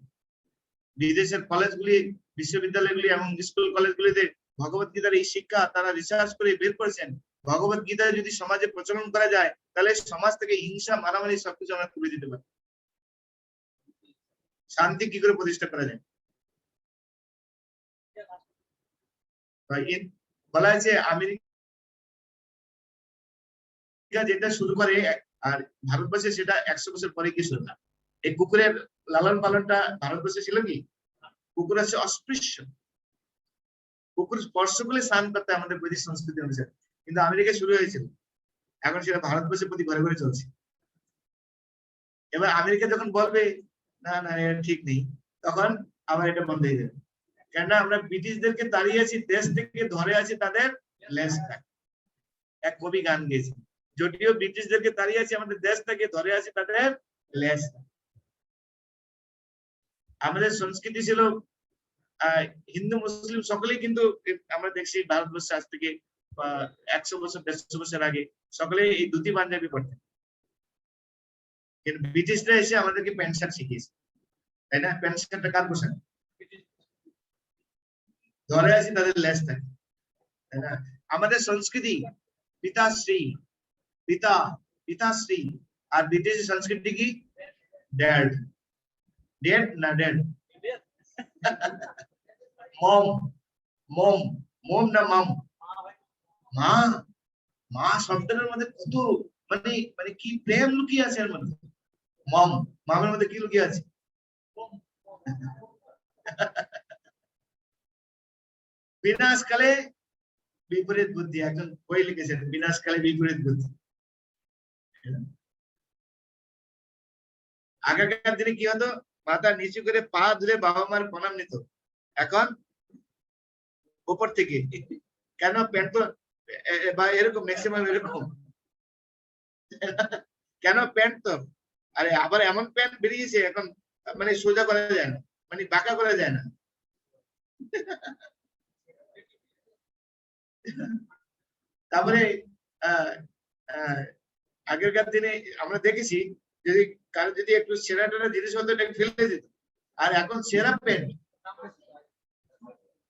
বিদেশের কলেজগুলি, বিশ্ববিদ্যালয়গুলি এবং স্কুল কলেজগুলিতে ভগবত গীতার এই শিক্ষা তারা রিসার্চ করে বের করেছেন। ভগবত গীতা যদি সমাজে প্রচলন করা যায় তাহলে সমাজ থেকে হিংসা, মারামারি সবকিছু আমরা তুলে দিতে পারি। শান্তি কি করে প্রতিষ্ঠা করা যায়? বলা হয়েছে আমেরিকা যেটা শুরু করে আর ভারতবর্ষে সেটা 100 বছর পরে কি শুরু না। এই কুকুরের লালন পালনটা ভারতবর্ষে ছিল কি? কুকুর আছে অস্পৃশ্য, কুকুর স্পর্শ করলে স্নান করতে আমাদের বৈদিক সংস্কৃতি অনুসারে, কিন্তু আমেরিকায় শুরু হয়েছিল, এখন সেটা ভারতবর্ষের প্রতি ঘরে ঘরে চলছে। এবার আমেরিকা যখন বলবে না না এটা ঠিক নেই, তখন আবার এটা বন্ধ হয়ে যাবে। কেননা আমরা ব্রিটিশদেরকে তাড়িয়ে আছি, দেশ থেকে ধরে আছি তাদের লেজটা। এক কবি গান গেয়েছে, যদিও ব্রিটিশদেরকে তাড়িয়ে আছি আমাদের দেশ থেকে ধরে আছি তাদের লেজটা। আমাদের সংস্কৃতি ছিল হিন্দু মুসলিম সকলেই, কিন্তু আমরা দেখছি ভারতবর্ষে আজ থেকে 100 বছর 150 বছর আগে সকলেই এই ধুতি পাঞ্জাবি পড়তেন, কিন্তু ব্রিটিশরা এসে আমাদেরকে প্যান্ট শার্ট শিখিয়েছে, তাই না? প্যান্ট শার্টটা কার পোশাক? ধরে আছি তাদের লেজ থাকে, তাই না? আমাদের সংস্কৃতি পিতাশ্রী, পিতাশ্রী, আর ব্রিটিশের সংস্কৃতি কি? ড্যাড, ড্যাড না ড্যাড, মম, মম, মম না মাম, মা। মা শব্দের মধ্যে কত মানে মানে কি প্রেম লুকিয়ে আছে এর মধ্যে। মম, মামের মধ্যে কি লুকিয়ে আছে? বিনাশকালে বিপরীত বুদ্ধি, একজন বই লিখেছেন বিনাশকালে বিপরীত বুদ্ধি। আগেকার দিনে কি হতো? মাথা নিচু করে পা ধরে বাবা মার প্রণাম নিত, এখন উপর থেকে। কেন? প্যান্ট তো বা এরকম ম্যাক্সিমাম এরকম। কেন? প্যান্ট তো, আরে আবার এমন প্যান্ট বেরিয়েছে এখন মানে সোজা করা যায় না, মানে বাঁকা করা যায় না। তারপরে আগেরকার দিনে আমরা দেখেছি যদি কারো যদি একটু সেরা টেরা জিনিস হতো এটা ফেলে দিত, আর এখন সেরা প্যান্ট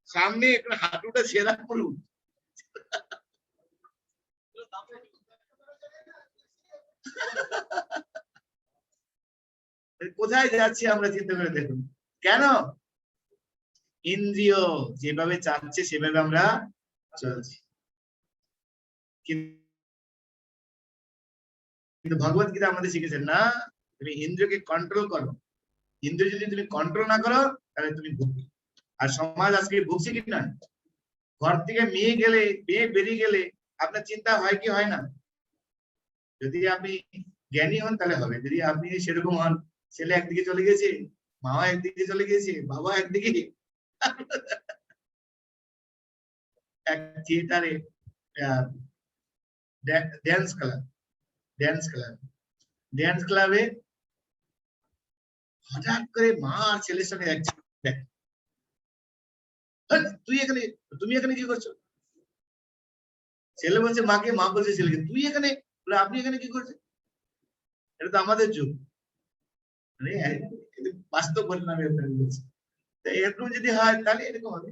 সামনে একটু হাঁটুটা সেরা পড়ুন। কোথায় যাচ্ছি আমরা চিন্তা করে দেখুন। কেন? ইন্দ্রিয় যেভাবে চাচ্ছে সেভাবে আমরা চলছি, কিন্তু ভগবত গীতা আমাদের শিখেছেন না, তুমি ইন্দ্রিয়কে কন্ট্রোল করো। ইন্দ্রিয় যদি তুমি কন্ট্রোল না করো তাহলে তুমি ভুগবে। আর সমাজ আজকে ভুগছে কি না? ঘর থেকে মেয়ে বেরিয়ে গেলে আপনার চিন্তা হয় কি হয় না? যদি আপনি জ্ঞানী হন তাহলে হবে, যদি আপনি সেরকম হন, ছেলে একদিকে চলে গেছে, মাও একদিকে চলে গেছে, বাবা একদিকে, এক থিয়েটারে ড্যান্স ক্লাবে হঠাৎ করে মা আর ছেলের সঙ্গে যাচ্ছে, তুমি এখানে কি করছো? ছেলে বলছে মাকে, মা বলছে ছেলেকে তুই এখানে, আপনি এখানে কি করছেন? এটা তো আমাদের যুগ, বাস্তব ঘটনা আমি আপনাকে বলছি। এরকম যদি হয় তাহলে এরকম হবে।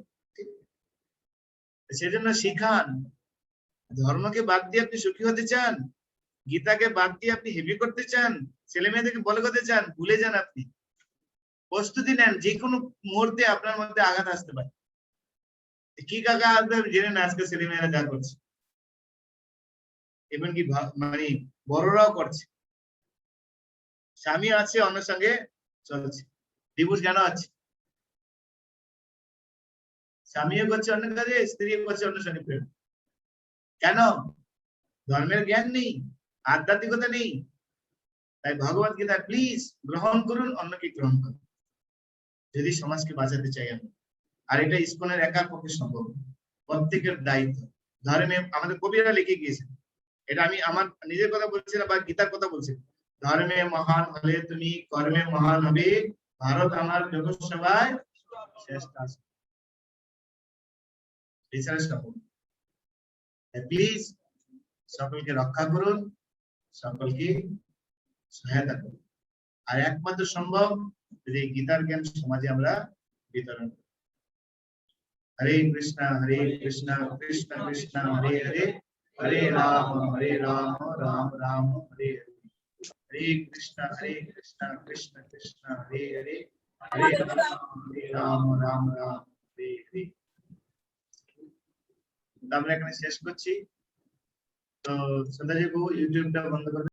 সেজন্য শিখান, ধর্মকে বাদ দিয়ে আপনি সুখী হতে চান, গীতাকে বাদ দিয়ে আপনি হেভি করতে চান, ছেলে মেয়েদেরকে বলে করতে চান, ভুলে যান। আপনি প্রস্তুতি নেন, যে কোনো মুহূর্তে আপনার মধ্যে আঘাত আসতে পারে। কি কাকা আসবে জেনে না, আজকে ছেলে মেয়েরা যা করছে, এমনকি মানে বড়রাও করছে। স্বামী আছে অন্যের সঙ্গে চলছে, ডিভোর্স কেন আছে? স্বামীও করছে অন্য কাজে, স্ত্রীও করছে অন্য সঙ্গে প্রেম। কেন? ধর্মের জ্ঞান নেই, আধ্যাত্মিকতা নেই। তাই ভগবত গীতা প্লিজ গ্রহণ করুন, অন্যকে গ্রহণ করুন, যদি সমাজকে বাঁচাতে চাই আমি। আর এটা ইসকনের একার পক্ষে সম্ভব, প্রত্যেকের দায়িত্ব। ধর্মে আমাদের কবিরা লিখে গিয়েছেন, এটা আমি আমার নিজের কথা বলছি না বা গীতার কথা বলছি। ধর্মে মহান হলে তুমি কর্মে মহান হবে, ভারত আমার জগৎ সভায় শ্রেষ্ঠ আছে। প্লিজ সকলকে রক্ষা করুন, সকলকে সহায়তা করুন। আর একমাত্র সম্ভব যে গীতার জ্ঞান সমাজে আমরা বিতরণ করি। হরে কৃষ্ণ কৃষ্ণ কৃষ্ণ হরে হরে হরে রাম রাম রাম হরে হরে। हरे कृष्णा कृष्ण कृष्ण हरे हरे हरे राम राम राम हरे हरे। আমরা এখানে শেষ করছি। তো সন্ধ্যাজি বাবু ইউটিউবটা বন্ধ করবেন।